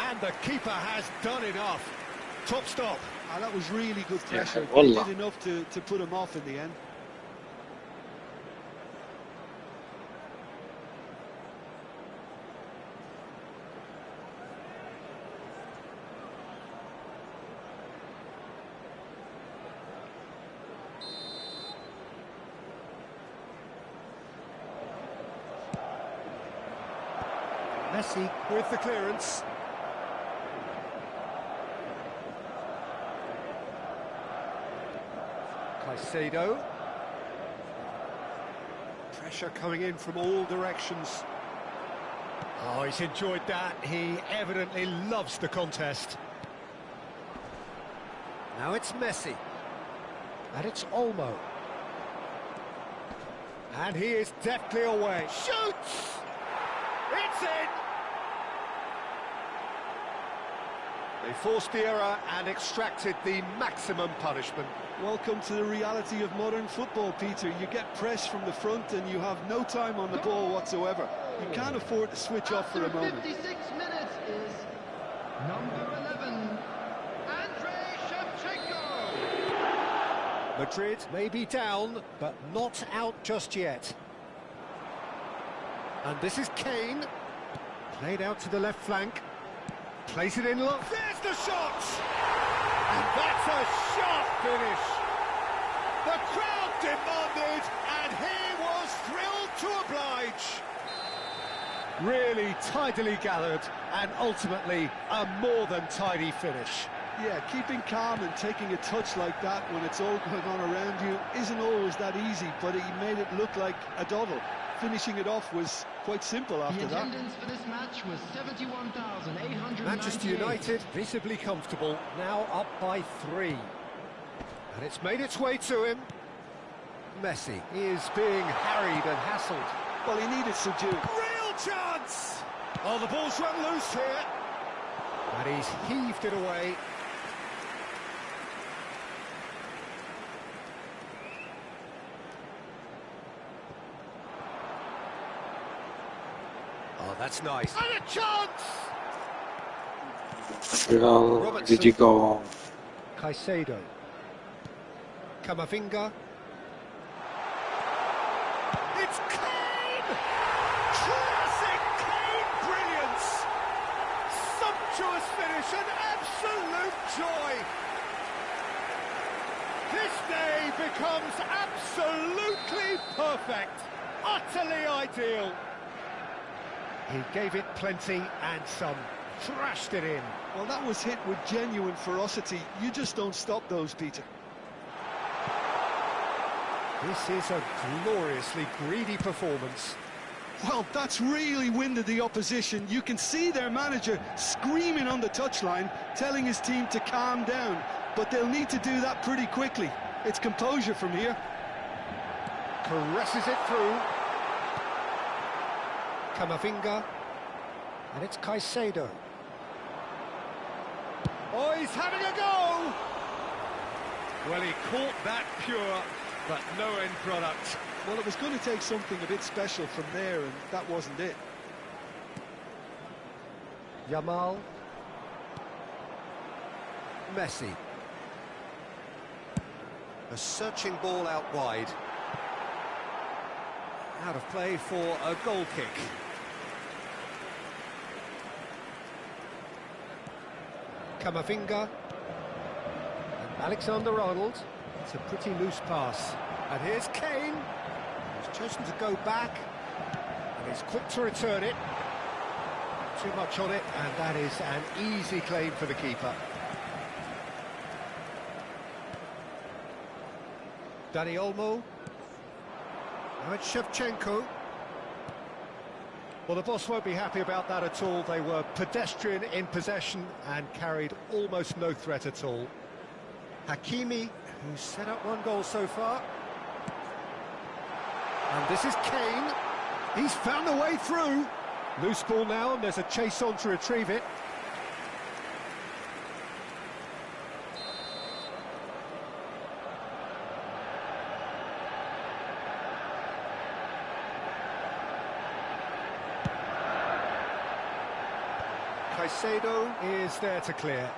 And the keeper has done enough. Top stop. And that was really good pressure. Yeah, He did enough to put him off in the end. Messi with the clearance. Caicedo. Pressure coming in from all directions. Oh, he's enjoyed that. He evidently loves the contest. Now it's Messi. And it's Olmo. And he is deftly away. Shoots! It's in! They forced the error and extracted the maximum punishment. Welcome to the reality of modern football, Peter. You get pressed from the front and you have no time on the ball whatsoever. You can't afford to switch off for a moment. 56 minutes is number 11, Andrei Shevchenko. Madrid may be down, but not out just yet. And this is Kane. Played out to the left flank. Plays it in low. There's the shot! And that's a sharp finish. The crowd demanded, and he was thrilled to oblige. Really tidily gathered, and ultimately a more than tidy finish. Yeah, keeping calm and taking a touch like that when it's all going on around you isn't always that easy, but he made it look like a doddle. Finishing it off was quite simple after that. The attendance for this match was 71,898. Manchester United visibly comfortable, now up by 3. And it's made its way to him. Messi is being harried and hassled. Well, he needed subdued. Real chance! Oh, the ball's run loose here. And he's heaved it away. Oh, that's nice. And a chance! Miguel, did you go? Caicedo. Camavinga. It's Kane! Classic Kane brilliance! Sumptuous finish and absolute joy! This day becomes absolutely perfect, utterly ideal. He gave it plenty and some, thrashed it in. Well, that was hit with genuine ferocity. You just don't stop those, Peter. This is a gloriously greedy performance. Well, that's really winded the opposition. You can see their manager screaming on the touchline, telling his team to calm down. But they'll need to do that pretty quickly. It's composure from here. Caresses it through. Camavinga. And it's Caicedo. Oh, he's having a go! Well, he caught that pure, but no end product. Well, it was going to take something a bit special from there, and that wasn't it. Yamal. Messi. A searching ball out wide. Out of play for a goal kick. Camavinga. And Alexander-Arnold. It's a pretty loose pass. And here's Kane. He's chosen to go back. And he's quick to return it. Too much on it, and that is an easy claim for the keeper. Dani Olmo. Now it's Shevchenko. Well, the boss won't be happy about that at all. They were pedestrian in possession and carried almost no threat at all. Hakimi, who's set up one goal so far. And this is Kane. He's found a way through. Loose ball now, and there's a chase on to retrieve it. Caicedo is there to clear.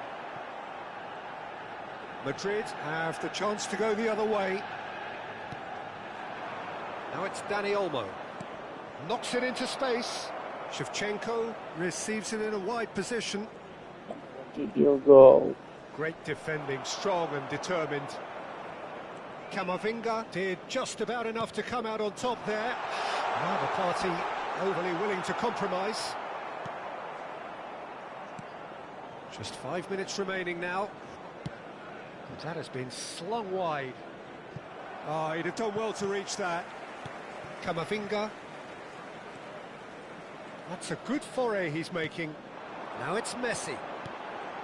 Madrid have the chance to go the other way. Now it's Dani Olmo. Knocks it into space. Shevchenko receives it in a wide position. Your goal. Great defending, strong and determined. Camavinga did just about enough to come out on top there. Now the party overly willing to compromise. Just 5 minutes remaining now. And that has been slung wide. Oh, he'd have done well to reach that. Camavinga. That's a good foray he's making. Now it's Messi.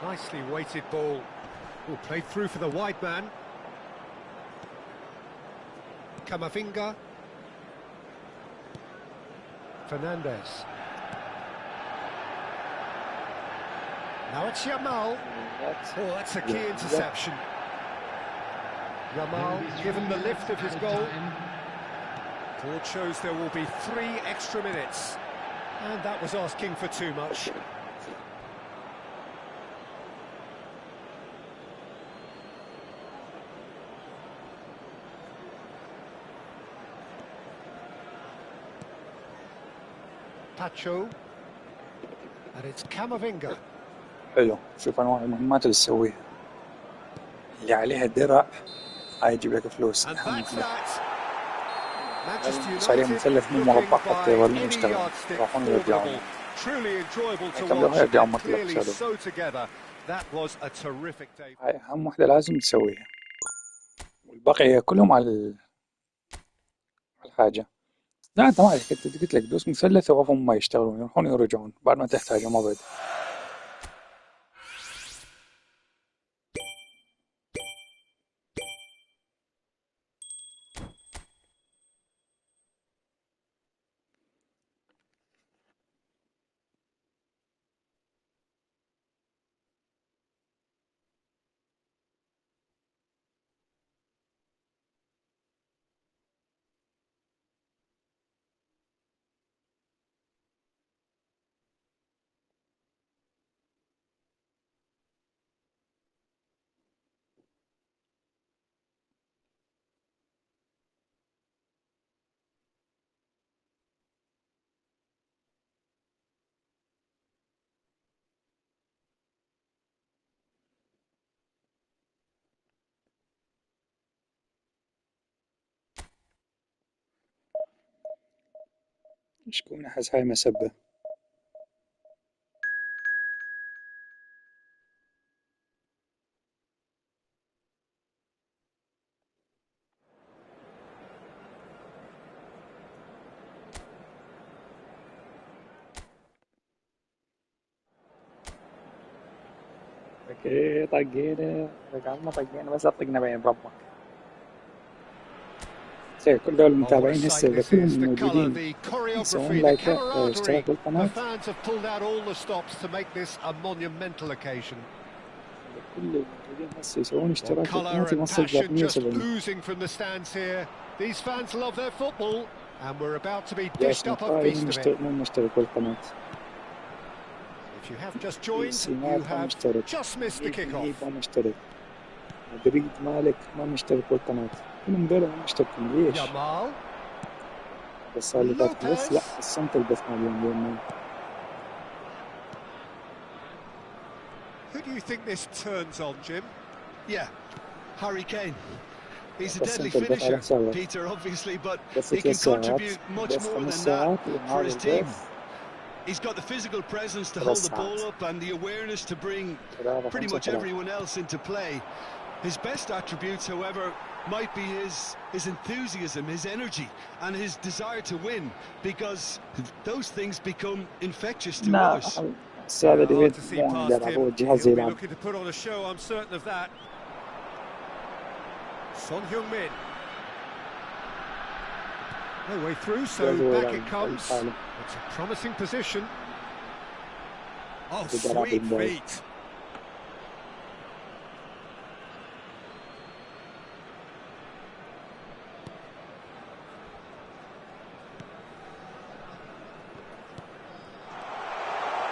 Nicely weighted ball. Oh, played through for the wide man. Camavinga. Fernandez. Now it's Yamal. Oh, that's a key interception. Yamal given the lift of his goal. Board shows there will be 3 extra minutes. And that was asking for too much. Pacho. And it's Camavinga. حلو. شوف انواع المهمات اللي تسويها. اللي عليها الدرع هاي يجيب لك فلوس. And that's that. Manchester صارين United مثلث مو looking مربع حتى by يظلون any يشتغلون. yardstick يروحون formidable. يرجعون. Truly enjoyable to كم watch. يرجعون And مطلق clearly شادو. so together. That was a terrific day. هاي أهم وحدة لازم تسويها. والبقية كلهم على الحاجة. لا أنت ما عليك، أنت قلت لك دوس مثلث وهم ما يشتغلون يروحون يرجعون بعد ما تحتاجه ما بعد. شكون أحس هاي مسبة. اوكي طقينا رجعنا طقينا بس طقنا بين ربك. زين كل دول المتابعين هسه اذا كلهم موجودين يسوون لايك اشتراك بالقناة. The fans have pulled out all the stops to make this a monumental occasion. كل الموجودين هسه يسوون اشتراك Colour بالقناة and يوصل passion just 370. oozing from the stands here. These fans love their football and we're about to be جالس dished up a نقايم feast of it. مو مشترك بالقناة. If you have just joined, you سينات ما have مشترك. just missed the kickoff. ما مشترك. مدريد مالك ما مشترك بالقناة. كلهم دول ما مشتركين ليش؟ Yamal. بس صار لي فترة بس لا الصمت البث اليوم. Who do you think this turns on, Jim? Yeah, Harry Kane. He's a بس deadly أنت البث على finisher, حسابك. Peter, obviously, but بس he can 3 ساعات contribute much بس more 5 than ساعات that for his team. البث. He's got the physical presence to 3 hold the ساعات. ball up and the awareness to bring pretty much everyone else into play. His best attributes, however, might be his enthusiasm, his energy, and his desire to win, because those things become infectious to others. السادة Hard ديفيد to see مو past عندنا him. أبو الجهاز He'll be يلعب. looking to put on a show, I'm certain of that. Son Heung-min. No way through, so back it comes. It's a promising position. Oh, sweet feet.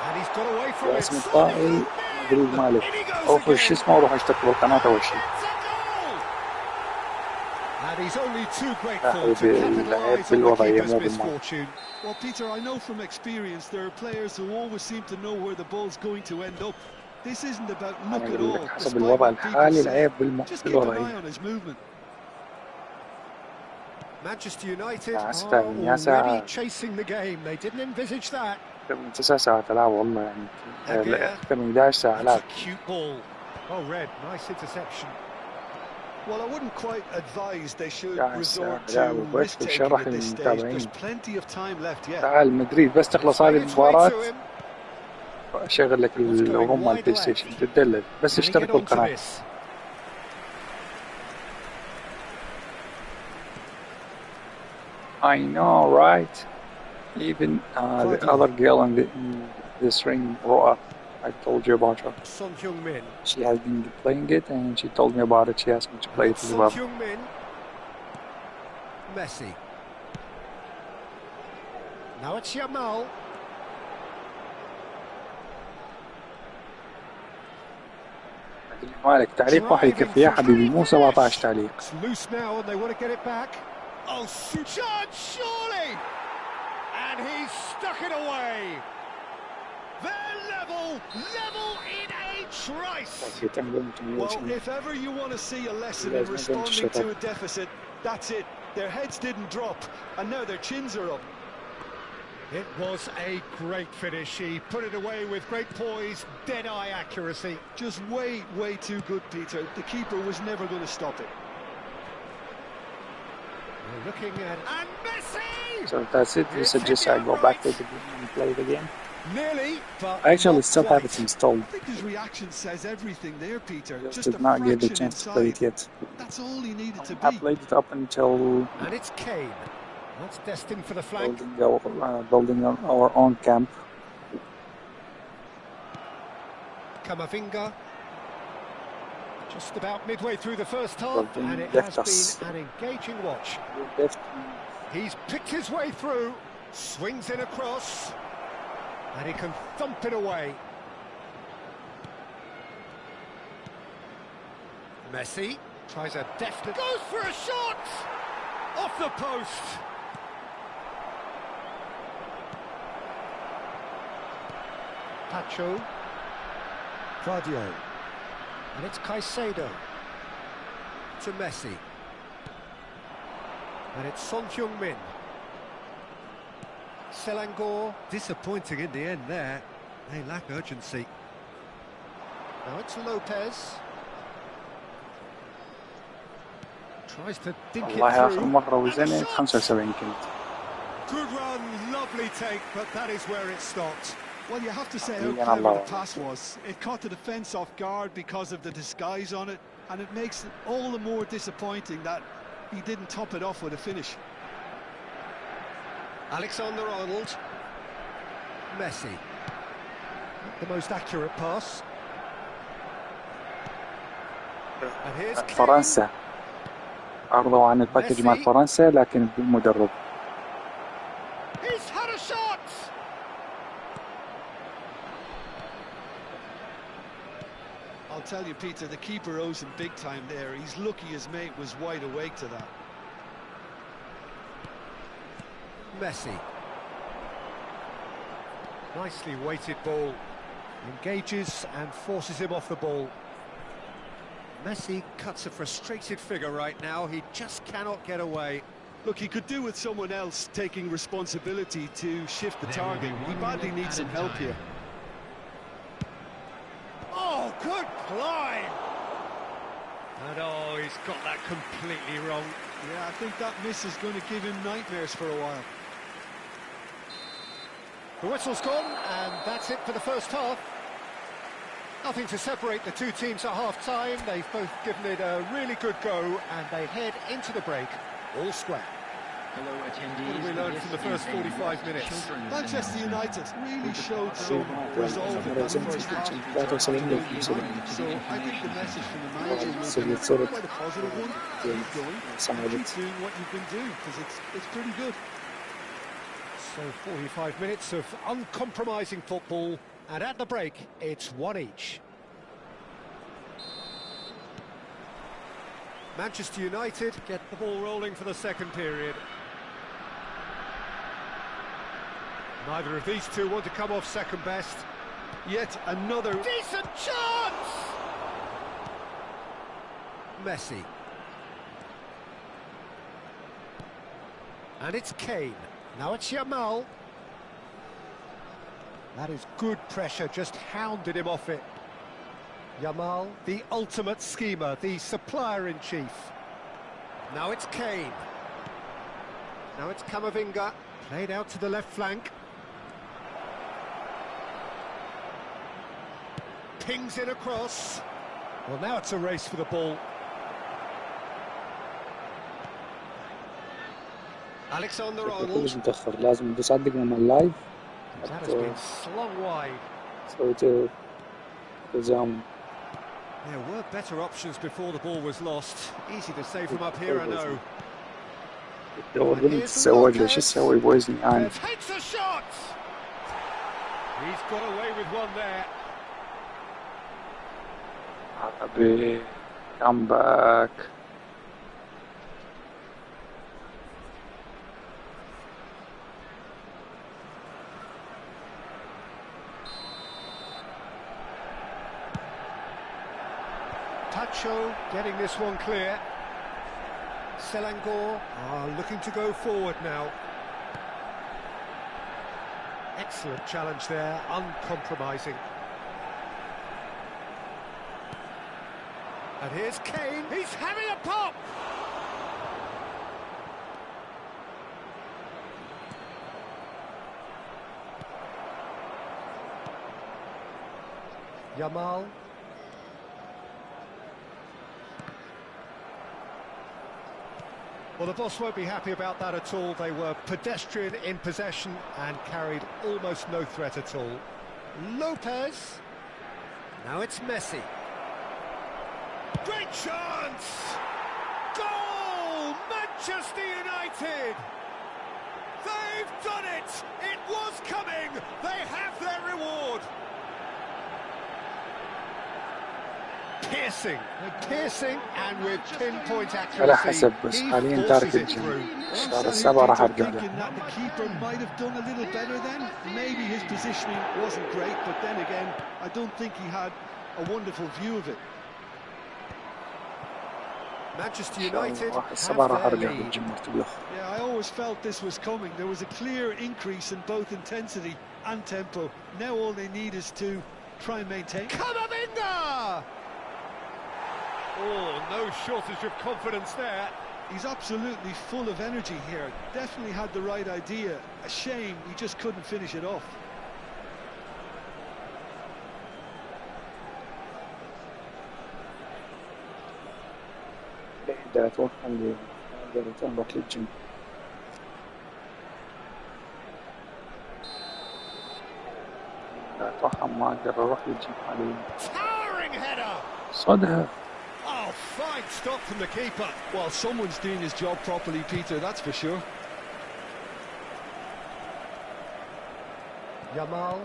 And he's got away from it. اسم الطائي مدريد مالك اوفر شو اسمه وروح اشترك بالقناة اول شيء. And he's only too grateful to capitalise on the keeper's misfortune. Well, Peter, I know from experience there are players who always seem to know where the ball's going to end up. This isn't about luck at all. حسب الوضع الحالي العيب بالوضعية. Manchester United are already chasing the game. They didn't envisage that. أكثر من 9 ساعات ألعاب والله يعني أكثر من 11 ساعة ألعاب. Cute ball. Oh, red, nice interception. Well, I wouldn't quite advise they should resort to risk-taking at this stage. There's plenty of time left yet. تعال مدريد بس تخلص هذه المباراة أشغل لك الهوم على البلاي ستيشن تدلل بس اشترك بالقناة. I know, right? Even the other girl in this ring, Roa, I told you about her. She has been playing it and she told me about it. She asked me to play it as well. Messi. Now it's Yamal. مالك تعليق واحد يكفي يا حبيبي مو 17 تعليق. It's loose now and they want to get it back. Oh, shot, surely! And he's stuck it away. They're level in a trice. Well, if ever you want to see a lesson in responding to a deficit, that's it. Their heads didn't drop, and now their chins are up. It was a great finish. He put it away with great poise, dead-eye accuracy. Just way too good, Peter. The keeper was never going to stop it. We're looking at... And Messi! So that's it. You suggest I go back to the game and play it again? Nearly, but I actually still have it installed. I think his reaction says everything there, Peter. Just did not get the chance to play it yet. That's all he needed to be. I played it up until... And it's Kane. That's destined for the flank. Building our own camp. Camavinga. Just about midway through the first half, and it has been an engaging watch. He's picked his way through, swings in across, and he can thump it away. Messi tries a deft... Goes for a shot! Off the post! Pacho. Vardio. And it's Caicedo. To Messi. And it's Son Heung-min. Selangor. Disappointing in the end there. They lack urgency. Now it's Lopez. Tries to dink it والله آخر through. مرة وزنت 75 كنت. Good run, lovely take, but that is where it stopped. Well, you have to say how clever the pass was. It caught the defence off guard because of the disguise on it, and it makes it all the more disappointing that he didn't top it off with a finish. Alexander-Arnold. Messi. Not the most accurate pass. And here's فرنسا عرضوا عن الباكج مع فرنسا لكن بدون مدرب. He's had a shot. I'll tell you, Peter, the keeper owes him big time there. He's lucky his mate was wide awake to that. Messi. Nicely weighted ball. Engages and forces him off the ball. Messi cuts a frustrated figure right now. He just cannot get away. Look, he could do with someone else taking responsibility to shift the target. He badly needs some help here. Oh, good climb! And oh, he's got that completely wrong. Yeah, I think that miss is going to give him nightmares for a while. The whistle's gone, and that's it for the first half. Nothing to separate the two teams at half-time. They've both given it a really good go, and they head into the break all square. Hello, What attendees. have we learned from the first 45 minutes? Manchester United really showed some resolve in that first half. Absolutely dominant. So I think the message from the manager will be quite a positive one. Keep going and keep doing what you've been doing, because it's pretty good. So 45 minutes of uncompromising football, and at the break, it's one each. Manchester United get the ball rolling for the second period. Neither of these two want to come off second best. Yet another Decent chance! Messi. And it's Kane. Now it's Yamal. That is good pressure, just hounded him off it. Yamal, the ultimate schemer, the supplier-in-chief. Now it's Kane. Now it's Camavinga, played out to the left flank. Pings in across. Well, now it's a race for the ball. Alexander-Arnold. متأخر لازم ندوس على الدقمة مع اللايف. That has been slung wide. سويت التزام. There were better options before the ball was lost. Easy to say from up here, I know. الدور قلت تسوي له شو تسوي بوزني يعني. Takes a shot. He's got away with one there. عربي كامباك. Tacho getting this one clear. Selangor looking to go forward now. Excellent challenge there, uncompromising. And here's Kane, he's having a pop! Yamal. Well, the boss won't be happy about that at all. They were pedestrian in possession and carried almost no threat at all. Lopez. Now it's Messi. Great chance! Goal! Manchester United! They've done it! It was coming! They have their reward! Piercing and with pinpoint على accuracy. حسب بس He حاليا forces تارك it الجيم. through. الشهر السابع راح ارجع له. thinking that the keeper might have done a little better then. Maybe his positioning wasn't great, but then again, I don't think he had a wonderful view of it. Manchester United راح have السابع راح their ارجع lead. للجيم مرتبط. Yeah, I always felt this was coming. There was a clear increase in both intensity and tempo. Now all they need is to try and maintain. Camavinga! Oh, no shortage of confidence there. He's absolutely full of energy here. Definitely had the right idea. A shame he just couldn't finish it off. بدي اتوقع اللي قدرت اروح للجيم. اتوقع ما اقدر اروح للجيم حاليا. Towering header! صدها. Oh, fine stop from the keeper. Well, someone's doing his job properly, Peter, that's for sure. Yamal.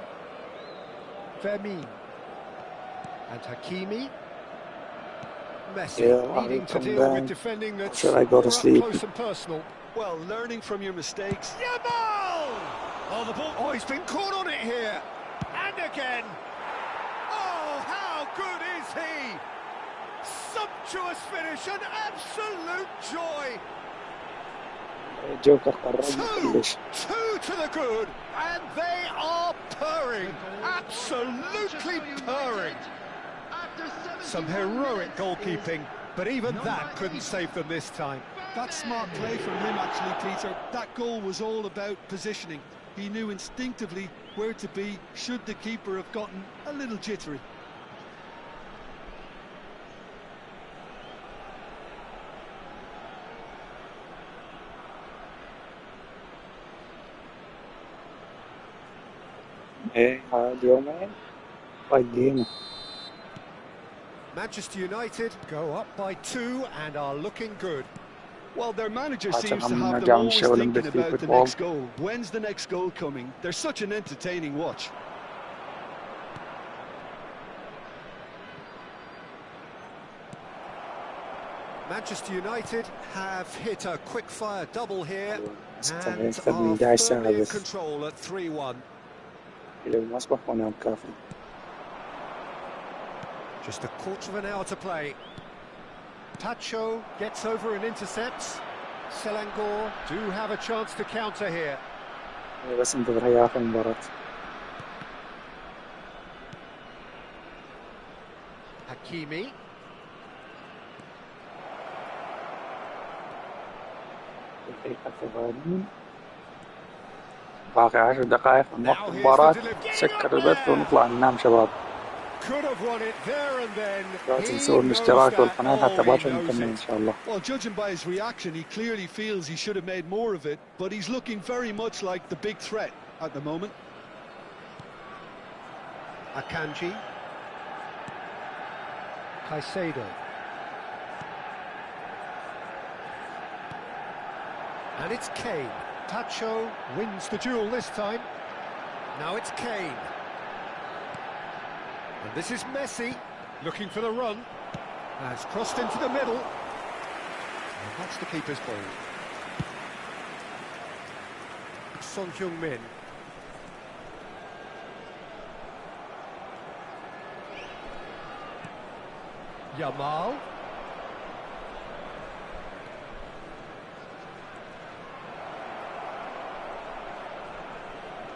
Vermin. And Hakimi. Messi needing to deal with defending that's Should I go to sleep? close and personal. Well, learning from your mistakes. Yamal! Oh, the ball. Oh, he's been caught on it here. And again. Oh, how good is he? Sumptuous finish, an absolute joy. جوكر قررنا كلش. Two to the good, and they are purring, absolutely purring. Some heroic goalkeeping, but even that couldn't save them this time. That's smart play from him, actually, Peter. That goal was all about positioning. He knew instinctively where to be should the keeper have gotten a little jittery. ايه هاد يومين طقينا. Manchester United go up by 2 and are looking good. Well, their manager عشان seems to هم have them نرجع من always الشغل thinking نبث في about the فوتبول. next goal. When's the next goal coming? They're such an entertaining watch. Manchester United have hit a quick-fire double here and أكثر من are 11 ساعة firmly in بس. control at 3-1. إلى المسبح وأنام كافي. Just a quarter of an hour to play. Tacho gets over and intercepts. Selangor do have a chance to counter here. بس انتظر هي آخر مباراة. Hakimi. دقيقة 80. باقي 10 دقائق من وقت المباراة. سكر البث ونطلع ننام شباب. Could have won it there and then. لا تنسوا الاشتراك والقناة حتى باكر نكمل إن شاء الله. Well, judging by his reaction, he clearly feels he should have made more of it, but he's looking very much like the big threat at the moment. Akanji. Caicedo. And it's Kane. Tacho wins the duel this time. Now it's Kane. And this is Messi, looking for the run. Has crossed into the middle. And that's the keeper's ball. Son Heung-min. Yamal.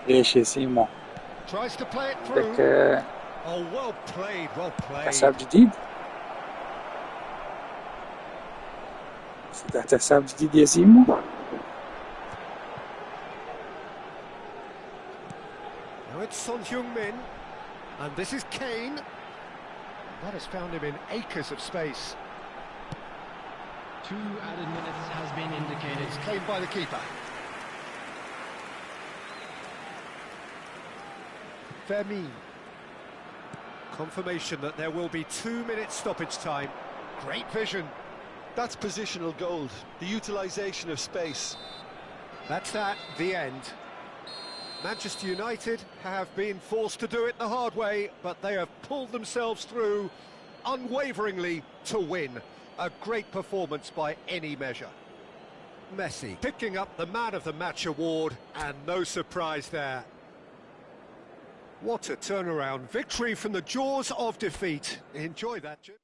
ليش يا سيمو؟ Tries to play it through. عندك Oh, well played, well played. حساب جديد؟ فتحت حساب جديد يا سيمو؟ Now it's Son Heung-min, and this is Kane. That has found him in acres of space. 2 added minutes has been indicated. It's claimed by the keeper. Vermeer. Confirmation that there will be 2 minutes stoppage time. Great vision. That's positional gold, the utilisation of space. That's that, the end. Manchester United have been forced to do it the hard way, but they have pulled themselves through unwaveringly to win. A great performance by any measure. Messi picking up the Man of the Match award, and no surprise there. What a turnaround. Victory from the jaws of defeat. Enjoy that, Jim.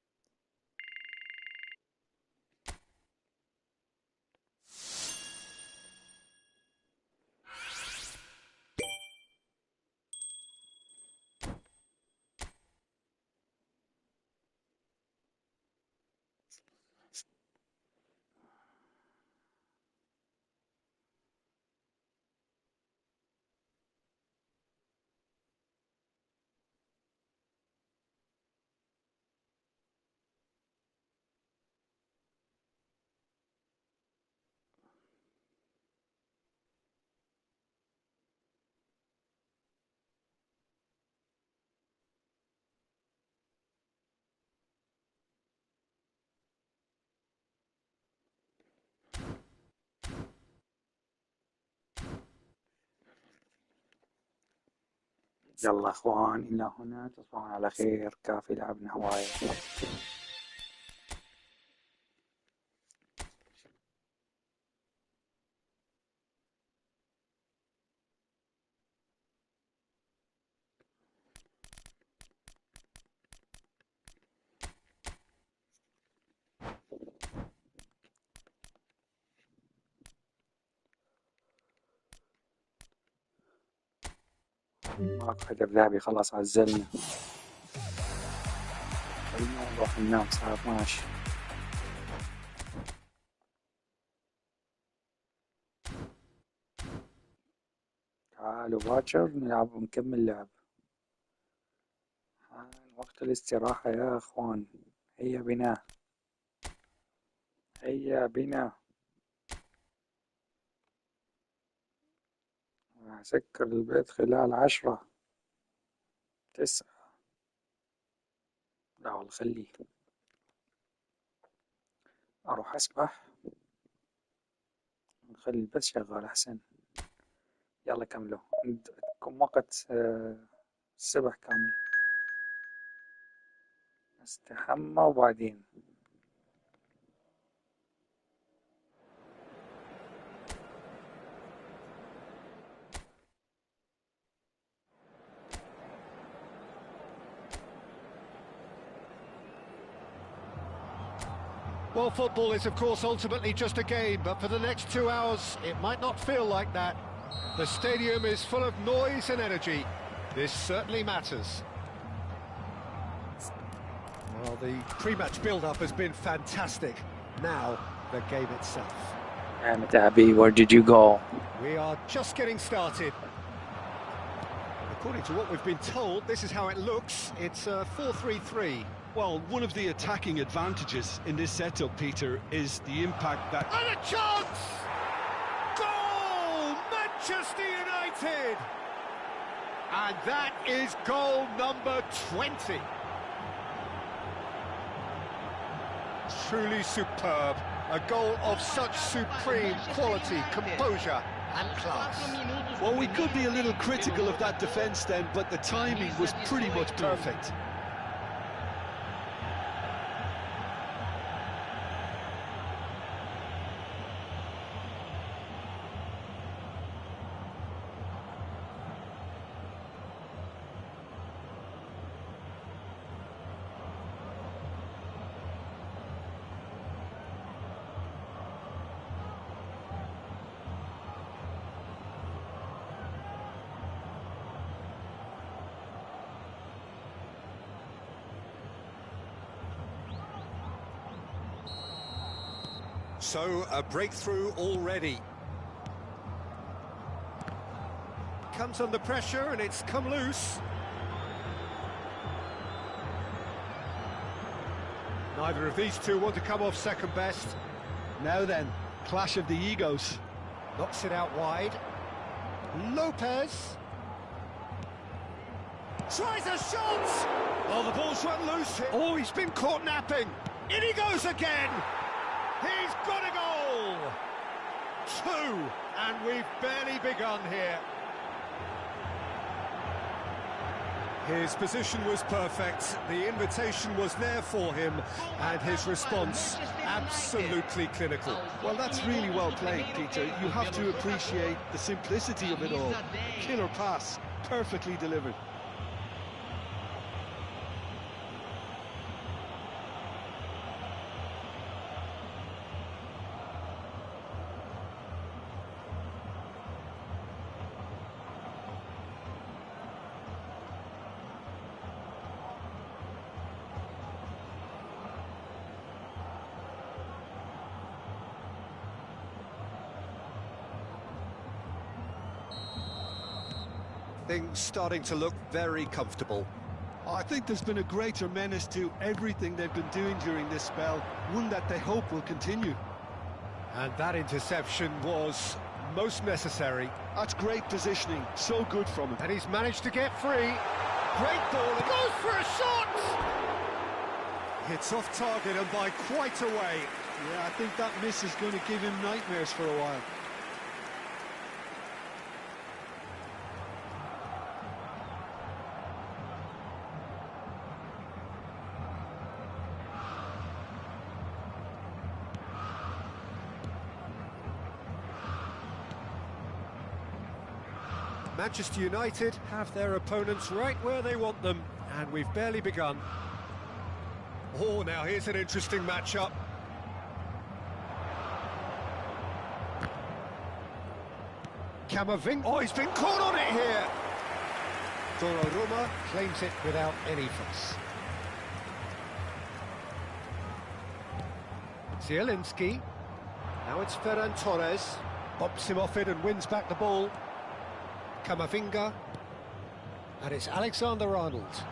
يلا اخوان الى هنا تصبحون على خير. كافي لعبنا هواية. ماكو هدف ذهبي خلاص عزلنا. خلينا نروح ننام الساعة 12. تعالوا باكر نلعب ونكمل لعب. وقت الاستراحة يا اخوان. هيا بنا. هيا بنا. راح اسكر البيت خلال 10. 9. لا والله خليه أروح أسبح، نخلي البث شغال أحسن. يلا كملوا عندكم وقت السبح كامل. نستحمى وبعدين Well, football is, of course, ultimately just a game, but for the next 2 hours, it might not feel like that. The stadium is full of noise and energy. This certainly matters. Well, the pre-match build-up has been fantastic. Now, the game itself. متابعي, where did you go? We are just getting started. According to what we've been told, this is how it looks. It's a 4-3-3. Well, one of the attacking advantages in this setup, Peter, is the impact that... And a chance! Goal! Manchester United! And that is goal number 20. Truly superb. A goal of such supreme quality, composure and class. Well, we could be a little critical of that defence then, but the timing was pretty much perfect. So, a breakthrough already. Comes under pressure and it's come loose. Neither of these two want to come off second best. Now then, clash of the egos. Knocks it out wide. Lopez. Tries a shot! Oh, the ball's run loose. Oh, he's been caught napping. In he goes again! He's got a goal! 2, and we've barely begun here. His position was perfect, the invitation was there for him, and his response absolutely clinical. Well, that's really well played, Peter. You have to appreciate the simplicity of it all. Killer pass, perfectly delivered. Things starting to look very comfortable. I think there's been a greater menace to everything they've been doing during this spell, one that they hope will continue. And that interception was most necessary. That's great positioning, so good from him. And he's managed to get free. Great ball, he goes for a shot! Hits off target and by quite a way. Yeah, I think that miss is going to give him nightmares for a while. Manchester United have their opponents right where they want them, and we've barely begun. Oh, now here's an interesting matchup. Camavinga. Oh, he's been caught on it here. Donnarumma claims it without any fuss. Zielinski. Now it's Ferran Torres. Bops him off it and wins back the ball. Camavinga, and it's Alexander-Arnold,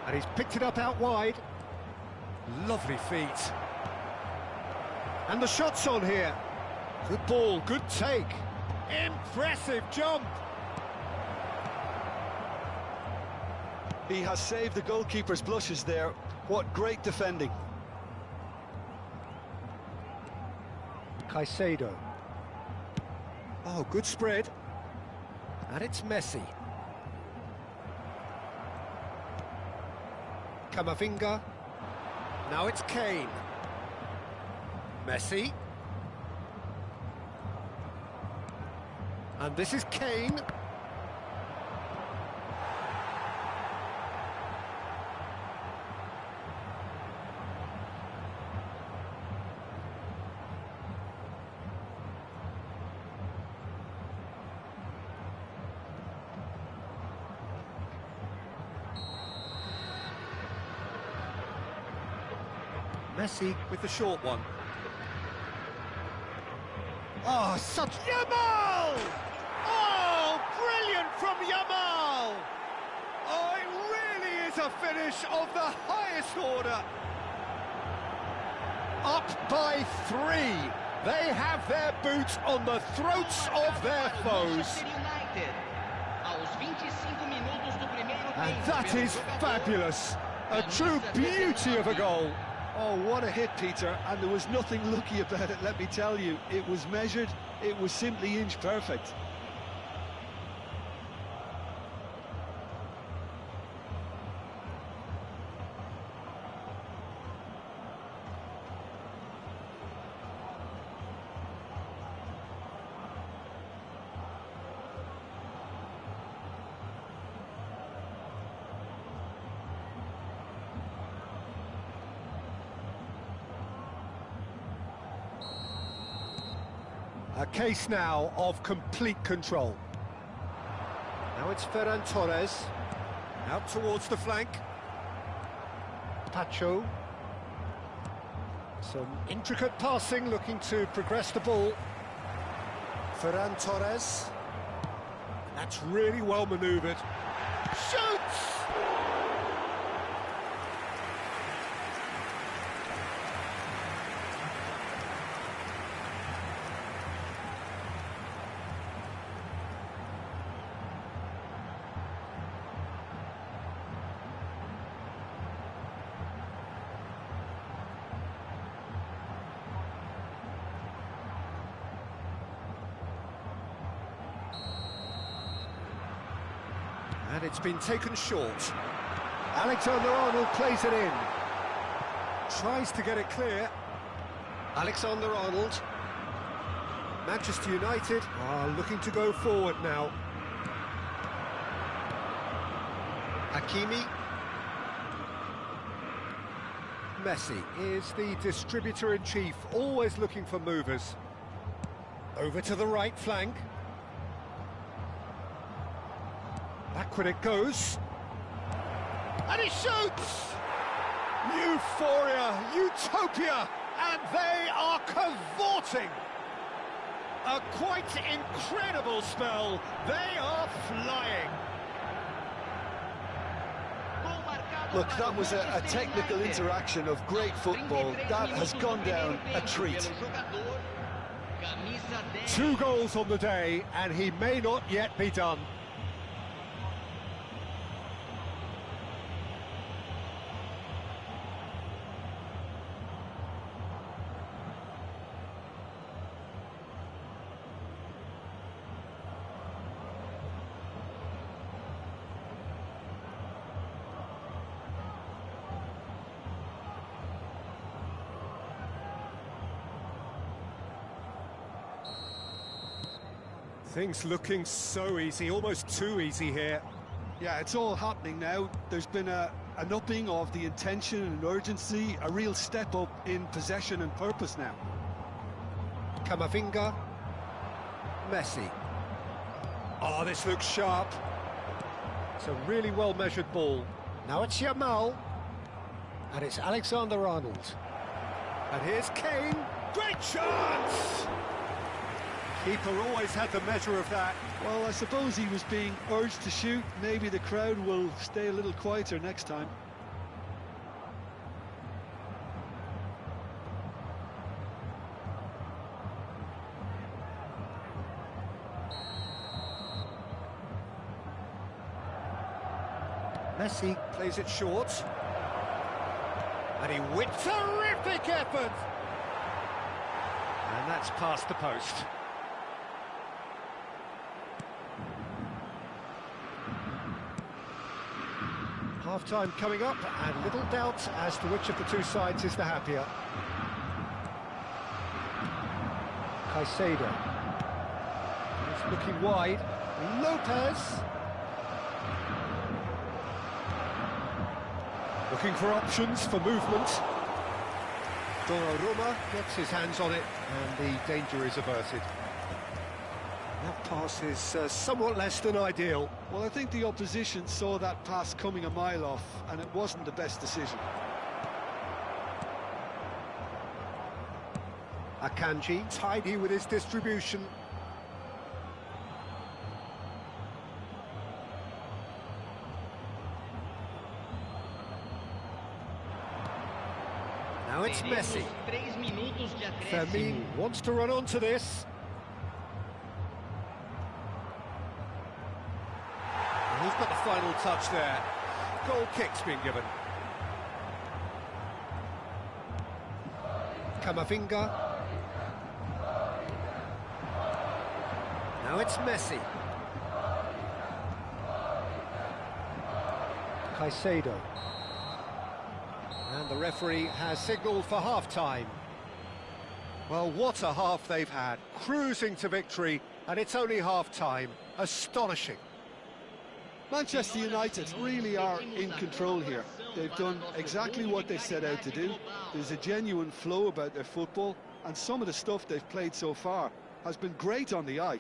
and he's picked it up out wide. Lovely feet, and the shot's on here. Good ball, good take, impressive jump. He has saved the goalkeeper's blushes there. What great defending. Caicedo. Oh, good spread. And it's Messi. Camavinga. Now it's Kane. Messi. And this is Kane. Messi with the short one. Oh, such... Yamal! Oh, brilliant from Yamal! Oh, it really is a finish of the highest order. Up by 3. They have their boots on the throats of their foes. And that is fabulous. A true beauty of a goal. Oh, what a hit, Peter, and there was nothing lucky about it, let me tell you. It was measured, it was simply inch perfect. A case now of complete control. Now it's Ferran Torres, out towards the flank. Pacho. Some intricate passing, looking to progress the ball. Ferran Torres. That's really well manoeuvred. Shoots! And it's been taken short. Alexander-Arnold plays it in. Tries to get it clear. Alexander-Arnold. Manchester United are looking to go forward now. Hakimi. Messi is the distributor-in-chief, always looking for movers. Over to the right flank. Backward it goes. And he shoots! Euphoria, utopia, and they are cavorting. A quite incredible spell. They are flying. Look, that was a technical interaction of great football. That has gone down a treat. 2 goals on the day, and he may not yet be done. Things looking so easy, almost too easy here. Yeah, it's all happening now. There's been an upping of the intention and urgency, a real step up in possession and purpose now. Camavinga. Messi. Oh, this looks sharp. It's a really well-measured ball. Now it's Yamal. And it's Alexander-Arnold. And here's Kane. Great chance! Keeper always had the measure of that. Well, I suppose he was being urged to shoot. Maybe the crowd will stay a little quieter next time. Messi plays it short. And he with terrific effort! And that's past the post. Half-time coming up, and little doubt as to which of the two sides is the happier. Caicedo. He's looking wide. Lopez. Looking for options for movement. Donnarumma gets his hands on it, and the danger is averted. That pass is somewhat less than ideal. Well, I think the opposition saw that pass coming a mile off, and it wasn't the best decision. Akanji, tidy with his distribution. Now it's Messi. Fermin wants to run onto this. And who's got the final touch there? Goal kick's been given. Camavinga. Now it's Messi. Caicedo. And the referee has signalled for half-time. Well, what a half they've had. Cruising to victory, and it's only half-time. Astonishing. Manchester United really are in control here. They've done exactly what they set out to do. There's a genuine flow about their football, and some of the stuff they've played so far has been great on the eye.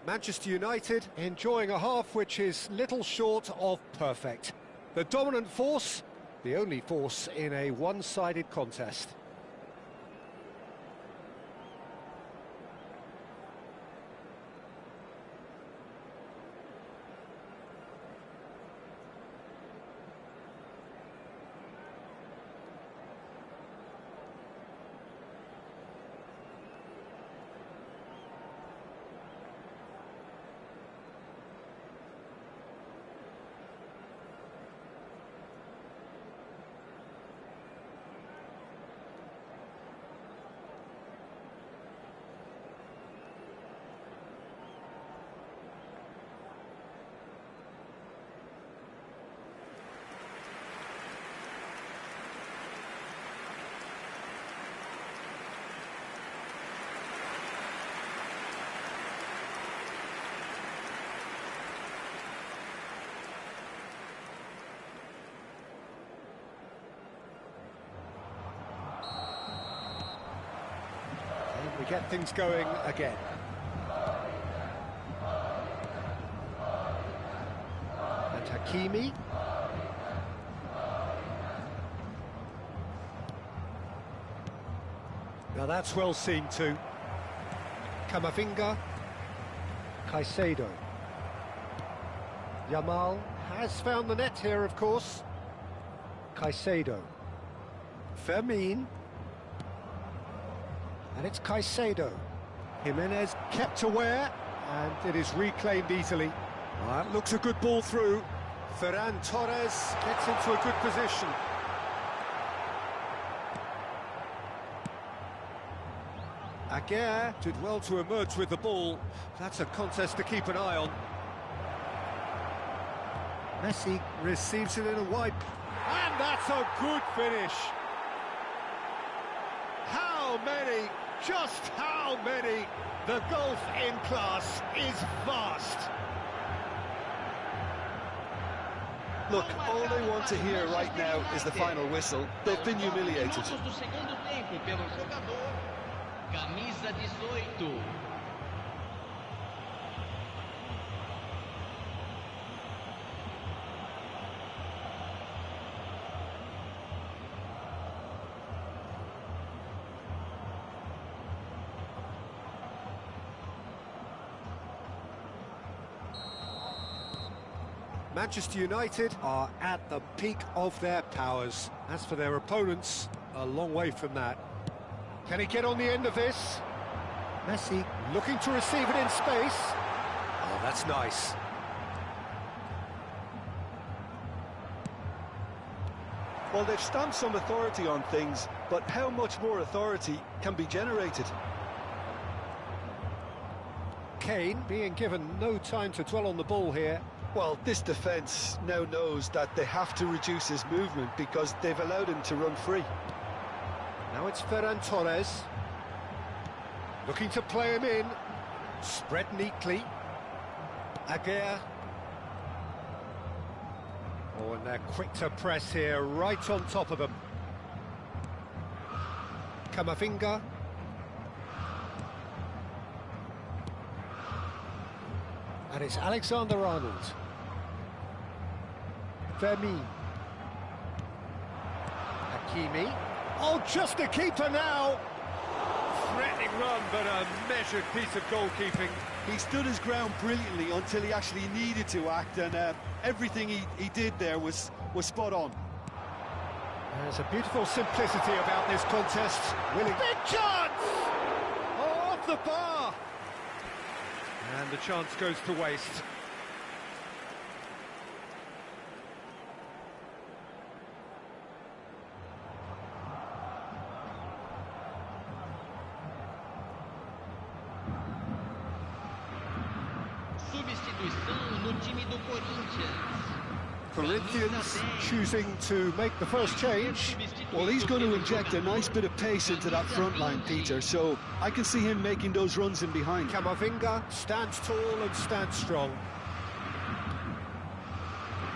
Manchester United enjoying a half which is little short of perfect. The dominant force, the only force in a one-sided contest. We get things going again. And Hakimi. Now that's well seen too. Camavinga. Caicedo. Yamal has found the net here, of course. Caicedo. Fermin. And it's Caicedo. Jimenez kept aware, and it is reclaimed easily. That looks a good ball through. Ferran Torres gets into a good position. Aguirre did well to emerge with the ball. That's a contest to keep an eye on. Messi receives it in a wide... And that's a good finish. How many? Just how many? The gulf in class is vast. Look, all they want to hear right now is the final whistle. They've been humiliated. Manchester United are at the peak of their powers. As for their opponents, a long way from that. Can he get on the end of this? Messi looking to receive it in space. Oh, that's nice. Well, they've stamped some authority on things, but how much more authority can be generated? Kane being given no time to dwell on the ball here. Well, this defence now knows that they have to reduce his movement because they've allowed him to run free. Now it's Ferran Torres. Looking to play him in. Spread neatly. Aguirre. Oh, and they're quick to press here, right on top of them. Camavinga. And it's Alexander-Arnold. Vermeer. Hakimi. Oh, just a keeper now! Threatening run, but a measured piece of goalkeeping. He stood his ground brilliantly until he actually needed to act, and everything he did there was spot on. There's a beautiful simplicity about this contest. Willing. Big chance! Oh, off the bar! And the chance goes to waste. Substituição no time do Corinthians. Corinthians choosing to make the first change. Well, he's going to inject a nice bit of pace into that front line, Peter, so I can see him making those runs in behind. Camavinga stands tall and stands strong.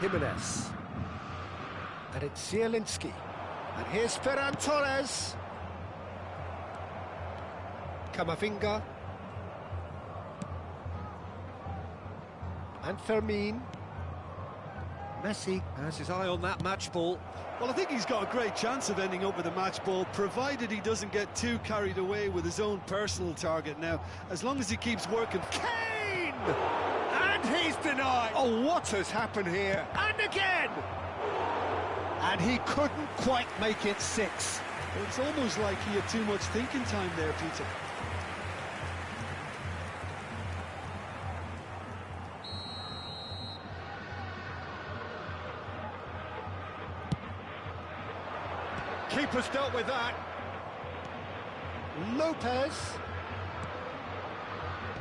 Jimenez. And it's Zielinski. And here's Ferran Torres. Camavinga. And Fermin. Messi has his eye on that match ball. Well, I think he's got a great chance of ending up with a match ball, provided he doesn't get too carried away with his own personal target now. As long as he keeps working. Kane! And he's denied! Oh, what has happened here? And again! And he couldn't quite make it 6. It's almost like he had too much thinking time there, Peter. Keeper's dealt with that. Lopez.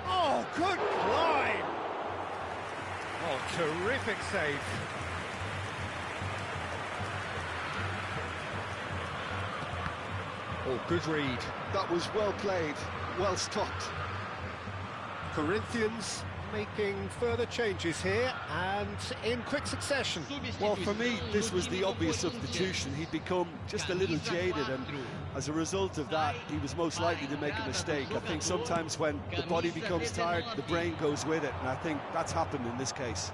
Oh, good climb. Oh, terrific save. Oh, good read. That was well played, well stopped. Corinthians making further changes here and in quick succession. Well, for me, this was the obvious substitution. He'd become just a little jaded, and as a result of that, he was most likely to make a mistake. I think sometimes when the body becomes tired, the brain goes with it, and I think that's happened in this case.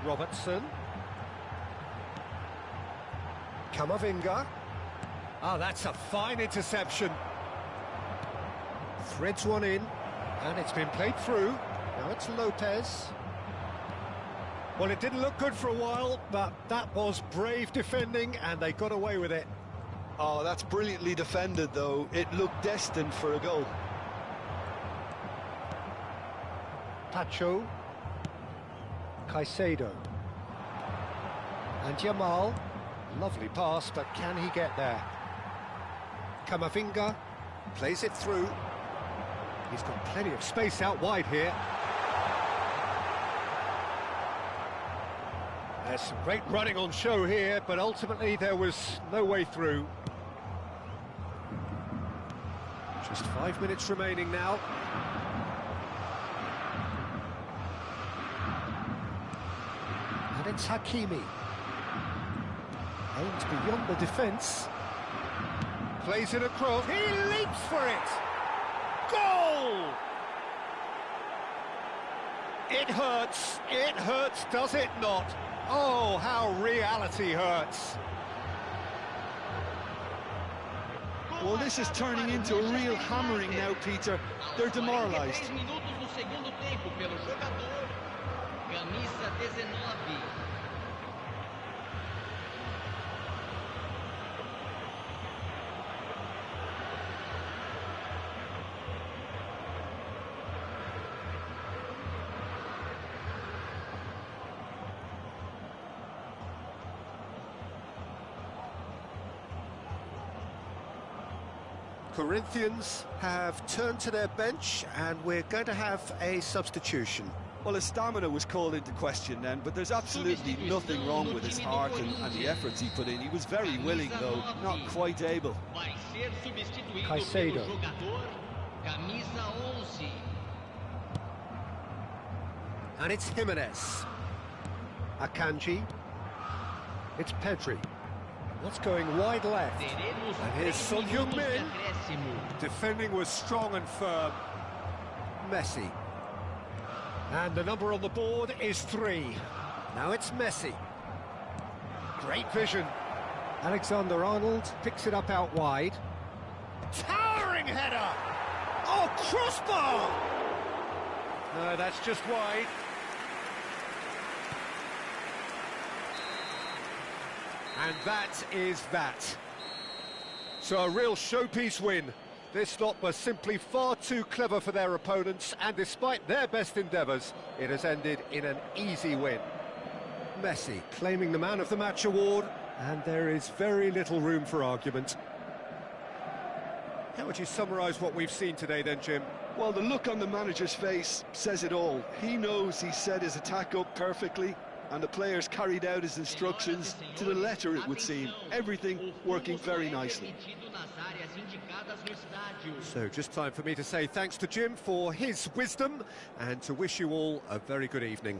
Robertson. Camavinga. Oh, that's a fine interception. Threads one in. And it's been played through. Now it's Lopez. Well, it didn't look good for a while, but that was brave defending, and they got away with it. Oh, that's brilliantly defended, though. It looked destined for a goal. Pacho. Caicedo. And Yamal. Lovely pass, but can he get there? Camavinga plays it through. He's got plenty of space out wide here. There's some great running on show here, but ultimately there was no way through. Just 5 minutes remaining now. And it's Hakimi. Aims beyond the defence. Plays it across. He leaps for it! Goal! It hurts, does it not? Oh, how reality hurts. Well, this is turning into a real hammering now, Peter. They're demoralised. Corinthians have turned to their bench and we're going to have a substitution. Well, his stamina was called into question then, but there's absolutely nothing wrong with his heart and the efforts he put in. He was very willing, though not quite able. Caicedo. And it's Jimenez. Akanji. It's Pedri. What's going wide left? And here's Son Heung-min. Defending was strong and firm. Messi. And the number on the board is 3. Now it's Messi. Great vision. Alexander-Arnold picks it up out wide. Towering header! Oh, crossbar! No, that's just wide. And that is that. So a real showpiece win. This lot was simply far too clever for their opponents, and despite their best endeavours, it has ended in an easy win. Messi claiming the Man of the Match award, and there is very little room for argument. How would you summarise what we've seen today then, Jim? Well, the look on the manager's face says it all. He knows he set his attack up perfectly, and the players carried out his instructions to the letter, it would seem. Everything working very nicely. So just time for me to say thanks to Jim for his wisdom and to wish you all a very good evening.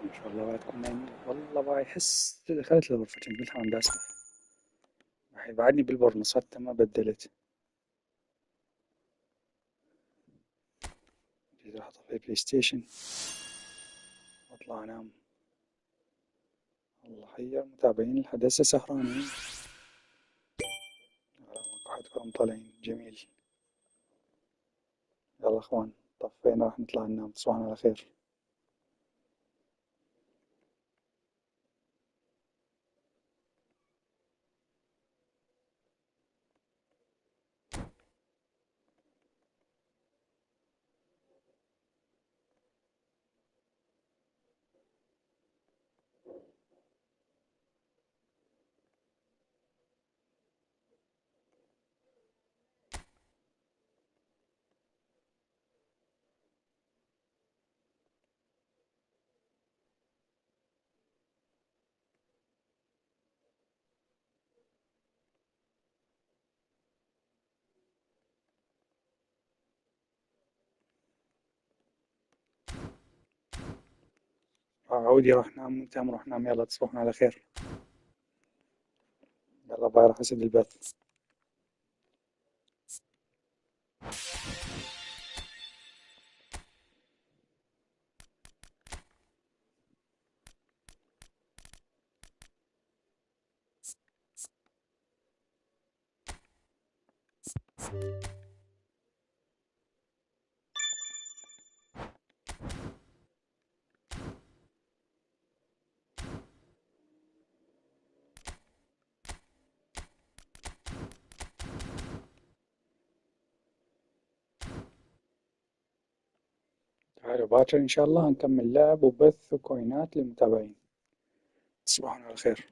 ما شاء الله بعدكم نايمين. والله بقى يحس دخلت لغرفة الحمام ده أسمع. راح يبعدني بالبرنس حتى ما بدلت. جيت راح أطفي بلاي ستيشن وأطلع أنام. الله حيا المتابعين لحد هسه سهرانين. أحدكم طالعين جميل. يلا أخوان طفينا راح نطلع ننام. تصبحون على خير. عودي راح نام وانت هم روح نام. يلا تصبحون على خير. يلا باي راح أسد البث. تعالوا باكر إن شاء الله نكمل لعب وبث وكوينات للمتابعين. تصبحون على خير.